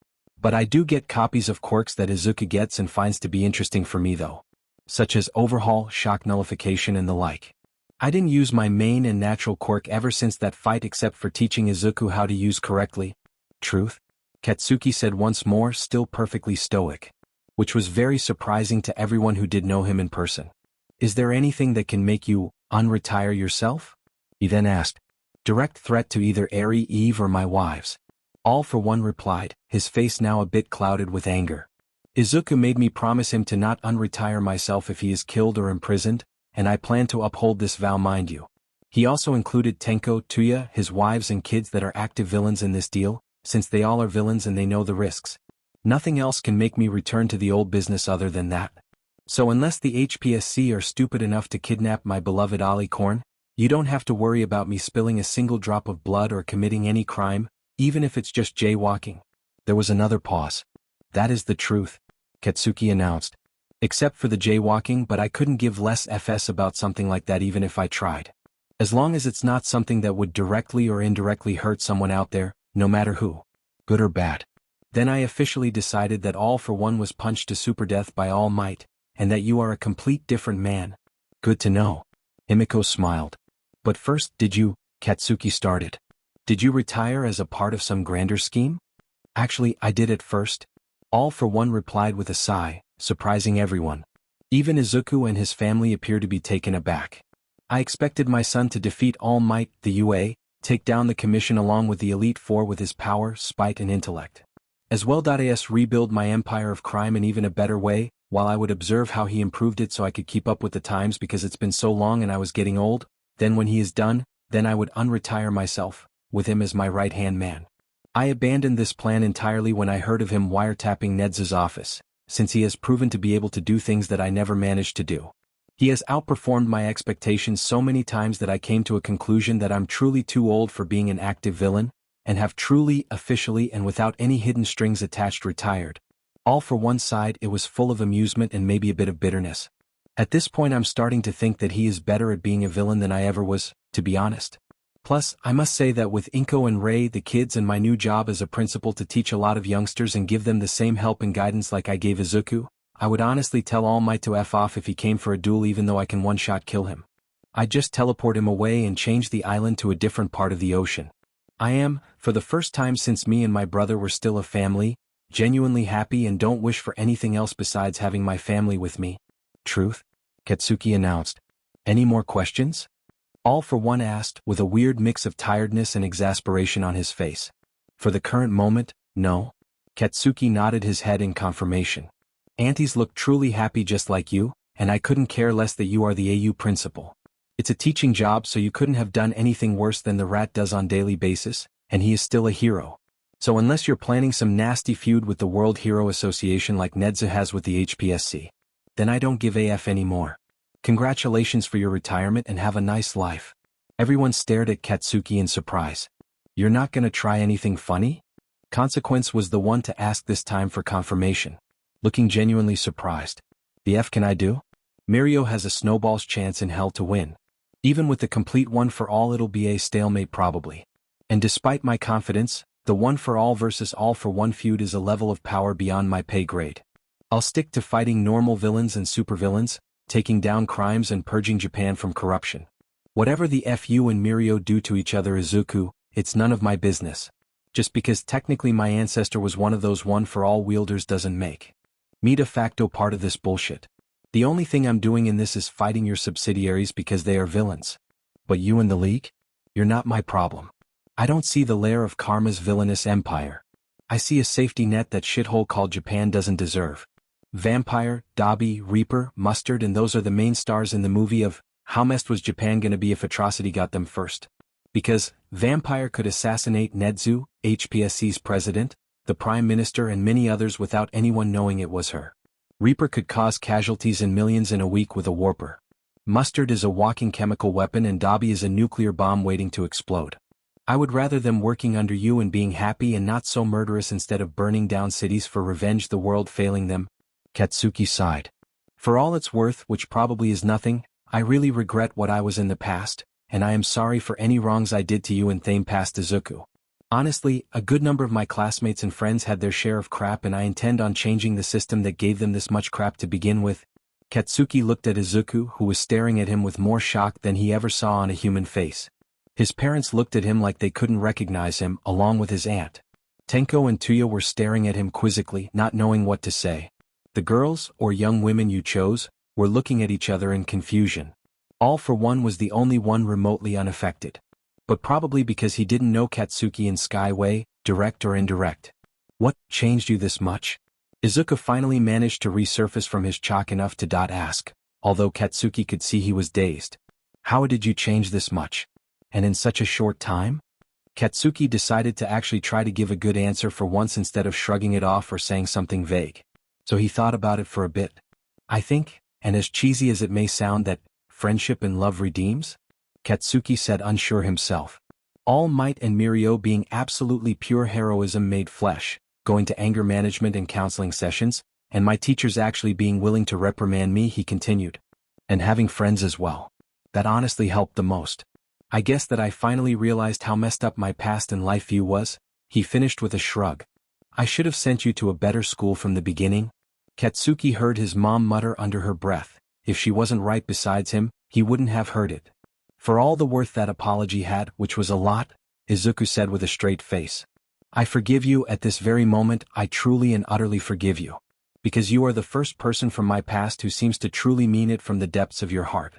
But I do get copies of quirks that Izuku gets and finds to be interesting for me though. Such as Overhaul, Shock Nullification and the like. I didn't use my main and natural quirk ever since that fight except for teaching Izuku how to use correctly. Truth? Katsuki said once more, still perfectly stoic. which was very surprising to everyone who did know him in person. Is there anything that can make you unretire yourself? He then asked. Direct threat to either Eri, Eve, or my wives. All for One replied, his face now a bit clouded with anger. Izuku made me promise him to not unretire myself if he is killed or imprisoned, and I plan to uphold this vow, mind you. He also included Tenko, Tuya, his wives and kids that are active villains in this deal, since they all are villains and they know the risks. Nothing else can make me return to the old business other than that. So unless the HPSC are stupid enough to kidnap my beloved Ali Korn, you don't have to worry about me spilling a single drop of blood or committing any crime, even if it's just jaywalking. There was another pause. That is the truth, Katsuki announced. Except for the jaywalking, but I couldn't give less FS about something like that even if I tried. As long as it's not something that would directly or indirectly hurt someone out there, no matter who. Good or bad. Then I officially decided that All for One was punched to super death by All Might, and that you are a complete different man. Good to know. Himiko smiled. But first, Katsuki started. Did you retire as a part of some grander scheme? Actually, I did at first. All for One replied with a sigh, surprising everyone. Even Izuku and his family appear to be taken aback. I expected my son to defeat All Might, the UA, take down the commission along with the Elite Four with his power, spite and intellect. As well as rebuild my empire of crime in even a better way, while I would observe how he improved it so I could keep up with the times because it's been so long and I was getting old. Then when he is done, then I would unretire myself, with him as my right-hand man. I abandoned this plan entirely when I heard of him wiretapping Ned's office, since he has proven to be able to do things that I never managed to do. He has outperformed my expectations so many times that I came to a conclusion that I'm truly too old for being an active villain, and have truly, officially and without any hidden strings attached retired. All for One side, it was full of amusement and maybe a bit of bitterness. At this point I'm starting to think that he is better at being a villain than I ever was, to be honest. Plus, I must say that with Inko and Rei, the kids, and my new job as a principal to teach a lot of youngsters and give them the same help and guidance like I gave Izuku, I would honestly tell All Might to F off if he came for a duel even though I can one-shot kill him. I'd just teleport him away and change the island to a different part of the ocean. I am, for the first time since me and my brother were still a family, genuinely happy and don't wish for anything else besides having my family with me. Truth? Katsuki announced. Any more questions? All for One asked, with a weird mix of tiredness and exasperation on his face. For the current moment, no. Katsuki nodded his head in confirmation. Aunties look truly happy just like you, and I couldn't care less that you are the AU principal. It's a teaching job, so you couldn't have done anything worse than the rat does on daily basis, and he is still a hero. So unless you're planning some nasty feud with the World Hero Association like Nedza has with the HPSC, then I don't give AF anymore. Congratulations for your retirement and have a nice life. Everyone stared at Katsuki in surprise. You're not gonna try anything funny? Consequence was the one to ask this time for confirmation. Looking genuinely surprised. The F can I do? Mirio has a snowball's chance in hell to win. Even with the complete one for all it'll be a stalemate probably. And despite my confidence, the one for all versus all for one feud is a level of power beyond my pay grade. I'll stick to fighting normal villains and supervillains, taking down crimes and purging Japan from corruption. Whatever the F you and Mirio do to each other, Izuku, it's none of my business. Just because technically my ancestor was one of those one-for-all wielders doesn't make me de facto part of this bullshit. The only thing I'm doing in this is fighting your subsidiaries because they are villains. But you and the League? You're not my problem. I don't see the lair of karma's villainous empire. I see a safety net that shithole called Japan doesn't deserve. Vampire, Dobby, Reaper, Mustard, and those are the main stars in the movie of how messed was Japan gonna be if Atrocity got them first. Because Vampire could assassinate Nedzu, HPSC's president, the Prime Minister and many others without anyone knowing it was her. Reaper could cause casualties in millions in a week with a warper. Mustard is a walking chemical weapon and Dobby is a nuclear bomb waiting to explode. I would rather them working under you and being happy and not so murderous instead of burning down cities for revenge, the world failing them. Katsuki sighed. For all it's worth, which probably is nothing, I really regret what I was in the past, and I am sorry for any wrongs I did to you in Thame past Izuku. Honestly, a good number of my classmates and friends had their share of crap and I intend on changing the system that gave them this much crap to begin with. Katsuki looked at Izuku, who was staring at him with more shock than he ever saw on a human face. His parents looked at him like they couldn't recognize him, along with his aunt. Tenko and Tuya were staring at him quizzically, not knowing what to say. The girls, or young women you chose, were looking at each other in confusion. All for One was the only one remotely unaffected. But probably because he didn't know Katsuki in Skyway, direct or indirect. What changed you this much? Izuku finally managed to resurface from his shock enough to ask, although Katsuki could see he was dazed. How did you change this much? And in such a short time? Katsuki decided to actually try to give a good answer for once instead of shrugging it off or saying something vague. So he thought about it for a bit. I think, and as cheesy as it may sound, that friendship and love redeems? Katsuki said, unsure himself. All Might and Mirio being absolutely pure heroism made flesh, going to anger management and counseling sessions, and my teachers actually being willing to reprimand me, he continued. And having friends as well. That honestly helped the most. I guess that I finally realized how messed up my past and life view was, he finished with a shrug. I should have sent you to a better school from the beginning. Katsuki heard his mom mutter under her breath. If she wasn't right besides him, he wouldn't have heard it. For all the worth that apology had, which was a lot, Izuku said with a straight face. I forgive you at this very moment. I truly and utterly forgive you. Because you are the first person from my past who seems to truly mean it from the depths of your heart.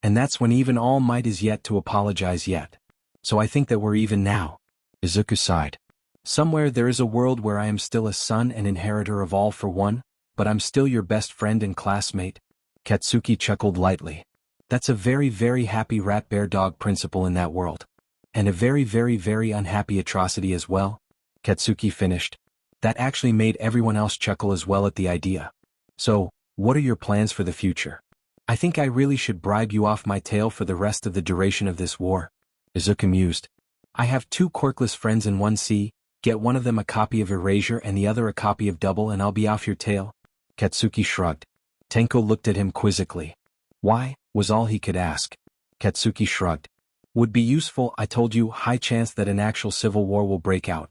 And that's when even All Might is yet to apologize yet. So I think that we're even now. Izuku sighed. Somewhere there is a world where I am still a son and inheritor of All for One, but I'm still your best friend and classmate. Katsuki chuckled lightly. That's a very, very happy rat-bear-dog principle in that world. And a very, very, very unhappy atrocity as well. Katsuki finished. That actually made everyone else chuckle as well at the idea. So, what are your plans for the future? I think I really should bribe you off my tail for the rest of the duration of this war. Izuku mused. I have 2 quirkless friends in 1C, get one of them a copy of Erasure and the other a copy of Double and I'll be off your tail. Katsuki shrugged. Tenko looked at him quizzically. Why, was all he could ask. Katsuki shrugged. Would be useful, I told you, high chance that an actual civil war will break out.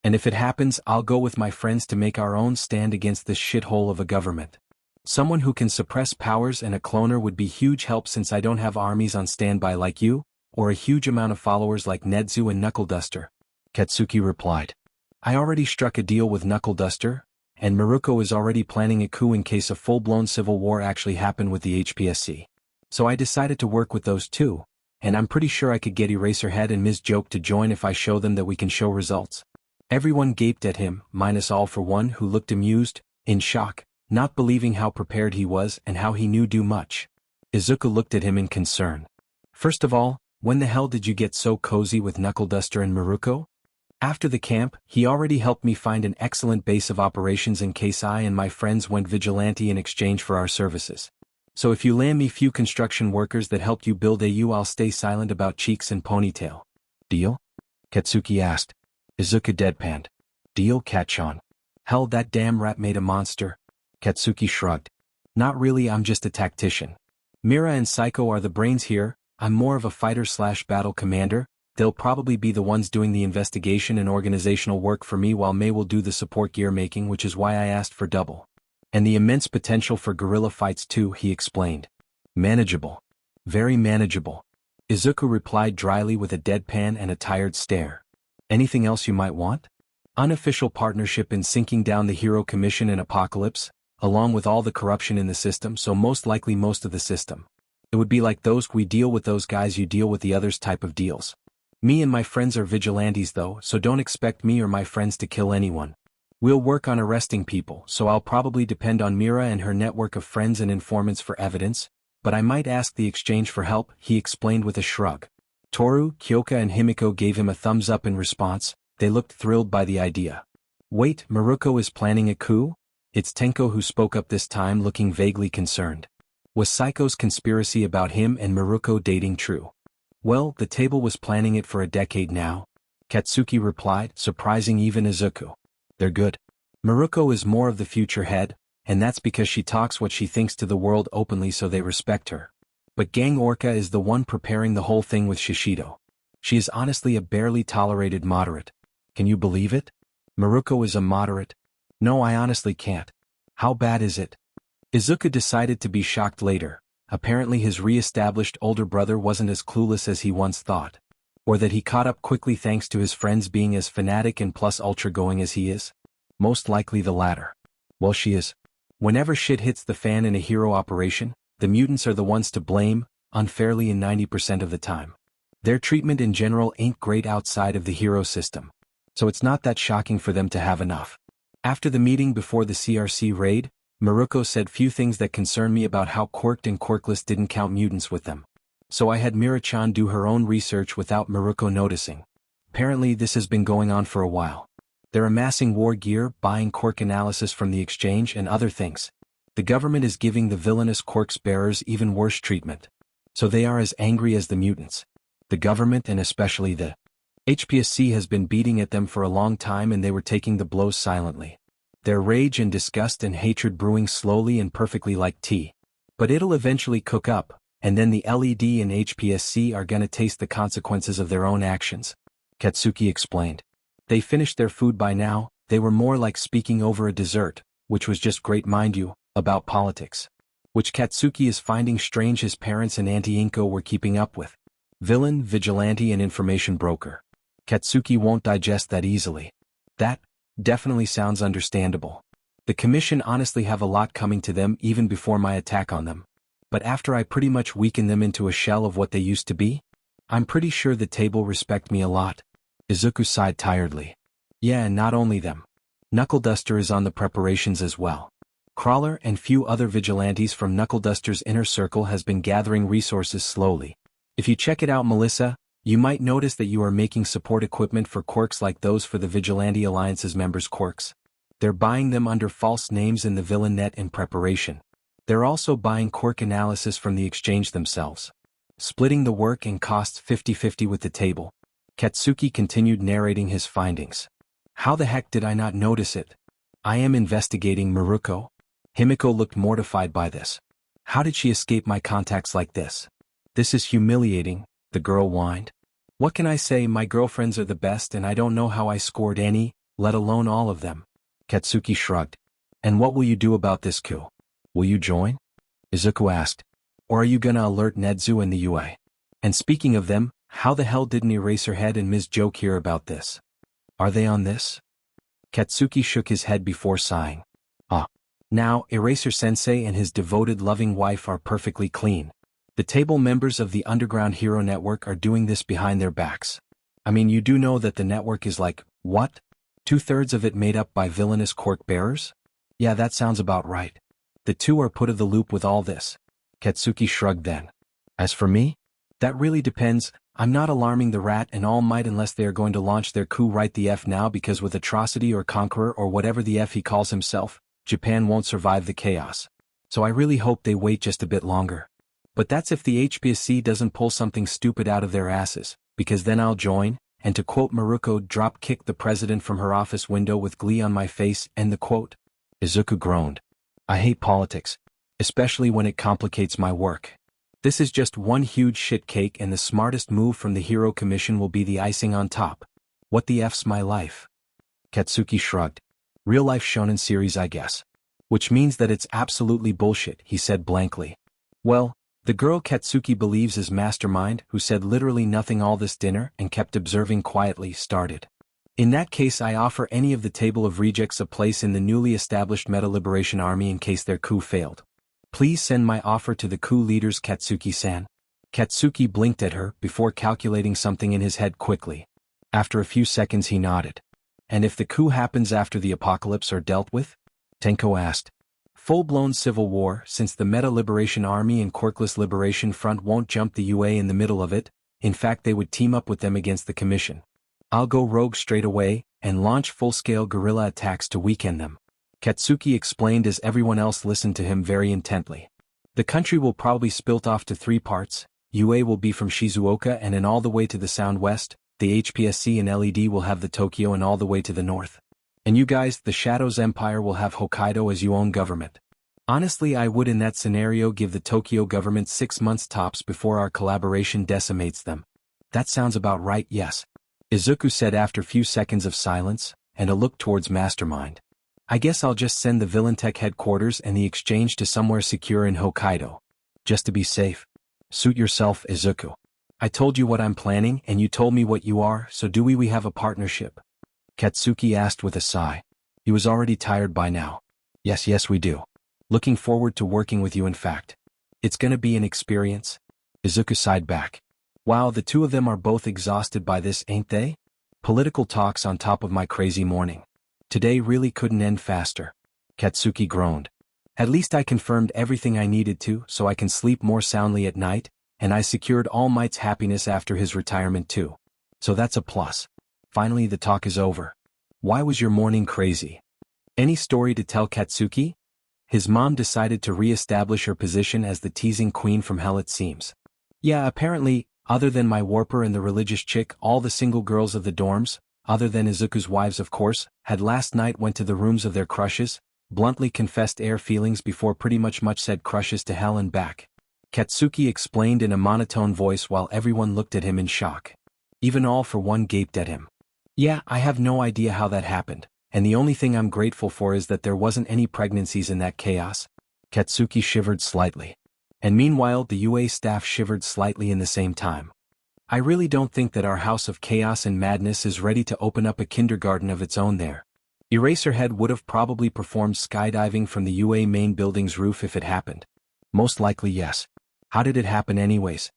And if it happens, I'll go with my friends to make our own stand against this shithole of a government. Someone who can suppress powers and a cloner would be huge help since I don't have armies on standby like you, or a huge amount of followers like Nedzu and Knuckle Duster. Katsuki replied. I already struck a deal with Knuckle Duster, and Maruko is already planning a coup in case a full-blown civil war actually happened with the HPSC. So I decided to work with those 2, and I'm pretty sure I could get Eraserhead and Ms. Joke to join if I show them that we can show results. Everyone gaped at him, minus All for One, who looked amused, in shock, not believing how prepared he was and how he knew do much. Izuku looked at him in concern. First of all, when the hell did you get so cozy with Knuckle Duster and Maruko? After the camp, he already helped me find an excellent base of operations in case I and my friends went vigilante in exchange for our services. So if you land me few construction workers that helped you build AU, I'll stay silent about Cheeks and Ponytail. Deal? Katsuki asked. Izuku deadpanned. Deal, Katchan. Hell, that damn rat made a monster. Katsuki shrugged. Not really, I'm just a tactician. Mira and Psycho are the brains here, I'm more of a fighter/battle commander. They'll probably be the ones doing the investigation and organizational work for me while May will do the support gear making, which is why I asked for Double. And the immense potential for guerrilla fights too, he explained. Manageable. Very manageable. Izuku replied dryly with a deadpan and a tired stare. Anything else you might want? Unofficial partnership in sinking down the Hero Commission and Apocalypse, along with all the corruption in the system, so most likely most of the system. It would be like those we deal with those guys, you deal with the others type of deals. Me and my friends are vigilantes though, so don't expect me or my friends to kill anyone. We'll work on arresting people, so I'll probably depend on Mira and her network of friends and informants for evidence, but I might ask the exchange for help, he explained with a shrug. Toru, Kyoka and Himiko gave him a thumbs up in response. They looked thrilled by the idea. Wait, Maruko is planning a coup? It's Tenko who spoke up this time, looking vaguely concerned. Was Psycho's conspiracy about him and Maruko dating true? Well, the table was planning it for a decade now. Katsuki replied, surprising even Izuku. They're good. Maruko is more of the future head, and that's because she talks what she thinks to the world openly, so they respect her. But Gang Orca is the one preparing the whole thing with Shishido. She is honestly a barely tolerated moderate. Can you believe it? Maruko is a moderate. No, I honestly can't. How bad is it? Izuku decided to be shocked later. Apparently his re-established older brother wasn't as clueless as he once thought. Or that he caught up quickly thanks to his friends being as fanatic and plus ultra going as he is. Most likely the latter. Well, she is. Whenever shit hits the fan in a hero operation, the mutants are the ones to blame, unfairly in 90% of the time. Their treatment in general ain't great outside of the hero system. So it's not that shocking for them to have enough. After the meeting before the CRC raid, Maruko said few things that concern me about how Quirked and Quirkless didn't count mutants with them. So I had Mira-chan do her own research without Maruko noticing. Apparently this has been going on for a while. They're amassing war gear, buying quirk analysis from the exchange and other things. The government is giving the villainous quirks bearers even worse treatment. So they are as angry as the mutants. The government and especially the HPSC has been beating at them for a long time and they were taking the blows silently. Their rage and disgust and hatred brewing slowly and perfectly like tea. But it'll eventually cook up, and then the LED and HPSC are gonna taste the consequences of their own actions. Katsuki explained. They finished their food by now, they were more like speaking over a dessert, which was just great mind you, about politics. Which Katsuki is finding strange his parents and Auntie Inko were keeping up with. Villain, vigilante and information broker. Katsuki won't digest that easily. That definitely sounds understandable. The commission honestly have a lot coming to them even before my attack on them. But after I pretty much weaken them into a shell of what they used to be, I'm pretty sure the table respect me a lot. Izuku sighed tiredly. Yeah, and not only them. Knuckle Duster is on the preparations as well. Crawler and few other vigilantes from Knuckle Duster's inner circle has been gathering resources slowly. If you check it out, Melissa, you might notice that you are making support equipment for quirks like those for the Vigilante Alliance's members' quirks. They're buying them under false names in the villain net in preparation. They're also buying quirk analysis from the exchange themselves. Splitting the work and costs 50-50 with the table. Katsuki continued narrating his findings. How the heck did I not notice it? I am investigating Maruko. Himiko looked mortified by this. How did she escape my contacts like this? This is humiliating, the girl whined. What can I say, my girlfriends are the best and I don't know how I scored any, let alone all of them. Katsuki shrugged. And what will you do about this coup? Will you join? Izuku asked. Or are you gonna alert Nedzu and the UA? And speaking of them, how the hell didn't Eraserhead and Ms. Joke hear about this? Are they on this? Katsuki shook his head before sighing. Now, Eraser-sensei and his devoted loving wife are perfectly clean. The table members of the Underground Hero Network are doing this behind their backs. I mean, you do know that the network is like, what? 2/3 of it made up by villainous quirk bearers? Yeah, that sounds about right. The two are put of the loop with all this. Katsuki shrugged then. As for me? That really depends. I'm not alarming the Rat and All Might unless they are going to launch their coup right the F now, because with Atrocity or Conqueror or whatever the F he calls himself, Japan won't survive the chaos. So I really hope they wait just a bit longer. But that's if the HPSC doesn't pull something stupid out of their asses, because then I'll join, and to quote Maruko, drop-kick the president from her office window with glee on my face, end the quote. Izuku groaned. I hate politics, especially when it complicates my work. This is just one huge shit cake and the smartest move from the Hero Commission will be the icing on top. What the F's my life? Katsuki shrugged. Real-life shonen series, I guess. Which means that it's absolutely bullshit, he said blankly. Well, the girl Katsuki believes is Mastermind, who said literally nothing all this dinner and kept observing quietly, started. In that case, I offer any of the table of rejects a place in the newly established Meta Liberation Army in case their coup failed. Please send my offer to the coup leaders, Katsuki-san. Katsuki blinked at her before calculating something in his head quickly. After a few seconds he nodded. And if the coup happens after the apocalypse are dealt with? Tenko asked. Full-blown civil war, since the Meta Liberation Army and Quirkless Liberation Front won't jump the UA in the middle of it. In fact, they would team up with them against the Commission. I'll go rogue straight away and launch full-scale guerrilla attacks to weaken them. Katsuki explained as everyone else listened to him very intently. The country will probably split off to 3 parts. UA will be from Shizuoka and in all the way to the Sound West. The HPSC and LED will have the Tokyo and all the way to the north. And you guys, the Shadows Empire, will have Hokkaido as your own government. Honestly, I would in that scenario give the Tokyo government 6 months tops before our collaboration decimates them. That sounds about right, yes. Izuku said after few seconds of silence, and a look towards Mastermind. I guess I'll just send the Villaintech headquarters and the exchange to somewhere secure in Hokkaido. Just to be safe. Suit yourself, Izuku. I told you what I'm planning and you told me what you are, so do we have a partnership? Katsuki asked with a sigh. He was already tired by now. Yes, we do. Looking forward to working with you in fact. It's gonna be an experience. Izuku sighed back. Wow, the two of them are both exhausted by this, ain't they? Political talks on top of my crazy morning. Today really couldn't end faster. Katsuki groaned. At least I confirmed everything I needed to so I can sleep more soundly at night, and I secured All Might's happiness after his retirement too. So that's a plus. Finally the talk is over. Why was your morning crazy? Any story to tell Katsuki? His mom decided to re-establish her position as the teasing queen from hell it seems. Yeah, apparently, other than my warper and the religious chick, all the single girls of the dorms, other than Izuku's wives of course, had last night went to the rooms of their crushes, bluntly confessed air feelings before pretty much said crushes to hell and back. Katsuki explained in a monotone voice while everyone looked at him in shock. Even All for One gaped at him. Yeah, I have no idea how that happened, and the only thing I'm grateful for is that there wasn't any pregnancies in that chaos. Katsuki shivered slightly. And meanwhile the UA staff shivered slightly in the same time. I really don't think that our house of chaos and madness is ready to open up a kindergarten of its own there. Eraserhead would have probably performed skydiving from the UA main building's roof if it happened. Most likely yes. How did it happen anyways?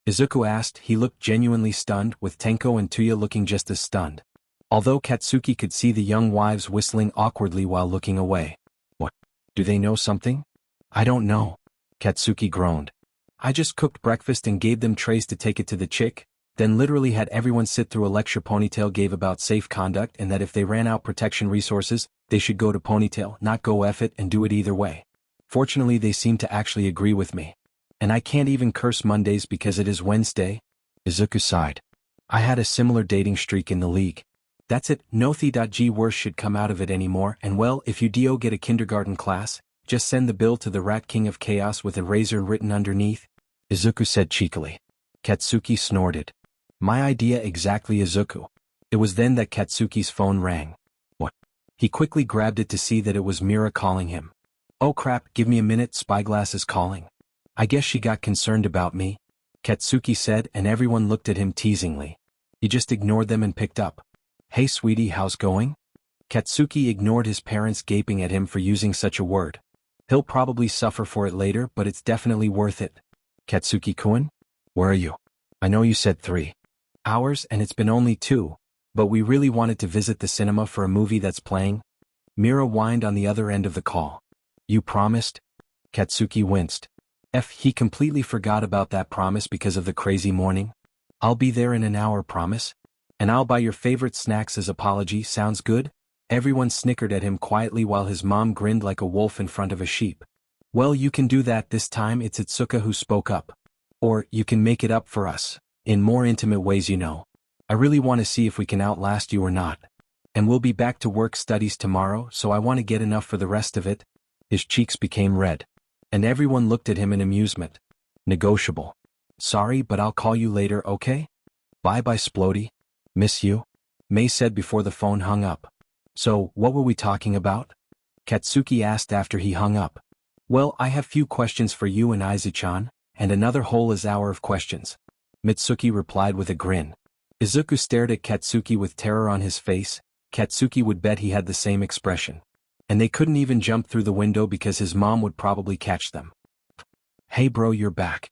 Izuku asked. He looked genuinely stunned, with Tenko and Tuya looking just as stunned. Although Katsuki could see the young wives whistling awkwardly while looking away. What? Do they know something? I don't know. Katsuki groaned. I just cooked breakfast and gave them trays to take it to the chick, then literally had everyone sit through a lecture Ponytail gave about safe conduct and that if they ran out protection resources, they should go to Ponytail, not go F it and do it either way. Fortunately they seem to actually agree with me. And I can't even curse Mondays because it is Wednesday. Izuku sighed. I had a similar dating streak in the league. That's it, no the.g worse should come out of it anymore, and well, if you do get a kindergarten class, just send the bill to the Rat King of Chaos with a razor written underneath, Izuku said cheekily. Katsuki snorted. My idea exactly, Izuku. It was then that Katsuki's phone rang. What? He quickly grabbed it to see that it was Mira calling him. Oh crap, give me a minute, Spyglass is calling. I guess she got concerned about me, Katsuki said, and everyone looked at him teasingly. He just ignored them and picked up. Hey sweetie, how's going? Katsuki ignored his parents gaping at him for using such a word. He'll probably suffer for it later, but it's definitely worth it. Katsuki-kun? Where are you? I know you said 3 hours and it's been only 2, but we really wanted to visit the cinema for a movie that's playing. Mira whined on the other end of the call. You promised? Katsuki winced. He completely forgot about that promise because of the crazy morning. I'll be there in an hour, promise? And I'll buy your favorite snacks as apology, sounds good? Everyone snickered at him quietly while his mom grinned like a wolf in front of a sheep. Well, you can do that this time. It's Itsuka who spoke up. Or, you can make it up for us. In more intimate ways, you know. I really want to see if we can outlast you or not. And we'll be back to work studies tomorrow, so I want to get enough for the rest of it. His cheeks became red. And everyone looked at him in amusement. Negotiable. Sorry, but I'll call you later, okay? Bye-bye, Splody. Miss you? May said before the phone hung up. So, what were we talking about? Katsuki asked after he hung up. Well, I have few questions for you and Izu-chan, and another whole hour of questions. Mitsuki replied with a grin. Izuku stared at Katsuki with terror on his face. Katsuki would bet he had the same expression. And they couldn't even jump through the window because his mom would probably catch them. Hey bro, you're back.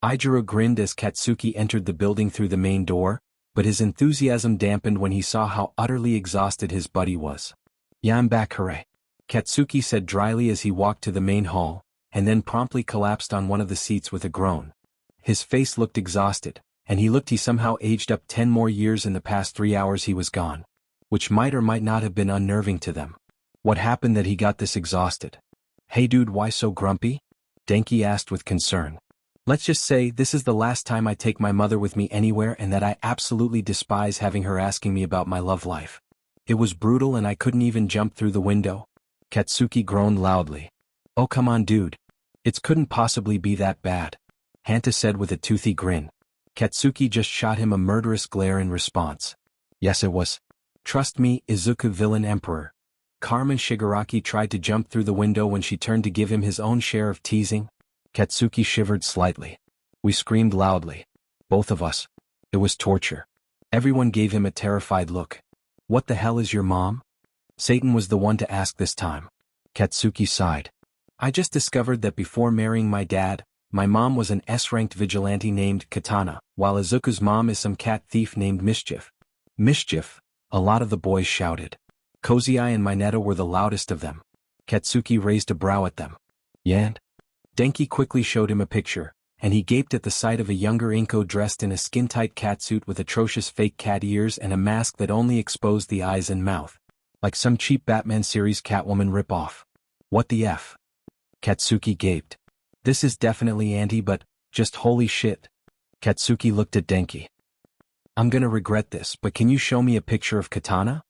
Ijiro grinned as Katsuki entered the building through the main door, but his enthusiasm dampened when he saw how utterly exhausted his buddy was. Yeah, I'm back, hooray. Katsuki said dryly as he walked to the main hall, and then promptly collapsed on one of the seats with a groan. His face looked exhausted, and he somehow aged up 10 more years in the past 3 hours he was gone. Which might or might not have been unnerving to them. What happened that he got this exhausted? Hey dude, why so grumpy? Denki asked with concern. Let's just say this is the last time I take my mother with me anywhere and that I absolutely despise having her asking me about my love life. It was brutal and I couldn't even jump through the window. Katsuki groaned loudly. Oh come on dude. It couldn't possibly be that bad. Hanta said with a toothy grin. Katsuki just shot him a murderous glare in response. Yes it was. Trust me, Izuku villain emperor. Carmen Shigaraki tried to jump through the window when she turned to give him his own share of teasing. Katsuki shivered slightly. We screamed loudly. Both of us. It was torture. Everyone gave him a terrified look. What the hell is your mom? Satan was the one to ask this time. Katsuki sighed. I just discovered that before marrying my dad, my mom was an S-ranked vigilante named Katana, while Izuku's mom is some cat thief named Mischief. Mischief, a lot of the boys shouted. Kozai and Mineta were the loudest of them. Katsuki raised a brow at them. Yand? Denki quickly showed him a picture, and he gaped at the sight of a younger Inko dressed in a skin-tight catsuit with atrocious fake cat ears and a mask that only exposed the eyes and mouth. Like some cheap Batman series Catwoman ripoff. What the F? Katsuki gaped. This is definitely Auntie, but, just holy shit. Katsuki looked at Denki. I'm gonna regret this, but can you show me a picture of Katana?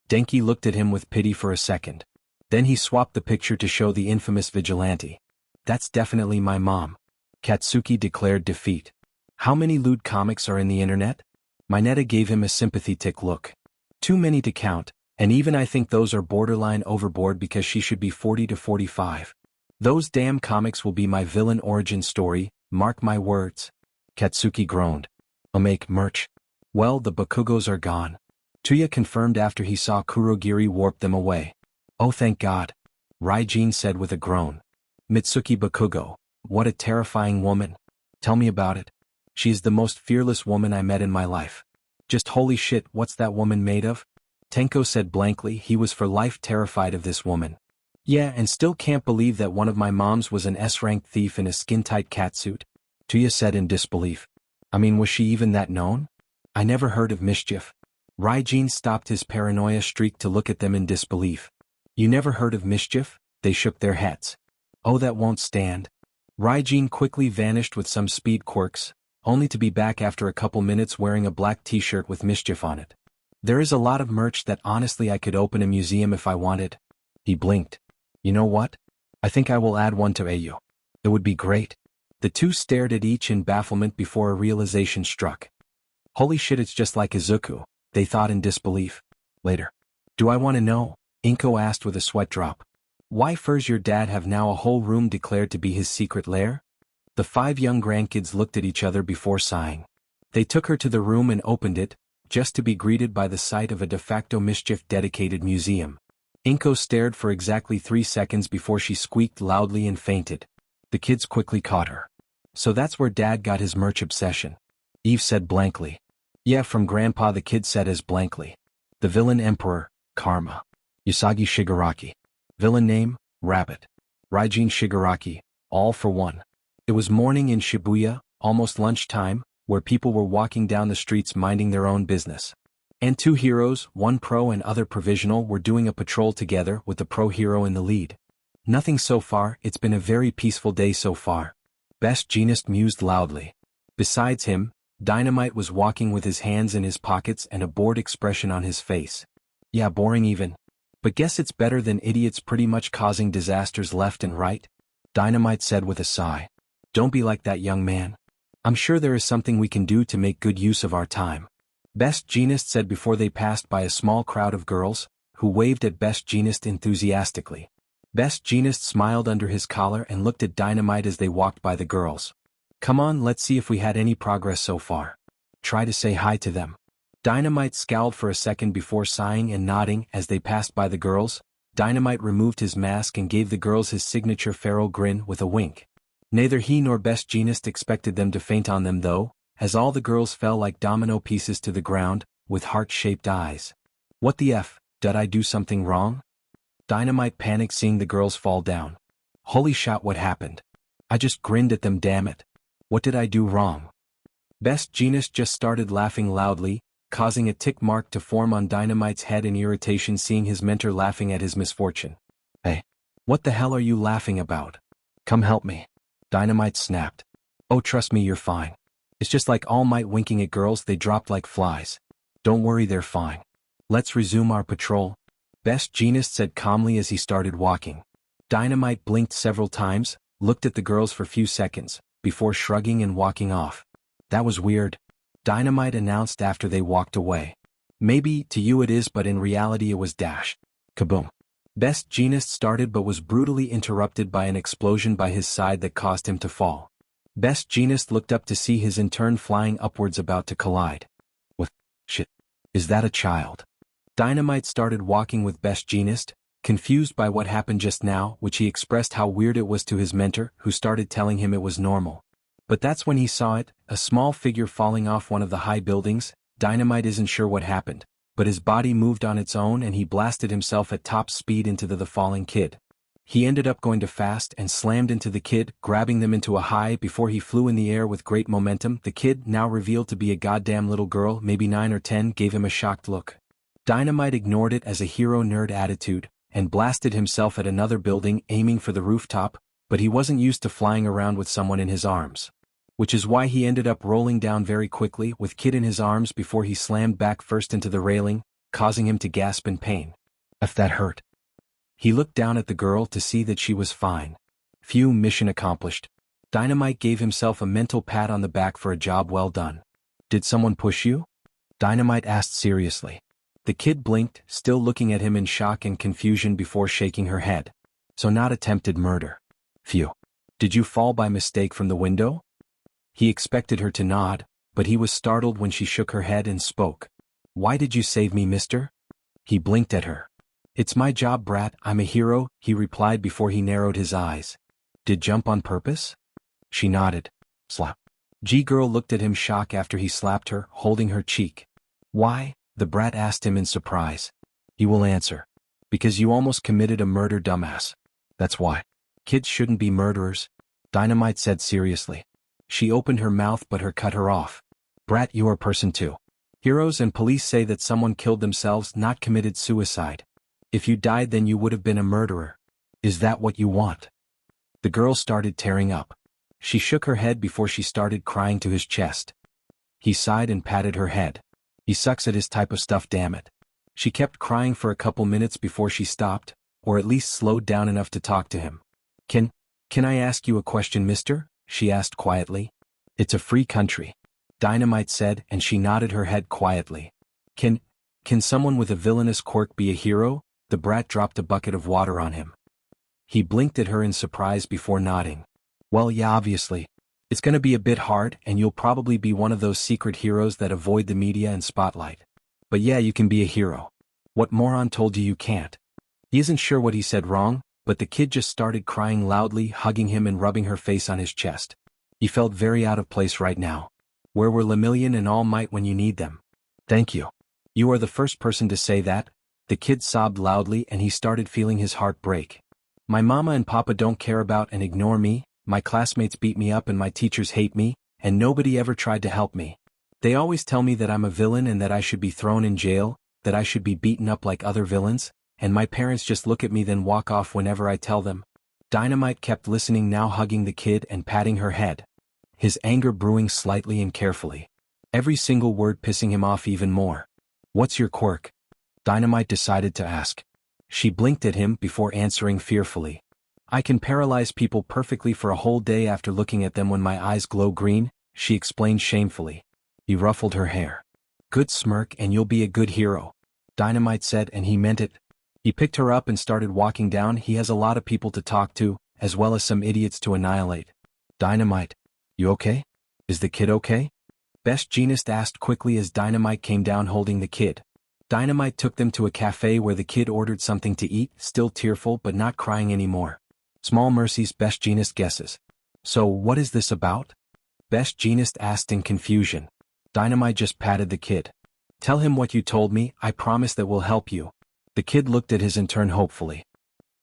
Denki looked at him with pity for a second. Then he swapped the picture to show the infamous vigilante. That's definitely my mom. Katsuki declared defeat. How many lewd comics are in the internet? Mineta gave him a sympathetic look. Too many to count, and even I think those are borderline overboard because she should be 40 to 45. Those damn comics will be my villain origin story, mark my words. Katsuki groaned. I'll make merch. Well, the Bakugos are gone. Tuya confirmed after he saw Kurogiri warp them away. Oh thank God. Raijin said with a groan. Mitsuki Bakugo, what a terrifying woman. Tell me about it. She is the most fearless woman I met in my life. Just holy shit, what's that woman made of? Tenko said blankly he was for life terrified of this woman. Yeah, and still can't believe that one of my moms was an S-ranked thief in a skin-tight catsuit. Tuya said in disbelief. I mean, was she even that known? I never heard of Mischief. Raijin stopped his paranoia streak to look at them in disbelief. You never heard of Mischief? They shook their heads. Oh, that won't stand. Raijin quickly vanished with some speed quirks, only to be back after a couple minutes wearing a black t-shirt with Mischief on it. There is a lot of merch that honestly I could open a museum if I wanted. He blinked. You know what? I think I will add one to AU. It would be great. The two stared at each in bafflement before a realization struck. Holy shit, it's just like Izuku, they thought in disbelief. Later. Do I want to know? Inko asked with a sweat drop. Why furs your dad have now a whole room declared to be his secret lair? The 5 young grandkids looked at each other before sighing. They took her to the room and opened it, just to be greeted by the sight of a de facto Mischief-dedicated museum. Inko stared for exactly 3 seconds before she squeaked loudly and fainted. The kids quickly caught her. So that's where Dad got his merch obsession. Eve said blankly. Yeah, from Grandpa, the kid said as blankly. The villain emperor, Karma. Usagi Shigaraki. Villain name, Rabbit. Raijin Shigaraki, all for one. It was morning in Shibuya, almost lunchtime, where people were walking down the streets minding their own business. And 2 heroes, one pro and other provisional, were doing a patrol together with the pro hero in the lead. Nothing so far, it's been a very peaceful day so far. Best Jeanist mused loudly. Besides him, Dynamite was walking with his hands in his pockets and a bored expression on his face. Yeah, boring even. But guess it's better than idiots pretty much causing disasters left and right, Dynamite said with a sigh. Don't be like that, young man. I'm sure there is something we can do to make good use of our time. Best Jeanist said before they passed by a small crowd of girls, who waved at Best Jeanist enthusiastically. Best Jeanist smiled under his collar and looked at Dynamite as they walked by the girls. Come on, let's see if we had any progress so far. Try to say hi to them. Dynamite scowled for a second before sighing and nodding as they passed by the girls. Dynamite removed his mask and gave the girls his signature feral grin with a wink. Neither he nor Best Jeanist expected them to faint on them though, as all the girls fell like domino pieces to the ground, with heart-shaped eyes. What the F, did I do something wrong? Dynamite panicked seeing the girls fall down. Holy shit, what happened? I just grinned at them, damn it. What did I do wrong? Best Jeanist just started laughing loudly, causing a tick mark to form on Dynamite's head in irritation seeing his mentor laughing at his misfortune. Hey, what the hell are you laughing about? Come help me. Dynamite snapped. Oh, trust me, you're fine. It's just like All Might winking at girls, they dropped like flies. Don't worry, they're fine. Let's resume our patrol. Best Jeanist said calmly as he started walking. Dynamite blinked several times, looked at the girls for a few seconds, before shrugging and walking off. That was weird. Dynamite announced after they walked away. Maybe to you it is, but in reality it was dash. Kaboom. Best Jeanist started but was brutally interrupted by an explosion by his side that caused him to fall. Best Jeanist looked up to see his intern flying upwards about to collide. What? Shit. Is that a child? Dynamite started walking with Best Jeanist, confused by what happened just now, which he expressed how weird it was to his mentor, who started telling him it was normal. But that's when he saw it, a small figure falling off one of the high buildings. Dynamite isn't sure what happened, but his body moved on its own and he blasted himself at top speed into the falling kid. He ended up going too fast and slammed into the kid, grabbing them into a high before he flew in the air with great momentum. The kid, now revealed to be a goddamn little girl, maybe 9 or 10, gave him a shocked look. Dynamite ignored it as a hero nerd attitude, and blasted himself at another building, aiming for the rooftop, but he wasn't used to flying around with someone in his arms. Which is why he ended up rolling down very quickly with Kid in his arms before he slammed back first into the railing, causing him to gasp in pain. If that hurt. He looked down at the girl to see that she was fine. Phew, mission accomplished. Dynamite gave himself a mental pat on the back for a job well done. Did someone push you? Dynamite asked seriously. The kid blinked, still looking at him in shock and confusion before shaking her head. So not attempted murder. Phew. Did you fall by mistake from the window? He expected her to nod, but he was startled when she shook her head and spoke. Why did you save me, mister? He blinked at her. It's my job, brat, I'm a hero, he replied before he narrowed his eyes. Did jump on purpose? She nodded. Slap. G-girl looked at him shocked after he slapped her, holding her cheek. Why? The brat asked him in surprise. He will answer. Because you almost committed a murder, dumbass. That's why. Kids shouldn't be murderers, Dynamite said seriously. She opened her mouth but her cut her off. Brat, you are a person too. Heroes and police say that someone killed themselves, not committed suicide. If you died then you would have been a murderer. Is that what you want? The girl started tearing up. She shook her head before she started crying to his chest. He sighed and patted her head. He sucks at his type of stuff, damn it. She kept crying for a couple minutes before she stopped, or at least slowed down enough to talk to him. Can I ask you a question, mister? She asked quietly. It's a free country, Dynamite said, and she nodded her head quietly. Can someone with a villainous quirk be a hero? The brat dropped a bucket of water on him. He blinked at her in surprise before nodding. Well, yeah, obviously. It's gonna be a bit hard, and you'll probably be one of those secret heroes that avoid the media and spotlight. But yeah, you can be a hero. What moron told you can't? He isn't sure what he said wrong, but the kid just started crying loudly, hugging him and rubbing her face on his chest. He felt very out of place right now. Where were Lemillion and All Might when you need them? Thank you. You are the first person to say that. The kid sobbed loudly and he started feeling his heart break. My mama and papa don't care about and ignore me, my classmates beat me up and my teachers hate me, and nobody ever tried to help me. They always tell me that I'm a villain and that I should be thrown in jail, that I should be beaten up like other villains, and my parents just look at me then walk off whenever I tell them. Dynamite kept listening, now hugging the kid and patting her head. His anger brewing slightly and carefully. Every single word pissing him off even more. What's your quirk? Dynamite decided to ask. She blinked at him before answering fearfully. I can paralyze people perfectly for a whole day after looking at them when my eyes glow green, she explained shamefully. He ruffled her hair. Good smirk and you'll be a good hero, Dynamite said, and he meant it. He picked her up and started walking down. He has a lot of people to talk to, as well as some idiots to annihilate. Dynamite, you okay? Is the kid okay? Best Jeanist asked quickly as Dynamite came down holding the kid. Dynamite took them to a cafe where the kid ordered something to eat, still tearful but not crying anymore. Small mercies, Best Jeanist guesses. So what is this about? Best Jeanist asked in confusion. Dynamite just patted the kid. Tell him what you told me, I promise that will help you. The kid looked at his intern hopefully.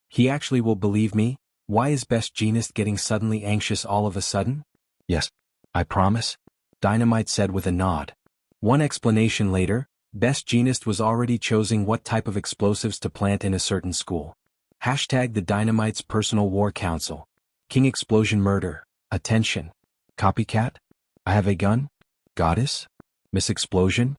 He actually will believe me? Why is Best Jeanist getting suddenly anxious all of a sudden? Yes, I promise, Dynamite said with a nod. One explanation later, Best Jeanist was already choosing what type of explosives to plant in a certain school. Hashtag the Dynamite's personal war council. King Explosion Murder. Attention. Copycat? I have a gun? Goddess? Miss Explosion?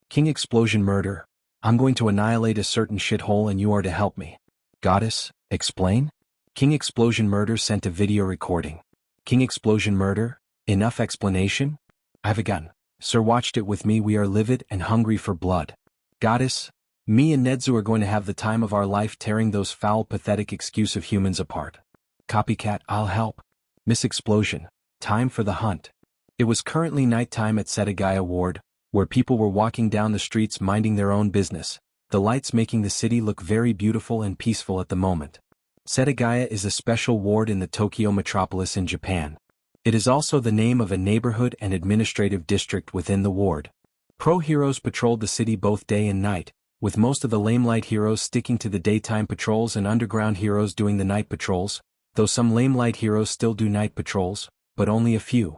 King Explosion Murder. I'm going to annihilate a certain shithole and you are to help me. Goddess, explain? King Explosion Murder sent a video recording. King Explosion Murder? Enough explanation? I have a gun. Sir watched it with me, we are livid and hungry for blood. Goddess, me and Nedzu are going to have the time of our life tearing those foul pathetic excuse of humans apart. Copycat, I'll help. Miss Explosion, time for the hunt. It was currently nighttime at Setagaya Ward, where people were walking down the streets minding their own business, the lights making the city look very beautiful and peaceful at the moment. Setagaya is a special ward in the Tokyo metropolis in Japan. It is also the name of a neighborhood and administrative district within the ward. Pro-heroes patrolled the city both day and night, with most of the lamelight heroes sticking to the daytime patrols and underground heroes doing the night patrols, though some lamelight heroes still do night patrols, but only a few.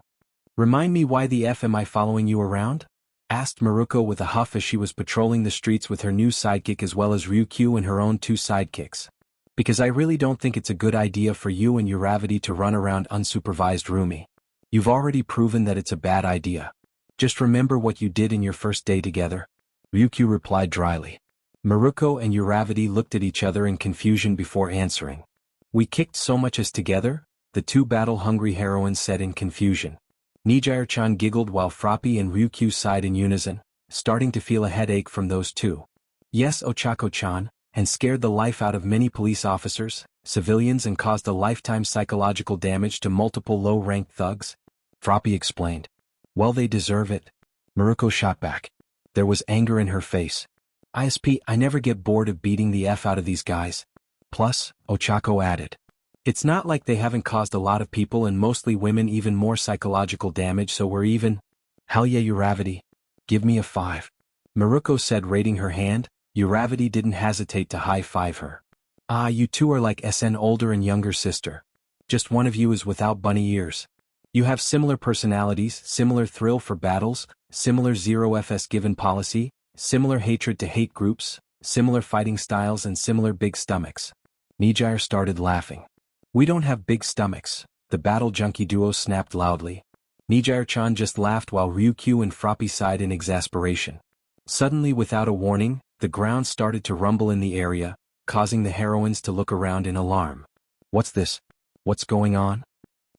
"Remind me why the F am I following you around?" asked Maruko with a huff as she was patrolling the streets with her new sidekick as well as Ryukyu and her own two sidekicks. "Because I really don't think it's a good idea for you and Uravity to run around unsupervised, Rumi. You've already proven that it's a bad idea. Just remember what you did in your first day together," Ryukyu replied dryly. Maruko and Uravity looked at each other in confusion before answering. "We kicked so much as together?" the two battle-hungry heroines said in confusion. Nijire-chan giggled while Froppy and Ryukyu sighed in unison, starting to feel a headache from those two. "Yes, Ochako-chan, and scared the life out of many police officers, civilians and caused a lifetime psychological damage to multiple low-ranked thugs," Froppy explained. "Well, they deserve it," Maruko shot back. There was anger in her face. "ISP, I never get bored of beating the F out of these guys. Plus," Ochako added, "it's not like they haven't caused a lot of people and mostly women even more psychological damage, so we're even." "Hell yeah, Uravity. Give me a 5. Maruko said, raising her hand. Uravity didn't hesitate to high-five her. "Ah, you two are like SN older and younger sister. Just one of you is without bunny ears. You have similar personalities, similar thrill for battles, similar 0fs given policy, similar hatred to hate groups, similar fighting styles and similar big stomachs." Nijire started laughing. "We don't have big stomachs," the battle junkie duo snapped loudly. Nijire-chan just laughed while Ryukyu and Froppy sighed in exasperation. Suddenly, without a warning, the ground started to rumble in the area, causing the heroines to look around in alarm. "What's this? What's going on?"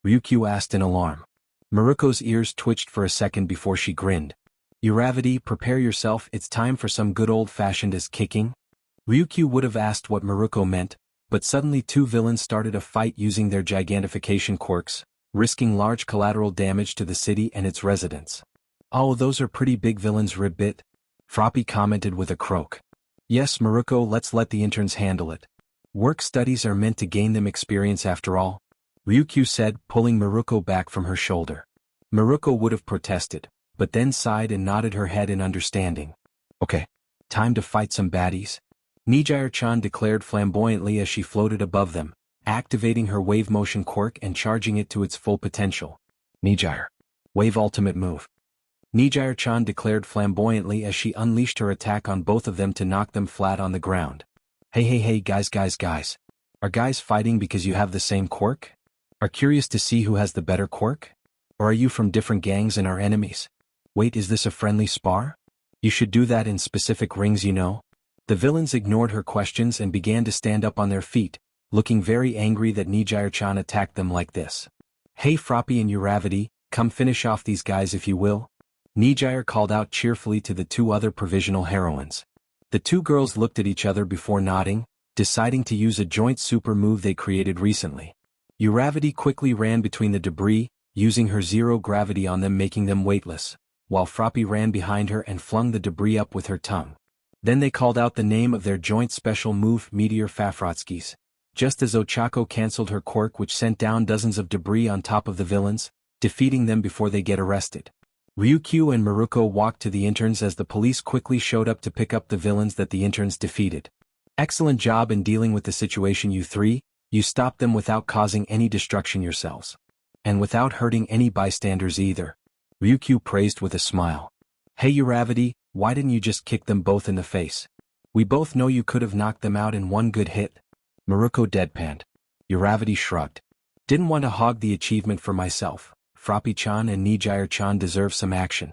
Ryukyu asked in alarm. Maruko's ears twitched for a second before she grinned. "Uravity, prepare yourself, it's time for some good old-fashioned ass-kicking." Ryukyu would have asked what Maruko meant, but suddenly two villains started a fight using their gigantification quirks, risking large collateral damage to the city and its residents. "Oh, those are pretty big villains, Ribbit," Froppy commented with a croak. "Yes, Maruko, let's let the interns handle it. Work studies are meant to gain them experience after all," Ryukyu said, pulling Maruko back from her shoulder. Maruko would have protested, but then sighed and nodded her head in understanding. "Okay. Time to fight some baddies," Nijire-chan declared flamboyantly as she floated above them, activating her wave motion quirk and charging it to its full potential. "Nijire. Wave ultimate move," Nijire-chan declared flamboyantly as she unleashed her attack on both of them to knock them flat on the ground. Hey guys. Are guys fighting because you have the same quirk? Are curious to see who has the better quirk? Or are you from different gangs and are enemies? Wait, is this a friendly spar? You should do that in specific rings, you know." The villains ignored her questions and began to stand up on their feet, looking very angry that Nijire-chan attacked them like this. "Hey Froppy and Uravity, come finish off these guys if you will," Nijire called out cheerfully to the two other provisional heroines. The two girls looked at each other before nodding, deciding to use a joint super move they created recently. Uravity quickly ran between the debris, using her zero gravity on them, making them weightless, while Froppy ran behind her and flung the debris up with her tongue. Then they called out the name of their joint special move, Meteor Fafrotskis, just as Ochako cancelled her quirk, which sent down dozens of debris on top of the villains, defeating them before they get arrested. Ryukyu and Maruko walked to the interns as the police quickly showed up to pick up the villains that the interns defeated. "Excellent job in dealing with the situation, you three. You stopped them without causing any destruction yourselves. And without hurting any bystanders either," Ryukyu praised with a smile. "Hey Uravity, why didn't you just kick them both in the face? We both know you could have knocked them out in one good hit." Maruko deadpanned. Uravity shrugged. "Didn't want to hog the achievement for myself. Froppy-chan and Nijire-chan deserve some action."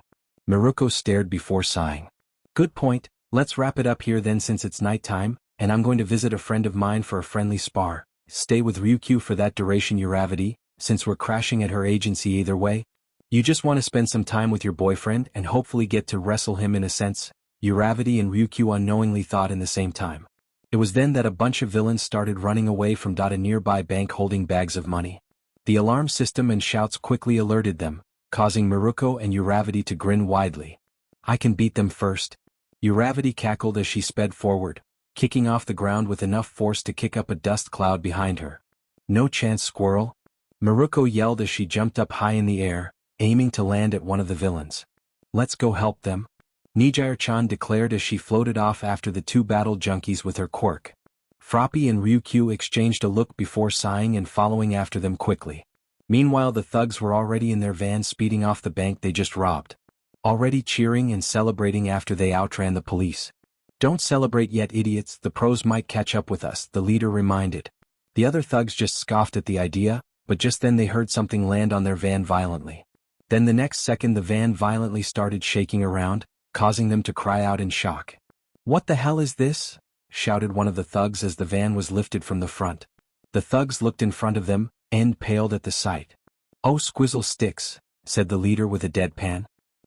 Maruko stared before sighing. "Good point, let's wrap it up here then since it's nighttime, and I'm going to visit a friend of mine for a friendly spar. Stay with Ryukyu for that duration, Uravity, since we're crashing at her agency either way. You just want to spend some time with your boyfriend and hopefully get to wrestle him in a sense," Uravity and Ryukyu unknowingly thought in the same time. It was then that a bunch of villains started running away from a nearby bank holding bags of money. The alarm system and shouts quickly alerted them, causing Maruko and Uravity to grin widely. "I can beat them first." Uravity cackled as she sped forward, kicking off the ground with enough force to kick up a dust cloud behind her. No chance, squirrel? Maruko yelled as she jumped up high in the air, aiming to land at one of the villains. Let's go help them, Nijire-chan declared as she floated off after the two battle junkies with her quirk. Froppy and Ryukyu exchanged a look before sighing and following after them quickly. Meanwhile, the thugs were already in their van speeding off the bank they just robbed. Already cheering and celebrating after they outran the police. Don't celebrate yet, idiots, the pros might catch up with us, the leader reminded. The other thugs just scoffed at the idea, but just then they heard something land on their van violently. Then the next second the van violently started shaking around, causing them to cry out in shock. What the hell is this? Shouted one of the thugs as the van was lifted from the front. The thugs looked in front of them, and paled at the sight. Oh, squizzle sticks, said the leader with a deadpan.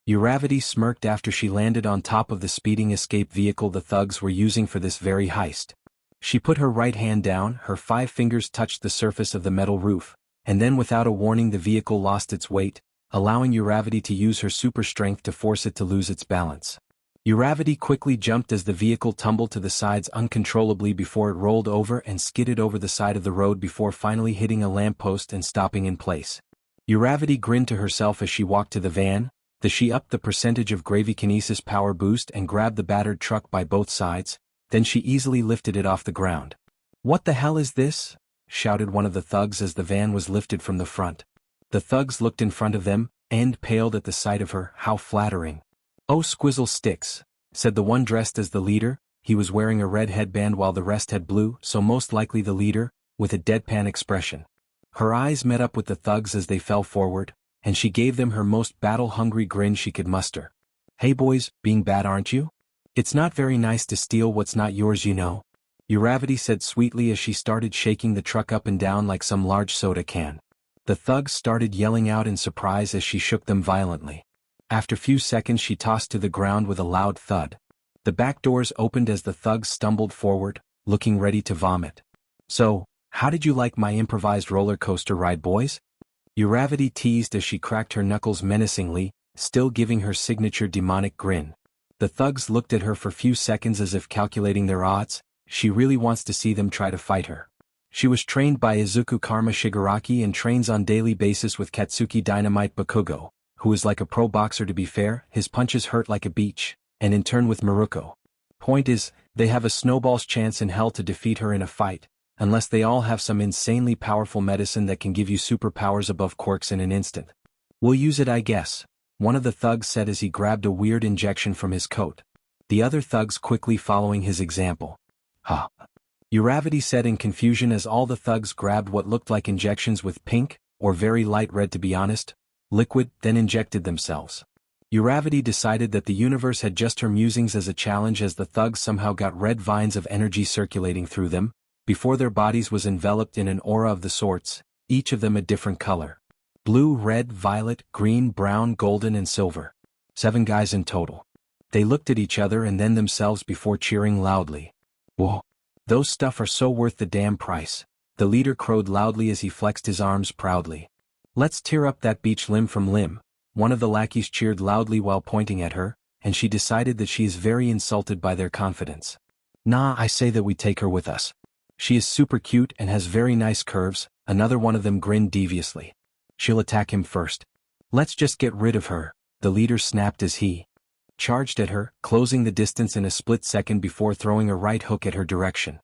Uravity smirked after she landed on top of the speeding escape vehicle the thugs were using for this very heist. She put her right hand down, her 5 fingers touched the surface of the metal roof, and then without a warning the vehicle lost its weight, allowing Uravity to use her super strength to force it to lose its balance. Uravity quickly jumped as the vehicle tumbled to the sides uncontrollably before it rolled over and skidded over the side of the road before finally hitting a lamppost and stopping in place. Uravity grinned to herself as she walked to the van. She upped the percentage of gravikinesis power boost and grabbed the battered truck by both sides, then she easily lifted it off the ground. What the hell is this? Shouted one of the thugs as the van was lifted from the front. The thugs looked in front of them, and paled at the sight of her. How flattering. Oh, squizzle sticks, said the one dressed as the leader. He was wearing a red headband while the rest had blue, so most likely the leader, with a deadpan expression. Her eyes met up with the thugs as they fell forward, and she gave them her most battle-hungry grin she could muster. Hey boys, being bad aren't you? It's not very nice to steal what's not yours, you know. Uravity said sweetly as she started shaking the truck up and down like some large soda can. The thugs started yelling out in surprise as she shook them violently. After few seconds she tossed to the ground with a loud thud. The back doors opened as the thugs stumbled forward, looking ready to vomit. So, how did you like my improvised roller coaster ride, boys? Uravity teased as she cracked her knuckles menacingly, still giving her signature demonic grin. The thugs looked at her for few seconds as if calculating their odds. She really wants to see them try to fight her. She was trained by Izuku Karma Shigaraki and trains on daily basis with Katsuki Dynamite Bakugo, who is like a pro boxer. To be fair, his punches hurt like a beach, and in turn with Maruko. Point is, they have a snowball's chance in hell to defeat her in a fight, unless they all have some insanely powerful medicine that can give you superpowers above quirks in an instant. We'll use it, I guess, one of the thugs said as he grabbed a weird injection from his coat. The other thugs quickly following his example. Huh. Uravity said in confusion as all the thugs grabbed what looked like injections with pink, or very light red to be honest, liquid, then injected themselves. Uravity decided that the universe had just her musings as a challenge as the thugs somehow got red vines of energy circulating through them, before their bodies was enveloped in an aura of the sorts, each of them a different color. Blue, red, violet, green, brown, golden and silver. 7 guys in total. They looked at each other and then themselves before cheering loudly. Whoa. Those stuff are so worth the damn price, the leader crowed loudly as he flexed his arms proudly. Let's tear up that beach limb from limb, one of the lackeys cheered loudly while pointing at her, and she decided that she is very insulted by their confidence. Nah, I say that we take her with us. She is super cute and has very nice curves, another one of them grinned deviously. She'll attack him first. Let's just get rid of her, the leader snapped as he charged at her, closing the distance in a split second before throwing a right hook at her direction.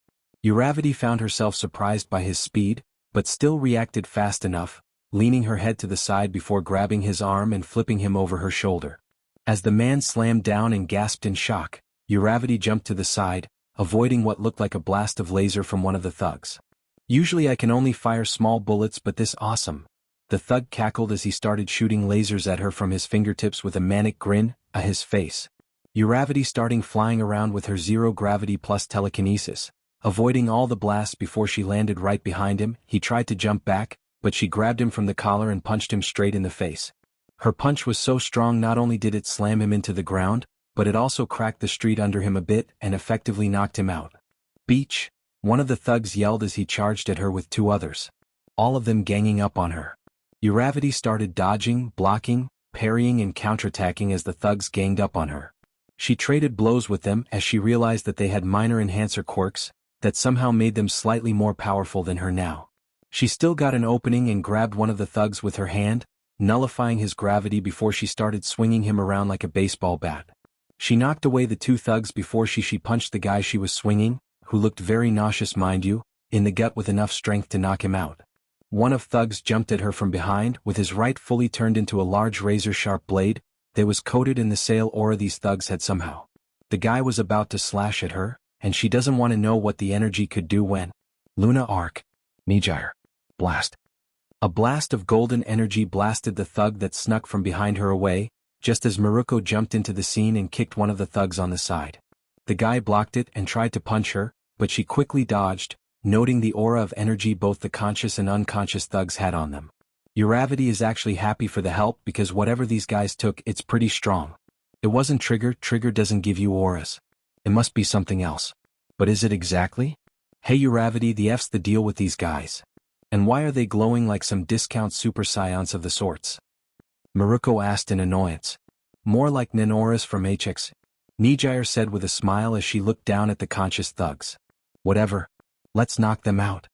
Uravity found herself surprised by his speed, but still reacted fast enough, leaning her head to the side before grabbing his arm and flipping him over her shoulder. As the man slammed down and gasped in shock, Uravity jumped to the side, avoiding what looked like a blast of laser from one of the thugs. Usually I can only fire small bullets, but this awesome. The thug cackled as he started shooting lasers at her from his fingertips with a manic grin on his face. Uravity starting flying around with her zero gravity plus telekinesis, avoiding all the blasts before she landed right behind him. He tried to jump back, but she grabbed him from the collar and punched him straight in the face. Her punch was so strong not only did it slam him into the ground, but it also cracked the street under him a bit and effectively knocked him out. Beach, one of the thugs yelled as he charged at her with 2 others. All of them ganging up on her. Uravity started dodging, blocking, parrying and counterattacking as the thugs ganged up on her. She traded blows with them as she realized that they had minor enhancer quirks that somehow made them slightly more powerful than her now. She still got an opening and grabbed one of the thugs with her hand, nullifying his gravity before she started swinging him around like a baseball bat. She knocked away the two thugs before she punched the guy she was swinging, who looked very nauseous mind you, in the gut with enough strength to knock him out. One of thugs jumped at her from behind with his right fully turned into a large razor-sharp blade that was coated in the sail aura these thugs had somehow. The guy was about to slash at her, and she doesn't want to know what the energy could do when. Luna Arc. Nijire. Blast. A blast of golden energy blasted the thug that snuck from behind her away, just as Maruko jumped into the scene and kicked one of the thugs on the side. The guy blocked it and tried to punch her, but she quickly dodged, noting the aura of energy both the conscious and unconscious thugs had on them. Uravity is actually happy for the help because whatever these guys took, it's pretty strong. It wasn't Trigger. Trigger doesn't give you auras. It must be something else. But is it exactly? Hey Uravity, the F's the deal with these guys. And why are they glowing like some discount super scions of the sorts? Maruko asked in annoyance. More like Nanoras from HX. Nijire said with a smile as she looked down at the conscious thugs. Whatever. Let's knock them out.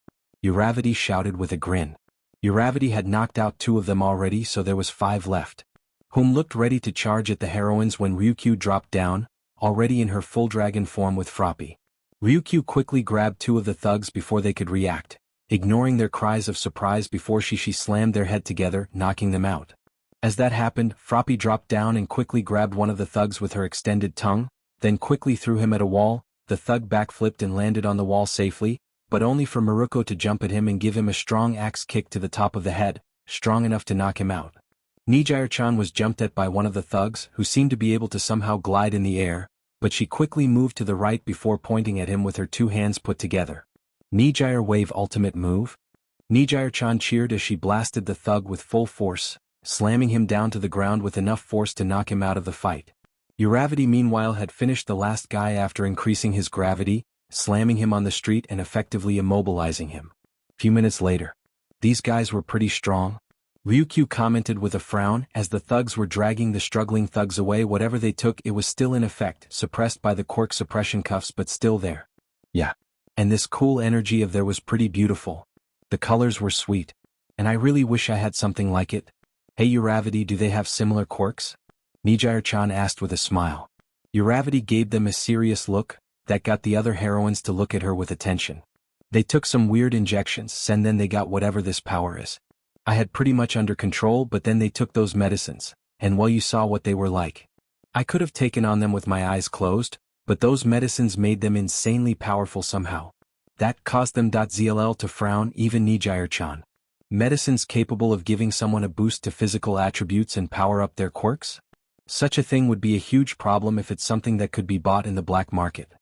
Uravity shouted with a grin. Uravity had knocked out 2 of them already, so there was 5 left. Whom looked ready to charge at the heroines when Ryukyu dropped down, already in her full dragon form with Froppy. Ryukyu quickly grabbed 2 of the thugs before they could react, ignoring their cries of surprise before she slammed their head together, knocking them out. As that happened, Froppy dropped down and quickly grabbed one of the thugs with her extended tongue, then quickly threw him at a wall. The thug backflipped and landed on the wall safely, but only for Maruko to jump at him and give him a strong axe kick to the top of the head, strong enough to knock him out. Nijire-chan was jumped at by one of the thugs, who seemed to be able to somehow glide in the air, but she quickly moved to the right before pointing at him with her 2 hands put together. Nijire Wave Ultimate Move? Nijire-chan cheered as she blasted the thug with full force, slamming him down to the ground with enough force to knock him out of the fight. Uravity meanwhile had finished the last guy after increasing his gravity, slamming him on the street and effectively immobilizing him. Few minutes later. These guys were pretty strong. Ryukyu commented with a frown as the thugs were dragging the struggling thugs away. Whatever they took, it was still in effect, suppressed by the quirk suppression cuffs but still there. Yeah. And this cool energy of there was pretty beautiful. The colors were sweet. And I really wish I had something like it. Hey Uravity, do they have similar quirks? Nijire-chan asked with a smile. Uravity gave them a serious look that got the other heroines to look at her with attention. They took some weird injections and then they got whatever this power is. I had pretty much under control, but then they took those medicines, and well, you saw what they were like. I could have taken on them with my eyes closed, but those medicines made them insanely powerful somehow. That caused them .zll to frown, even Nijire-chan. Medicines capable of giving someone a boost to physical attributes and power up their quirks? Such a thing would be a huge problem if it's something that could be bought in the black market.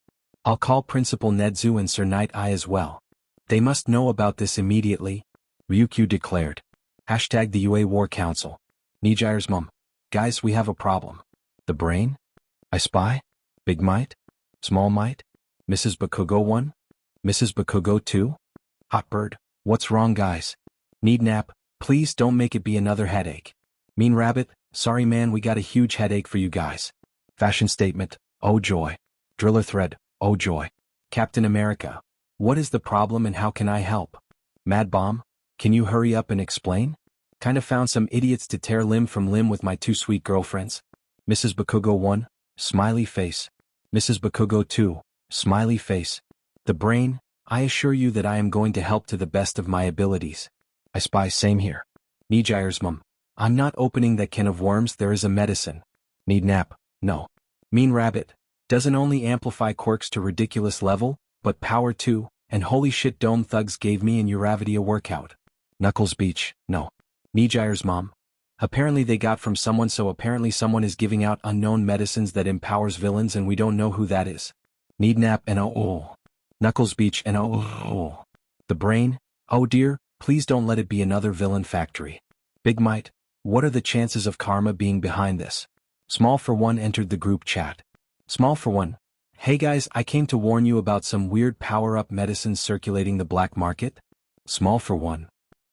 I'll call Principal Nedzu and Sir Night Eye as well. They must know about this immediately, Ryukyu declared. # the UA War Council. Nijire's mum. Guys, we have a problem. The brain? I spy? Big might? Small might? Mrs. Bakugo 1? Mrs. Bakugo 2? Hot bird, what's wrong guys? Need nap, please don't make it be another headache. Mean rabbit, sorry man, we got a huge headache for you guys. Fashion statement, oh joy. Driller thread, oh joy. Captain America. What is the problem and how can I help? Mad Bomb, can you hurry up and explain? Kinda found some idiots to tear limb from limb with my 2 sweet girlfriends. Mrs. Bakugo 1, smiley face. Mrs. Bakugo 2, smiley face. The brain, I assure you that I am going to help to the best of my abilities. I spy, same here. Nijire's mum. I'm not opening that can of worms, there is a medicine. Need nap, no. Mean rabbit, doesn't only amplify quirks to ridiculous level, but power too, and holy shit dome thugs gave me and Uravity a workout. Knuckles Beach, no. Nijire's mom. Apparently they got from someone, so apparently someone is giving out unknown medicines that empowers villains and we don't know who that is. Need nap and oh. Knuckles Beach and oh. The brain, oh dear, please don't let it be another villain factory. Big Might, what are the chances of Karma being behind this? Small for One entered the group chat. Small for One. Hey guys, I came to warn you about some weird power-up medicines circulating the black market. Small for One.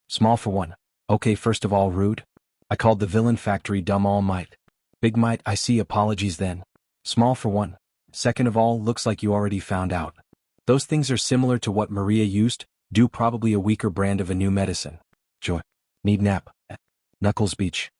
Small for One. Okay, first of all, rude. I called the villain factory dumb all might. Big Might, I see, apologies then. Small for one. Second of all, looks like you already found out. Those things are similar to what Maria used, do probably a weaker brand of a new medicine. Joy. Need nap. Knuckles Beach.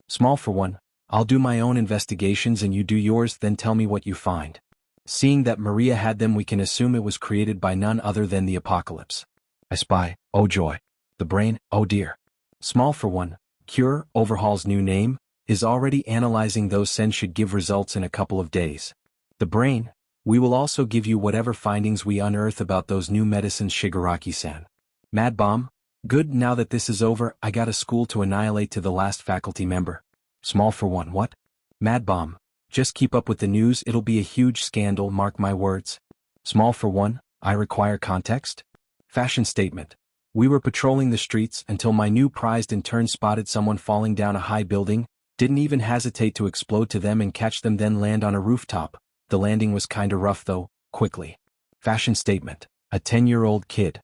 Small for one. I'll do my own investigations and you do yours, then tell me what you find. Seeing that Maria had them, we can assume it was created by none other than the Apocalypse. I spy. Oh joy. The brain. Oh dear. Small for one. Cure, Overhaul's new name, is already analyzing those sends, should give results in a couple of days. The brain. We will also give you whatever findings we unearth about those new medicines, Shigaraki-san. Mad Bomb. Good, now that this is over, I got a school to annihilate to the last faculty member. Small for one. What? Mad Bomb. Just keep up with the news, it'll be a huge scandal, mark my words. Small for one. I require context. Fashion statement. We were patrolling the streets until my new prized intern spotted someone falling down a high building, didn't even hesitate to explode to them and catch them, then land on a rooftop. The landing was kinda rough though, quickly. Fashion statement. A 10-year-old kid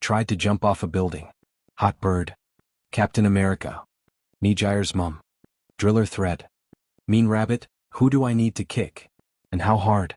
tried to jump off a building. Hot bird. Captain America. Nijire's mum. Driller thread. Mean rabbit. Who do I need to kick? And how hard?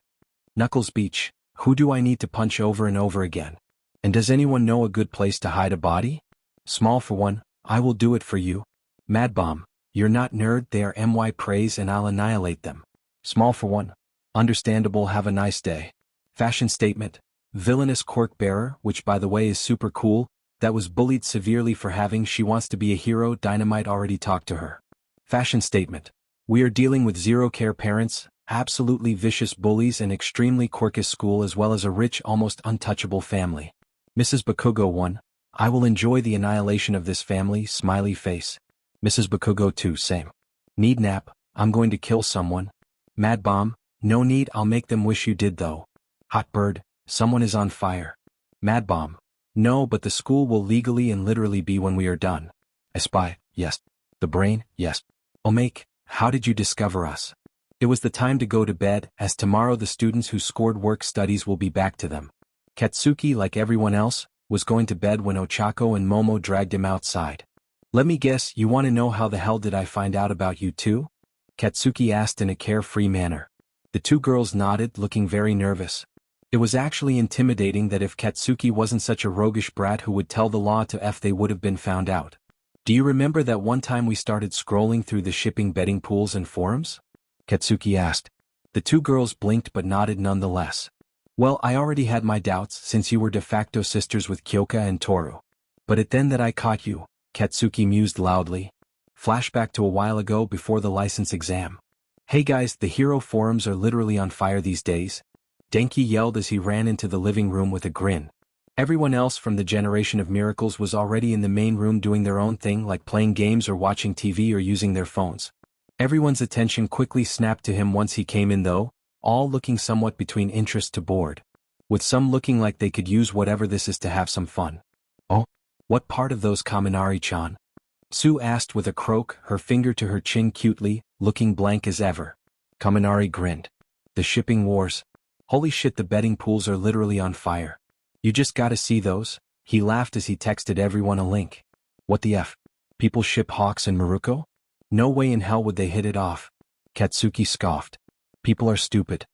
Knuckles Beach. Who do I need to punch over and over again? And does anyone know a good place to hide a body? Small for one. I will do it for you. Mad Bomb. You're not nerd, they are my praise and I'll annihilate them. Small for one. Understandable, have a nice day. Fashion statement. Villainous quirk bearer, which by the way is super cool, that was bullied severely for having, she wants to be a hero, Dynamite already talked to her. Fashion statement. We are dealing with zero-care parents, absolutely vicious bullies and extremely quirkish school, as well as a rich, almost untouchable family. Mrs. Bakugo 1. I will enjoy the annihilation of this family, smiley face. Mrs. Bakugo 2. Same. Need nap. I'm going to kill someone. Mad Bomb. No need, I'll make them wish you did though. Hot bird. Someone is on fire. Mad Bomb. No, but the school will legally and literally be when we are done. I spy. Yes. The brain. Yes. Omake. How did you discover us? It was the time to go to bed, as tomorrow the students who scored work studies will be back to them. Katsuki, like everyone else, was going to bed when Ochako and Momo dragged him outside. Let me guess, you want to know how the hell did I find out about you too? Katsuki asked in a carefree manner. The two girls nodded, looking very nervous. It was actually intimidating that if Katsuki wasn't such a roguish brat who would tell the law to F, they would have been found out. Do you remember that one time we started scrolling through the shipping betting pools and forums? Katsuki asked. The two girls blinked but nodded nonetheless. Well, I already had my doubts since you were de facto sisters with Kyoka and Toru. But it then that I caught you, Katsuki mused loudly. Flashback to a while ago before the license exam. Hey guys, the hero forums are literally on fire these days. Denki yelled as he ran into the living room with a grin. Everyone else from the Generation of Miracles was already in the main room doing their own thing, like playing games or watching TV or using their phones. Everyone's attention quickly snapped to him once he came in though, all looking somewhat between interest to bored. With some looking like they could use whatever this is to have some fun. Oh? What part of those, Kaminari-chan? Sue asked with a croak, her finger to her chin cutely, looking blank as ever. Kaminari grinned. The shipping wars. Holy shit, the betting pools are literally on fire. You just gotta see those. He laughed as he texted everyone a link. What the F? People ship Hawks and Maruko? No way in hell would they hit it off. Katsuki scoffed. People are stupid.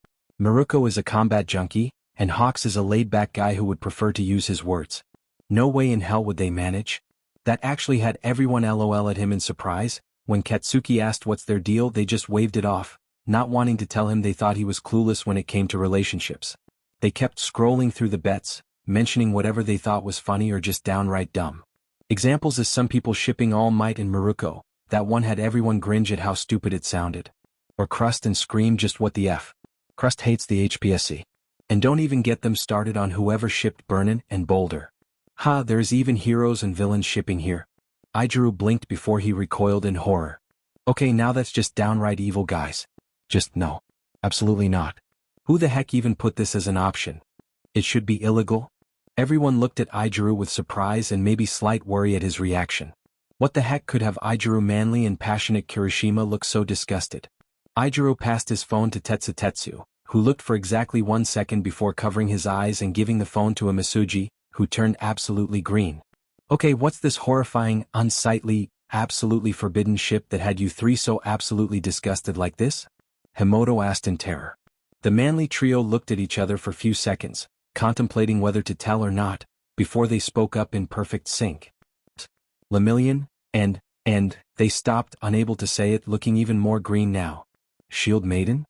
Maruko is a combat junkie, and Hawks is a laid-back guy who would prefer to use his words. No way in hell would they manage. That actually had everyone LOL at him in surprise. When Katsuki asked what's their deal, they just waved it off, not wanting to tell him they thought he was clueless when it came to relationships. They kept scrolling through the bets, mentioning whatever they thought was funny or just downright dumb. Examples is some people shipping All Might and Maruko. That one had everyone cringe at how stupid it sounded. Or Crust and scream, just what the F. Crust hates the HPSC. And don't even get them started on whoever shipped Burnin and Boulder. Ha, there's even heroes and villains shipping here. Ijiru blinked before he recoiled in horror. Okay, now that's just downright evil, guys. Just no. Absolutely not. Who the heck even put this as an option? It should be illegal? Everyone looked at Ijiru with surprise and maybe slight worry at his reaction. What the heck could have Ijiru manly and passionate Kirishima look so disgusted? Ijiru passed his phone to Tetsu, who looked for exactly 1 second before covering his eyes and giving the phone to a Masuji, who turned absolutely green. Okay, what's this horrifying, unsightly, absolutely forbidden ship that had you three so absolutely disgusted like this? Himoto asked in terror. The manly trio looked at each other for few seconds, contemplating whether to tell or not, before they spoke up in perfect sync. Lemillion, and, they stopped, unable to say it, looking even more green now. Shield Maiden?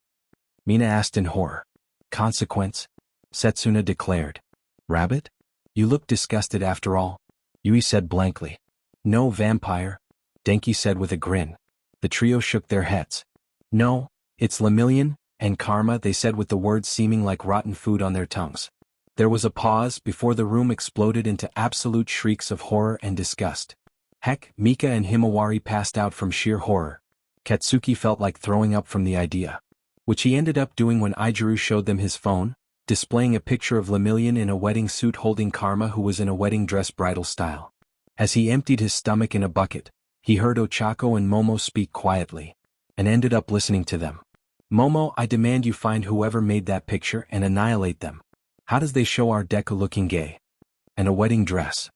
Mina asked in horror. Consequence? Setsuna declared. Rabbit? You look disgusted after all. Yui said blankly. No, vampire. Denki said with a grin. The trio shook their heads. No, it's Lemillion, and Karma, they said with the words seeming like rotten food on their tongues. There was a pause before the room exploded into absolute shrieks of horror and disgust. Heck, Mika and Himawari passed out from sheer horror. Katsuki felt like throwing up from the idea. Which he ended up doing when Ijiru showed them his phone, displaying a picture of Lemillion in a wedding suit holding Karma, who was in a wedding dress bridal style. As he emptied his stomach in a bucket, he heard Ochako and Momo speak quietly, and ended up listening to them. Momo, I demand you find whoever made that picture and annihilate them. How does they show our Deku looking gay? And a wedding dress?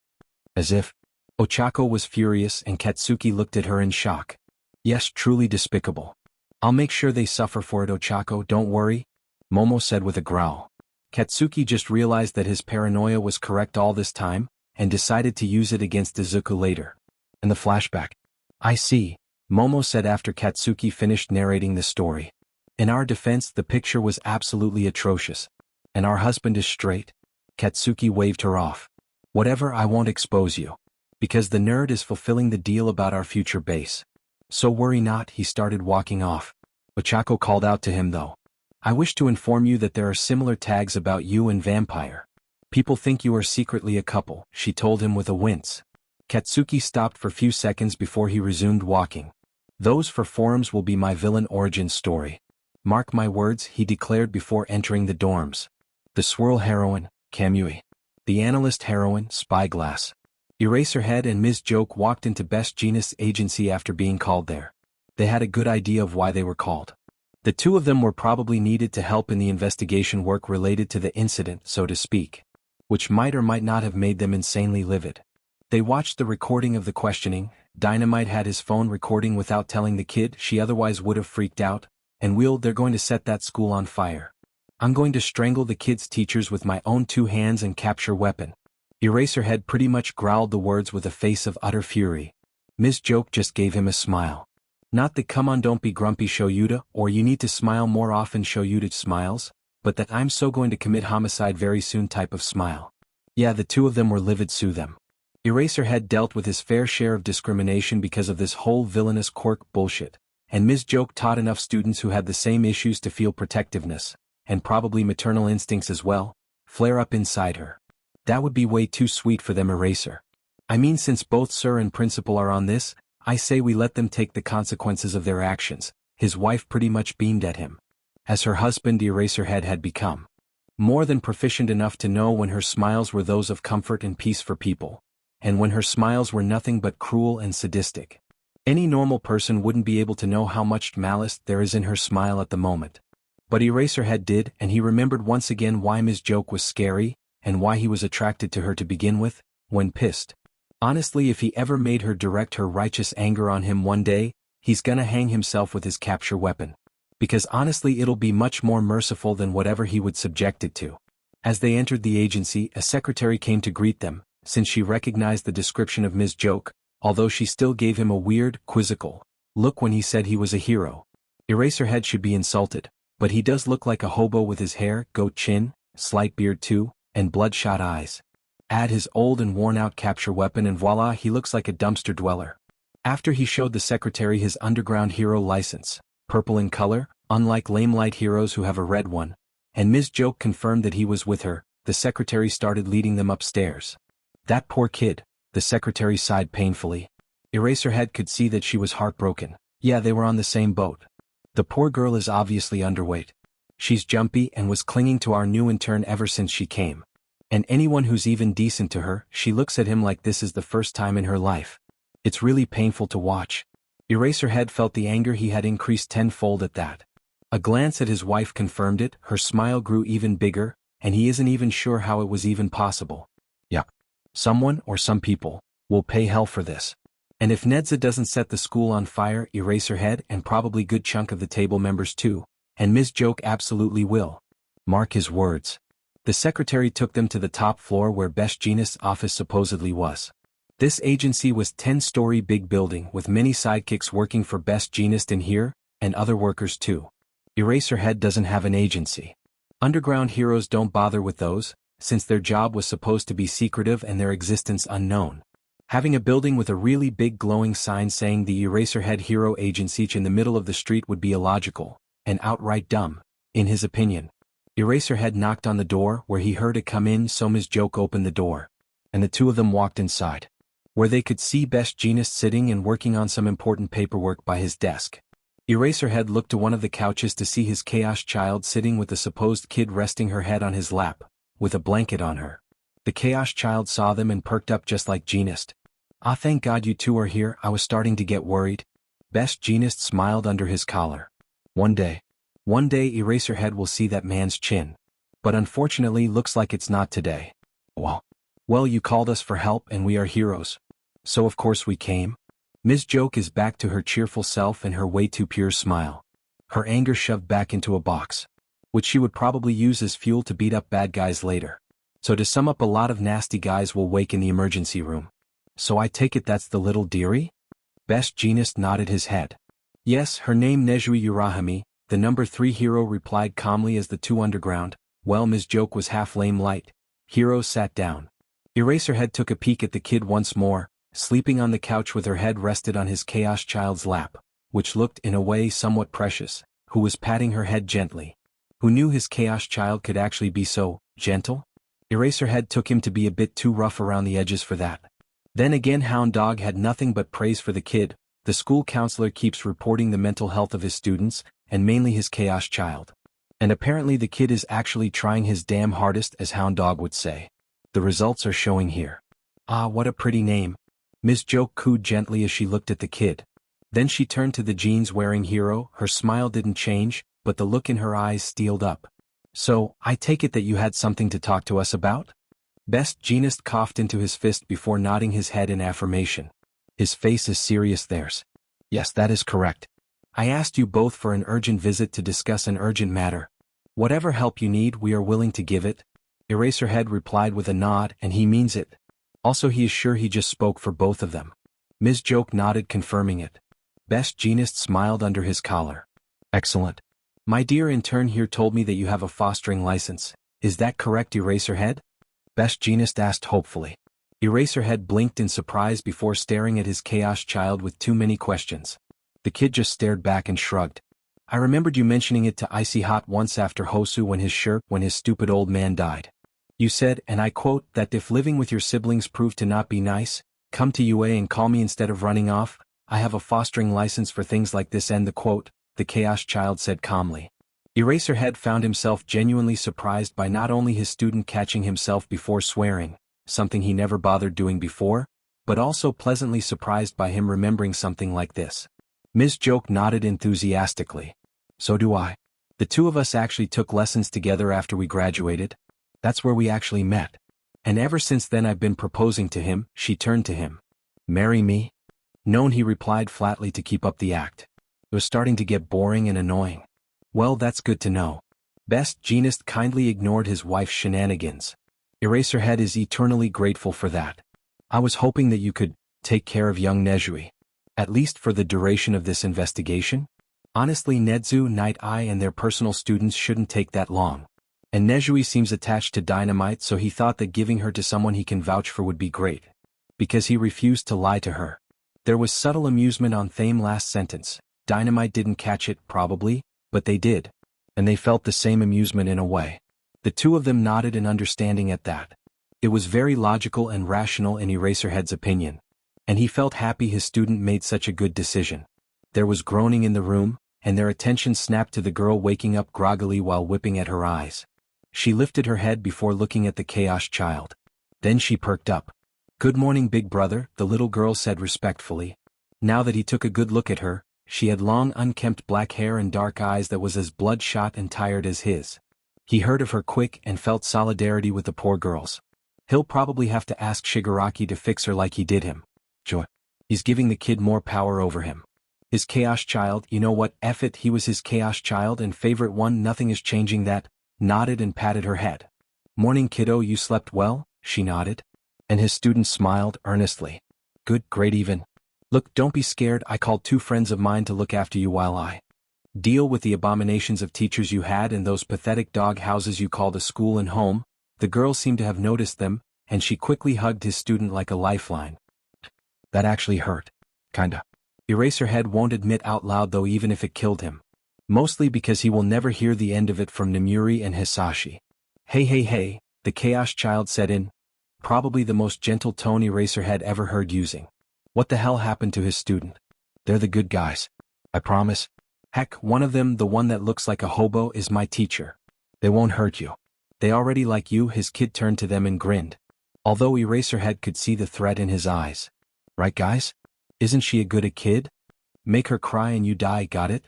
As if. Ochako was furious and Katsuki looked at her in shock. Yes, truly despicable. I'll make sure they suffer for it, Ochako, don't worry, Momo said with a growl. Katsuki just realized that his paranoia was correct all this time, and decided to use it against Izuku later. And the flashback. I see, Momo said after Katsuki finished narrating the story. In our defense, the picture was absolutely atrocious. And our husband is straight. Katsuki waved her off. Whatever, I won't expose you. Because the nerd is fulfilling the deal about our future base. So worry not, he started walking off. Ochako called out to him though. I wish to inform you that there are similar tags about you and Vampire. People think you are secretly a couple, she told him with a wince. Katsuki stopped for few seconds before he resumed walking. Those for forums will be my villain origin story. Mark my words, he declared before entering the dorms. The swirl heroine, Kamui. The analyst heroine, Spyglass. Eraserhead and Ms. Joke walked into Best Genus Agency after being called there. They had a good idea of why they were called. The two of them were probably needed to help in the investigation work related to the incident, so to speak. Which might or might not have made them insanely livid. They watched the recording of the questioning. Dynamite had his phone recording without telling the kid, she otherwise would have freaked out, and they're going to set that school on fire. I'm going to strangle the kids' teachers with my own 2 hands and capture weapon. Eraserhead pretty much growled the words with a face of utter fury. Ms. Joke just gave him a smile. Not the come on don't be grumpy Shoyuta, or you need to smile more often Shoyuta smiles, but that I'm so going to commit homicide very soon type of smile. Yeah, the two of them were livid, sue them. Eraserhead dealt with his fair share of discrimination because of this whole villainous quirk bullshit, and Ms. Joke taught enough students who had the same issues to feel protectiveness, and probably maternal instincts as well, flare up inside her. That would be way too sweet for them, Eraser. I mean, since both Sir and Principal are on this, I say we let them take the consequences of their actions. His wife pretty much beamed at him. As her husband, Eraserhead had become more than proficient enough to know when her smiles were those of comfort and peace for people, and when her smiles were nothing but cruel and sadistic. Any normal person wouldn't be able to know how much malice there is in her smile at the moment. But Eraserhead did, and he remembered once again why Ms. Joke was scary, and why he was attracted to her to begin with, when pissed. Honestly, if he ever made her direct her righteous anger on him one day, he's gonna hang himself with his capture weapon. Because honestly it'll be much more merciful than whatever he would subject it to. As they entered the agency, a secretary came to greet them, since she recognized the description of Ms. Joke, although she still gave him a weird, quizzical look when he said he was a hero. Eraserhead should be insulted, but he does look like a hobo with his hair, goat chin, slight beard too, and bloodshot eyes. Add his old and worn-out capture weapon and voila, he looks like a dumpster dweller. After he showed the secretary his underground hero license, purple in color, unlike lamelight heroes who have a red one, and Ms. Joke confirmed that he was with her, the secretary started leading them upstairs. That poor kid, the secretary sighed painfully. Eraserhead could see that she was heartbroken. Yeah, they were on the same boat. The poor girl is obviously underweight. She's jumpy and was clinging to our new intern ever since she came. And anyone who's even decent to her, she looks at him like this is the first time in her life. It's really painful to watch. Eraserhead felt the anger he had increased tenfold at that. A glance at his wife confirmed it, her smile grew even bigger, and he isn't even sure how it was even possible. Yeah. Someone, or some people, will pay hell for this. And if Nedza doesn't set the school on fire, Eraserhead, and probably good chunk of the table members too, And Ms. Joke absolutely will. Mark his words. The secretary took them to the top floor where Best Jeanist's office supposedly was. This agency was 10-story big building with many sidekicks working for Best Jeanist in here, and other workers too. Eraserhead doesn't have an agency. Underground heroes don't bother with those, since their job was supposed to be secretive and their existence unknown. Having a building with a really big glowing sign saying the Eraserhead Hero Agency in the middle of the street would be illogical, and outright dumb, in his opinion. Eraserhead knocked on the door where he heard it come in, so Ms. Joke opened the door. And the two of them walked inside, where they could see Best Jeanist sitting and working on some important paperwork by his desk. Eraserhead looked to one of the couches to see his Chaos Child sitting with the supposed kid resting her head on his lap, with a blanket on her. The Chaos Child saw them and perked up just like Jeanist. "Ah, thank God you two are here, I was starting to get worried." Best Jeanist smiled under his collar. One day Eraserhead will see that man's chin. But unfortunately looks like it's not today. Well, you called us for help and we are heroes. So of course we came. Ms. Joke is back to her cheerful self and her way too pure smile. Her anger shoved back into a box, which she would probably use as fuel to beat up bad guys later. So to sum up, a lot of nasty guys will wake in the emergency room. "So I take it that's the little dearie?" Best Jeanist nodded his head. "Yes, her name Nezui Urahime," the number 3 hero replied calmly as the two underground, well, Ms. Joke was half lame light. Heroes sat down. Eraserhead took a peek at the kid once more, sleeping on the couch with her head rested on his Chaos Child's lap, which looked in a way somewhat precious, who was patting her head gently. Who knew his Chaos Child could actually be so gentle? Eraserhead took him to be a bit too rough around the edges for that. Then again, Hound Dog had nothing but praise for the kid. The school counselor keeps reporting the mental health of his students, and mainly his Chaos Child. And apparently the kid is actually trying his damn hardest, as Hound Dog would say. The results are showing here. "Ah, what a pretty name." Ms. Joke cooed gently as she looked at the kid. Then she turned to the jeans-wearing hero. Her smile didn't change, but the look in her eyes steeled up. "So, I take it that you had something to talk to us about?" Best Jeanist coughed into his fist before nodding his head in affirmation. His face is serious. Theirs. "Yes, that is correct. I asked you both for an urgent visit to discuss an urgent matter. Whatever help you need, we are willing to give it." Eraserhead replied with a nod, and he means it. Also, he is sure he just spoke for both of them. Ms. Joke nodded, confirming it. Best Jeanist smiled under his collar. "Excellent. My dear intern here told me that you have a fostering license. Is that correct, Eraserhead?" Best Jeanist asked hopefully. Eraserhead blinked in surprise before staring at his Chaos Child with too many questions. The kid just stared back and shrugged. "I remembered you mentioning it to Icy Hot once after Hosu when his stupid old man died. You said, and I quote, that if living with your siblings proved to not be nice, come to UA and call me instead of running off. I have a fostering license for things like this, end the quote," the Chaos Child said calmly. Eraserhead found himself genuinely surprised by not only his student catching himself before swearing, something he never bothered doing before, but also pleasantly surprised by him remembering something like this. Ms. Joke nodded enthusiastically. "So do I. The two of us actually took lessons together after we graduated. That's where we actually met. And ever since then I've been proposing to him." She turned to him. "Marry me?" "No," he replied flatly to keep up the act. It was starting to get boring and annoying. "Well, that's good to know." Best Jeanist kindly ignored his wife's shenanigans. "Eraserhead is eternally grateful for that. I was hoping that you could take care of young Nezui. At least for the duration of this investigation. Honestly, Nedzu, Night Eye and their personal students shouldn't take that long. And Nezui seems attached to Dynamite, so he thought that giving her to someone he can vouch for would be great. Because he refused to lie to her." There was subtle amusement on Thame's last sentence. Dynamite didn't catch it, probably, but they did. And they felt the same amusement in a way. The two of them nodded in understanding at that. It was very logical and rational in Eraserhead's opinion. And he felt happy his student made such a good decision. There was groaning in the room, and their attention snapped to the girl waking up groggily while whipping at her eyes. She lifted her head before looking at the Chaos Child. Then she perked up. "Good morning, big brother," the little girl said respectfully. Now that he took a good look at her, she had long unkempt black hair and dark eyes that was as bloodshot and tired as his. He heard of her quick and felt solidarity with the poor girls. He'll probably have to ask Shigaraki to fix her like he did him. Joy. He's giving the kid more power over him. His chaos child, you know what, F it, he was his chaos child and favorite one, nothing is changing that, nodded and patted her head. Morning kiddo, you slept well, she nodded. And his student smiled earnestly. Good, great even. Look, don't be scared, I called 2 friends of mine to look after you while I deal with the abominations of teachers you had in those pathetic dog houses you called a school and home. The girl seemed to have noticed them, and she quickly hugged his student like a lifeline. That actually hurt. Kinda. Eraserhead won't admit out loud though even if it killed him. Mostly because he will never hear the end of it from Nemuri and Hisashi. Hey, the Chaos Child said in probably the most gentle tone Eraserhead ever heard using. What the hell happened to his student? They're the good guys. I promise. Heck, one of them, the one that looks like a hobo, is my teacher. They won't hurt you. They already like you. His kid turned to them and grinned. Although Eraserhead could see the threat in his eyes. Right guys? Isn't she a good kid? Make her cry and you die, got it?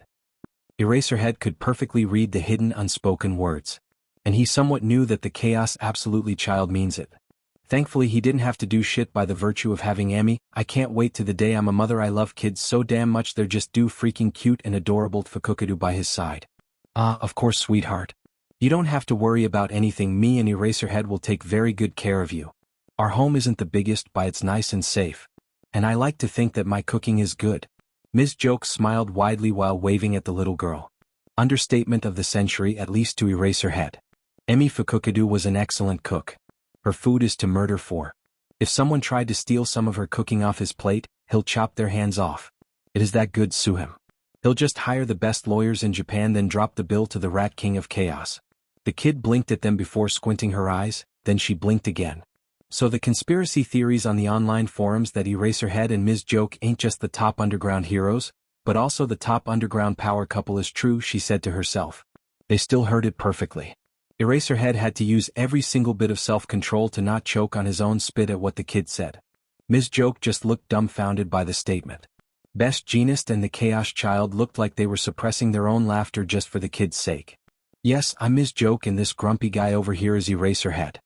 Eraserhead could perfectly read the hidden unspoken words. And he somewhat knew that the Chaos Absolutely Child means it. Thankfully he didn't have to do shit by the virtue of having Emmy. I can't wait to the day I'm a mother. I love kids so damn much, they're just too freaking cute and adorable. Fukukudu by his side. Of course sweetheart. You don't have to worry about anything, me and Eraserhead will take very good care of you. Our home isn't the biggest, but it's nice and safe. And I like to think that my cooking is good. Ms. Joke smiled widely while waving at the little girl. Understatement of the century, at least to Eraserhead. Emmy Fukukudu was an excellent cook. Her food is to murder for. If someone tried to steal some of her cooking off his plate, he'll chop their hands off. It is that good, sue him. He'll just hire the best lawyers in Japan, then drop the bill to the Rat King of Chaos. The kid blinked at them before squinting her eyes, then she blinked again. So the conspiracy theories on the online forums that Eraserhead and Ms. Joke ain't just the top underground heroes, but also the top underground power couple is true, she said to herself. They still heard it perfectly. Eraserhead had to use every single bit of self-control to not choke on his own spit at what the kid said. Ms. Joke just looked dumbfounded by the statement. Best Jeanist and the Chaos Child looked like they were suppressing their own laughter just for the kid's sake. Yes, I'm Ms. Joke and this grumpy guy over here is Eraserhead.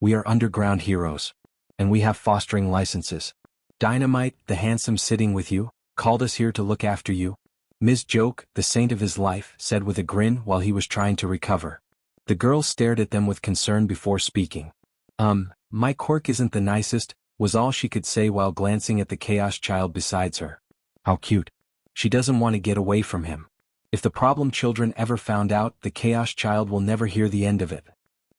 We are underground heroes. And we have fostering licenses. Dynamite, the handsome sitting with you, called us here to look after you. Ms. Joke, the saint of his life, said with a grin while he was trying to recover. The girl stared at them with concern before speaking. My quirk isn't the nicest, was all she could say while glancing at the Chaos Child besides her. How cute. She doesn't want to get away from him. If the problem children ever found out, the Chaos Child will never hear the end of it.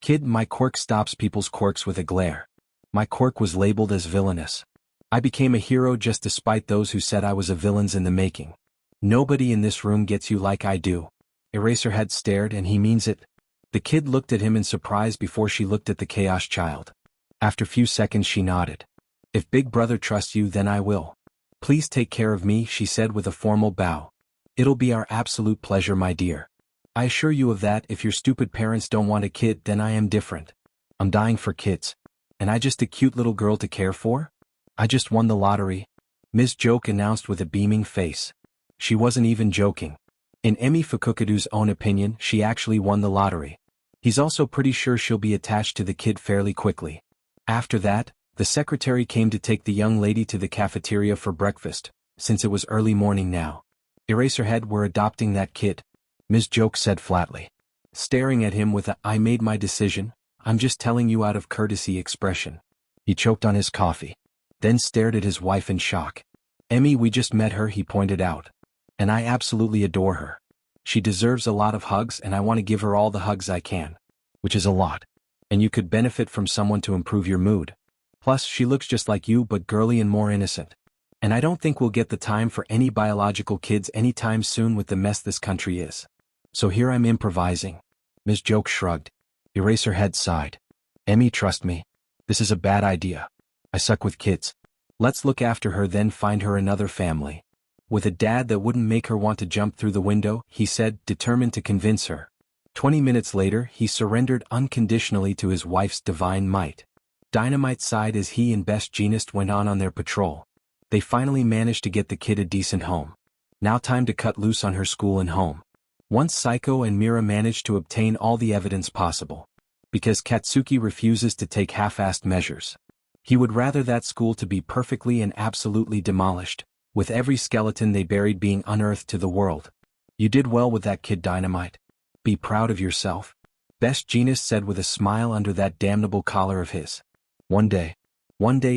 Kid, my quirk stops people's quirks with a glare. My quirk was labeled as villainous. I became a hero just despite those who said I was a villain's in the making. Nobody in this room gets you like I do. Eraserhead stared, and he means it. The kid looked at him in surprise before she looked at the Chaos Child. After a few seconds she nodded. If Big Brother trusts you, then I will. Please take care of me, she said with a formal bow. It'll be our absolute pleasure, my dear. I assure you of that. If your stupid parents don't want a kid, then I am different. I'm dying for kids. And I just a cute little girl to care for? I just won the lottery. Ms. Joke announced with a beaming face. She wasn't even joking. In Emmy Fukukudu's own opinion, she actually won the lottery. He's also pretty sure she'll be attached to the kid fairly quickly. After that, the secretary came to take the young lady to the cafeteria for breakfast, since it was early morning now. Eraserhead, we're adopting that kid, Ms. Joke said flatly. Staring at him with a I made my decision, I'm just telling you out of courtesy expression. He choked on his coffee. Then stared at his wife in shock. Emmy, we just met her, he pointed out. And I absolutely adore her. She deserves a lot of hugs and I want to give her all the hugs I can. Which is a lot. And you could benefit from someone to improve your mood. Plus, she looks just like you but girly and more innocent. And I don't think we'll get the time for any biological kids anytime soon with the mess this country is. So here I'm improvising. Ms. Joke shrugged. Eraserhead sighed. Emmy, trust me. This is a bad idea. I suck with kids. Let's look after her, then find her another family. With a dad that wouldn't make her want to jump through the window, he said, determined to convince her. 20 minutes later, he surrendered unconditionally to his wife's divine might. Dynamite sighed as he and Best Jeanist went on their patrol. They finally managed to get the kid a decent home. Now time to cut loose on her school and home. Once Psycho and Mira managed to obtain all the evidence possible. Because Katsuki refuses to take half-assed measures. He would rather that school to be perfectly and absolutely demolished. with every skeleton they buried being unearthed to the world. You did well with that, kid Dynamite. Be proud of yourself. Best Jeanist said with a smile under that damnable collar of his. One day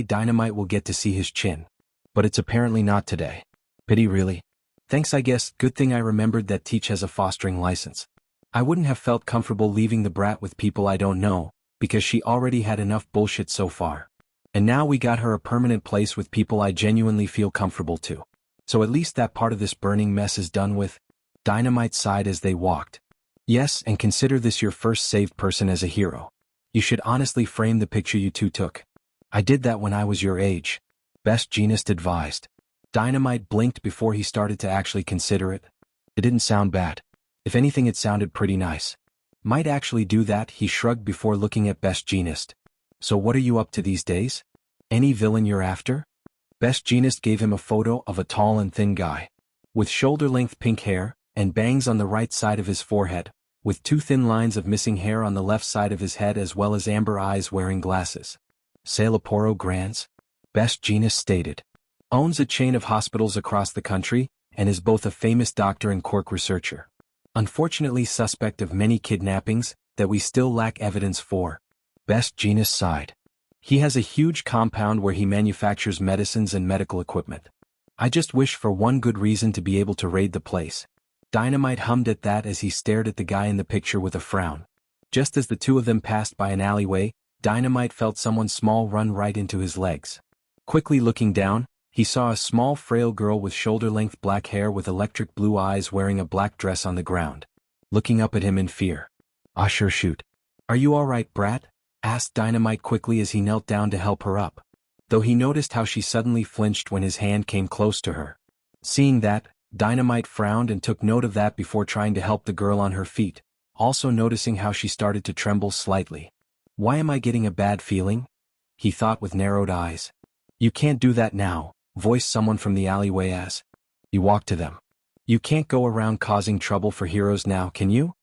Dynamite will get to see his chin. But it's apparently not today. Pity really. Thanks I guess, good thing I remembered that Teach has a fostering license. I wouldn't have felt comfortable leaving the brat with people I don't know, because she already had enough bullshit so far. And now we got her a permanent place with people I genuinely feel comfortable to. So at least that part of this burning mess is done with. Dynamite sighed as they walked. Yes, and consider this your first saved person as a hero. You should honestly frame the picture you two took. I did that when I was your age. Best Jeanist advised. Dynamite blinked before he started to actually consider it. It didn't sound bad. If anything, it sounded pretty nice. Might actually do that, he shrugged before looking at Best Jeanist. So what are you up to these days? Any villain you're after? Best Jeanist gave him a photo of a tall and thin guy. With shoulder-length pink hair, and bangs on the right side of his forehead, with 2 thin lines of missing hair on the left side of his head as well as amber eyes wearing glasses. Sailaporo Grands? Best Jeanist stated. Owns a chain of hospitals across the country, and is both a famous doctor and quirk researcher. Unfortunately suspect of many kidnappings that we still lack evidence for. Best Jeanist sighed. He has a huge compound where he manufactures medicines and medical equipment. I just wish for one good reason to be able to raid the place. Dynamite hummed at that as he stared at the guy in the picture with a frown. Just as the two of them passed by an alleyway, Dynamite felt someone small run right into his legs. Quickly looking down, he saw a small frail girl with shoulder-length black hair with electric blue eyes wearing a black dress on the ground. Looking up at him in fear. "Ah sure shoot. Are you alright, brat?" asked Dynamite quickly as he knelt down to help her up. Though he noticed how she suddenly flinched when his hand came close to her. Seeing that, Dynamite frowned and took note of that before trying to help the girl on her feet, also noticing how she started to tremble slightly. "Why am I getting a bad feeling?" he thought with narrowed eyes. "You can't do that now," voiced someone from the alleyway as he walked to them. "You can't go around causing trouble for heroes now, can you?"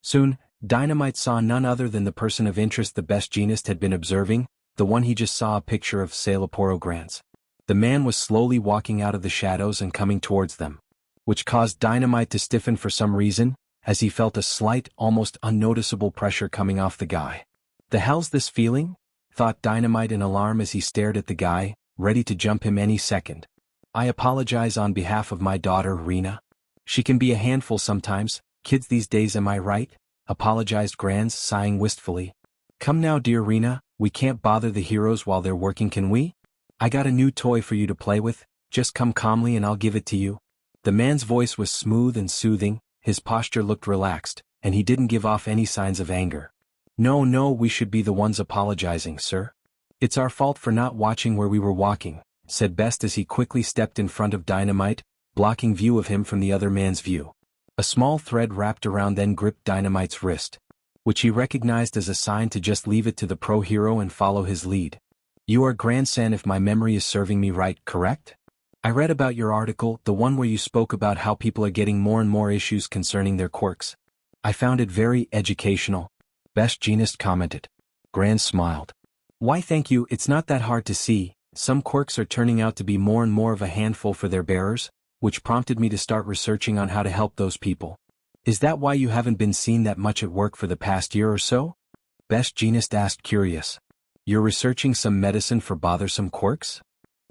Soon, Dynamite saw none other than the person of interest the Best Jeanist had been observing, the one he just saw a picture of Sailaporo Grants. The man was slowly walking out of the shadows and coming towards them, which caused Dynamite to stiffen for some reason, as he felt a slight, almost unnoticeable pressure coming off the guy. "The hell's this feeling?" thought Dynamite in alarm as he stared at the guy, ready to jump him any second. "I apologize on behalf of my daughter, Reena. She can be a handful sometimes, kids these days, am I right?" apologized Grands, sighing wistfully. "Come now, dear Reena, we can't bother the heroes while they're working, can we? I got a new toy for you to play with, just come calmly and I'll give it to you." The man's voice was smooth and soothing, his posture looked relaxed, and he didn't give off any signs of anger. No, we should be the ones apologizing, sir. It's our fault for not watching where we were walking," said Best as he quickly stepped in front of Dynamite, blocking view of him from the other man's view. A small thread wrapped around then gripped Dynamite's wrist, which he recognized as a sign to just leave it to the pro hero and follow his lead. "You are grandson if my memory is serving me right, correct? I read about your article, the one where you spoke about how people are getting more and more issues concerning their quirks. I found it very educational," Best Jeanist commented. Grand smiled. "Why thank you, it's not that hard to see. Some quirks are turning out to be more and more of a handful for their bearers, which prompted me to start researching on how to help those people. Is that why you haven't been seen that much at work for the past year or so?" Best Jeanist asked, curious. "You're researching some medicine for bothersome quirks?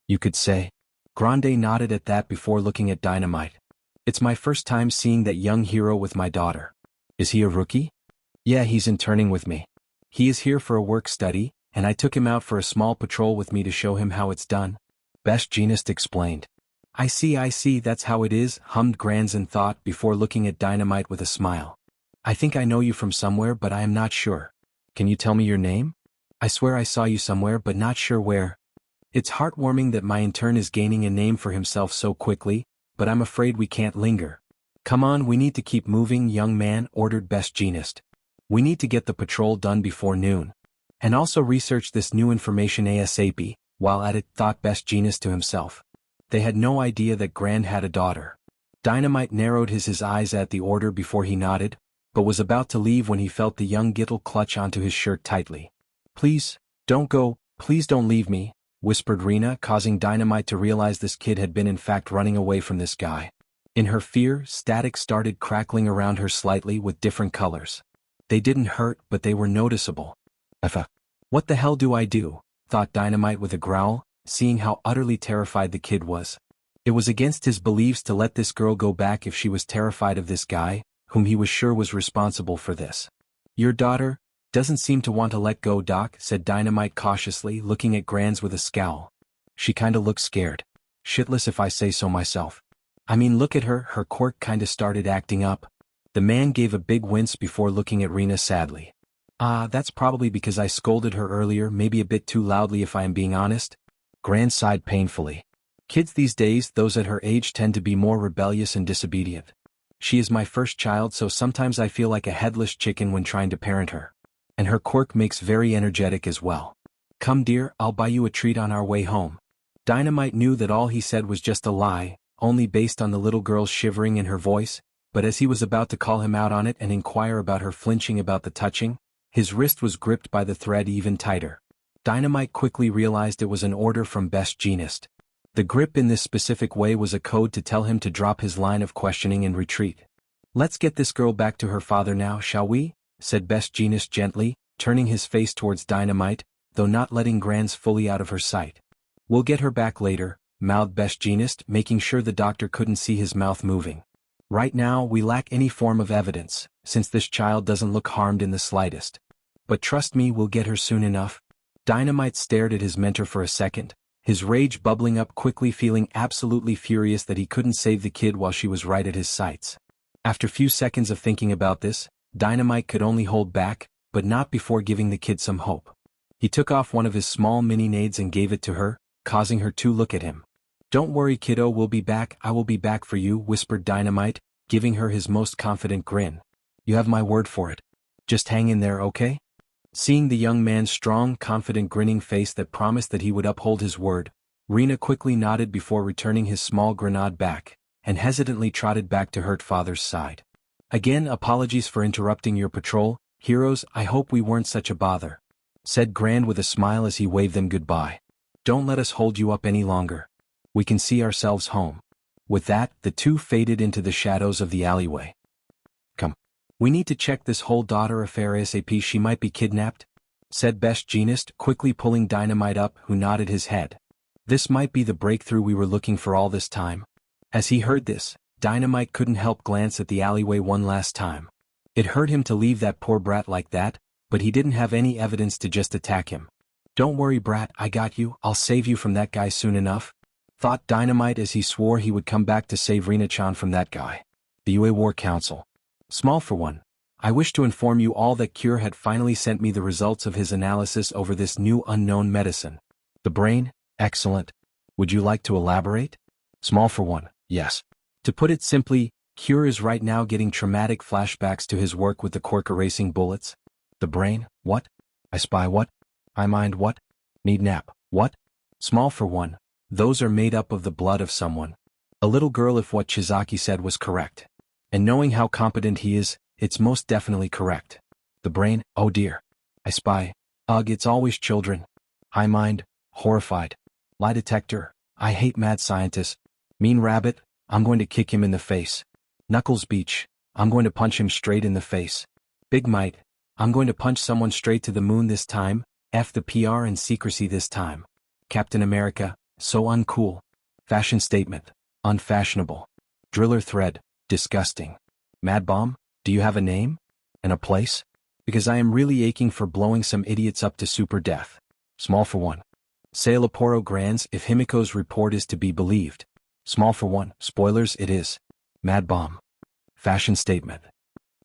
You could say." Grande nodded at that before looking at Dynamite. "It's my first time seeing that young hero with my daughter." "Is he a rookie?" "Yeah, he's interning with me. He is here for a work study, and I took him out for a small patrol with me to show him how it's done," Best Jeanist explained. I see, that's how it is," hummed Grands in thought before looking at Dynamite with a smile. "I think I know you from somewhere, but I am not sure. Can you tell me your name? I swear I saw you somewhere but not sure where." It's heartwarming that my intern is gaining a name for himself so quickly, but I'm afraid we can't linger. "Come on, we need to keep moving, young man," ordered Best Jeanist. "We need to get the patrol done before noon. And also research this new information ASAP, while at it," thought Best Jeanist to himself. They had no idea that Grand had a daughter. Dynamite narrowed his eyes at the order before he nodded, but was about to leave when he felt the young Gittle clutch onto his shirt tightly. "Please, don't go, please don't leave me," whispered Reena, causing Dynamite to realize this kid had been in fact running away from this guy. In her fear, static started crackling around her slightly with different colors. They didn't hurt, but they were noticeable. What the hell do I do? Thought Dynamite with a growl, seeing how utterly terrified the kid was. It was against his beliefs to let this girl go back if she was terrified of this guy, whom he was sure was responsible for this. Your daughter doesn't seem to want to let go, Doc, said Dynamite cautiously, looking at Grands with a scowl. She kinda looks scared. Shitless if I say so myself. I mean, look at her quirk kinda started acting up. The man gave a big wince before looking at Reena sadly. That's probably because I scolded her earlier, maybe a bit too loudly if I am being honest. Grand sighed painfully. Kids these days, those at her age, tend to be more rebellious and disobedient. She is my first child, so sometimes I feel like a headless chicken when trying to parent her. And her quirk makes very energetic as well. Come dear, I'll buy you a treat on our way home. Dynamite knew that all he said was just a lie, only based on the little girl's shivering in her voice, but as he was about to call him out on it and inquire about her flinching about the touching, his wrist was gripped by the thread even tighter. Dynamite quickly realized it was an order from Best Jeanist. The grip in this specific way was a code to tell him to drop his line of questioning and retreat. Let's get this girl back to her father now, shall we? Said Best Jeanist gently, turning his face towards Dynamite, though not letting Grands fully out of her sight. We'll get her back later, mouthed Best Jeanist, making sure the doctor couldn't see his mouth moving. Right now, we lack any form of evidence, since this child doesn't look harmed in the slightest. But trust me, we'll get her soon enough. Dynamite stared at his mentor for a second, his rage bubbling up quickly, feeling absolutely furious that he couldn't save the kid while she was right at his sights. After few seconds of thinking about this, Dynamite could only hold back, but not before giving the kid some hope. He took off one of his small mini-nades and gave it to her, causing her to look at him. Don't worry, kiddo, we'll be back, I will be back for you, whispered Dynamite, giving her his most confident grin. You have my word for it. Just hang in there, okay? Seeing the young man's strong, confident grinning face that promised that he would uphold his word, Reena quickly nodded before returning his small grenade back, and hesitantly trotted back to her father's side. Again, apologies for interrupting your patrol, heroes, I hope we weren't such a bother, said Grand with a smile as he waved them goodbye. Don't let us hold you up any longer. We can see ourselves home. With that, the two faded into the shadows of the alleyway. Come. We need to check this whole daughter affair ASAP, she might be kidnapped, said Best Jeanist, quickly pulling Dynamite up, who nodded his head. This might be the breakthrough we were looking for all this time. As he heard this, Dynamite couldn't help glance at the alleyway one last time. It hurt him to leave that poor brat like that, but he didn't have any evidence to just attack him. Don't worry, brat, I got you, I'll save you from that guy soon enough, thought Dynamite as he swore he would come back to save Reena-chan from that guy. The UA War Council. Small for one. I wish to inform you all that Cure had finally sent me the results of his analysis over this new unknown medicine. The brain? Excellent. Would you like to elaborate? Small for one, yes. To put it simply, Cure is right now getting traumatic flashbacks to his work with the cork erasing bullets. The brain? What? I spy what? I mind what? Need nap. What? Small for one. Those are made up of the blood of someone. A little girl, if what Chizaki said was correct. And knowing how competent he is, it's most definitely correct. The brain? Oh dear. I spy. Ugh, it's always children. I mind. Horrified. Lie detector. I hate mad scientists. Mean rabbit. I'm going to kick him in the face. Knuckles Beach. I'm going to punch him straight in the face. Big Might. I'm going to punch someone straight to the moon this time. F the PR and secrecy this time. Captain America. So uncool. Fashion statement. Unfashionable. Driller thread. Disgusting. Mad Bomb, do you have a name? And a place? Because I am really aching for blowing some idiots up to super death. Small for one. Sailaporo Grands, if Himiko's report is to be believed. Small for one. Spoilers, it is. Mad Bomb. Fashion statement.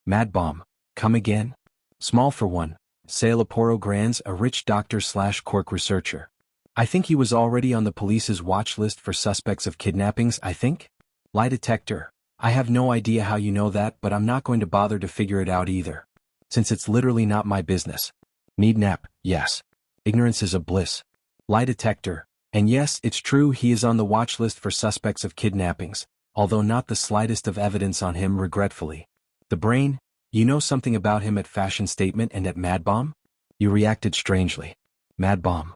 Mad Bomb. Come again? Small for one. Sailaporo Grands, a rich doctor/cork researcher. I think he was already on the police's watch list for suspects of kidnappings, I think? Lie detector. I have no idea how you know that, but I'm not going to bother to figure it out either. Since it's literally not my business. Need nap, yes. Ignorance is a bliss. Lie detector. And yes, it's true he is on the watch list for suspects of kidnappings, although not the slightest of evidence on him, regretfully. The brain? You know something about him at Fashion Statement and at Mad Bomb? You reacted strangely. Mad Bomb.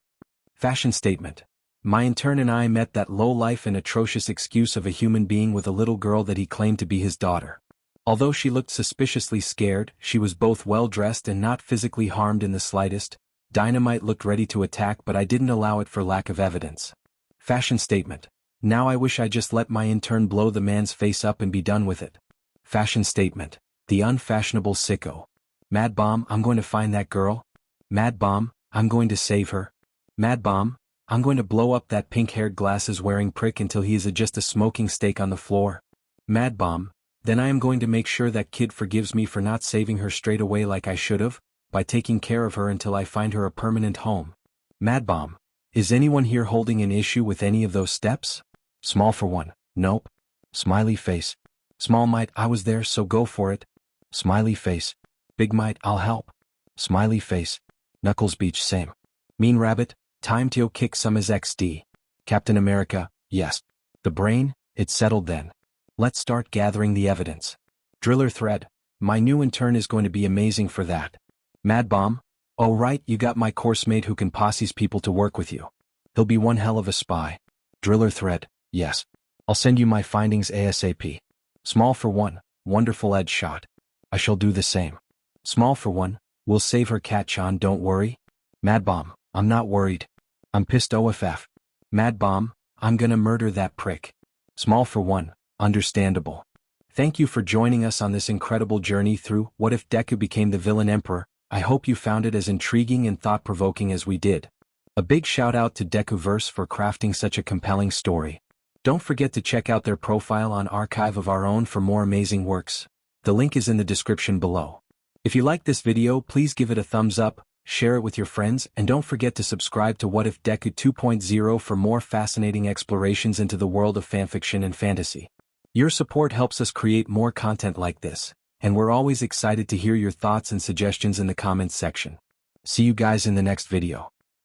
Fashion Statement. My intern and I met that low-life and atrocious excuse of a human being with a little girl that he claimed to be his daughter. Although she looked suspiciously scared, she was both well-dressed and not physically harmed in the slightest. Dynamite looked ready to attack, but I didn't allow it for lack of evidence. Fashion statement. Now I wish I just let my intern blow the man's face up and be done with it. Fashion statement. The unfashionable sicko. Mad Bomb, I'm going to find that girl. Mad Bomb, I'm going to save her. Mad Bomb, I'm going to blow up that pink-haired glasses-wearing prick until he is just a smoking steak on the floor. Mad Bomb, then I am going to make sure that kid forgives me for not saving her straight away like I should have, by taking care of her until I find her a permanent home. Mad Bomb, is anyone here holding an issue with any of those steps? Small for one, nope. Smiley face. Small might, I was there, so go for it. Smiley face. Big might, I'll help. Smiley face. Knuckles Beach, same. Mean Rabbit, time to kick some as XD. Captain America, yes. The brain, it's settled then. Let's start gathering the evidence. Driller Thread, my new intern is going to be amazing for that. Mad Bomb, oh right, you got my course mate who can posse's people to work with you. He'll be one hell of a spy. Driller Thread, yes. I'll send you my findings ASAP. Small for one, wonderful Ed shot. I shall do the same. Small for one, we'll save her Cat-chan, don't worry. Mad Bomb, I'm not worried. I'm pissed OFF. Mad Bomb, I'm gonna murder that prick. Small for one, understandable. Thank you for joining us on this incredible journey through What If Deku Became the Villain Emperor. I hope you found it as intriguing and thought-provoking as we did. A big shout out to DekuVerse for crafting such a compelling story. Don't forget to check out their profile on Archive of Our Own for more amazing works. The link is in the description below. If you like this video, please give it a thumbs up, share it with your friends, and don't forget to subscribe to What If Deku 2.0 for more fascinating explorations into the world of fanfiction and fantasy. Your support helps us create more content like this, and we're always excited to hear your thoughts and suggestions in the comments section. See you guys in the next video.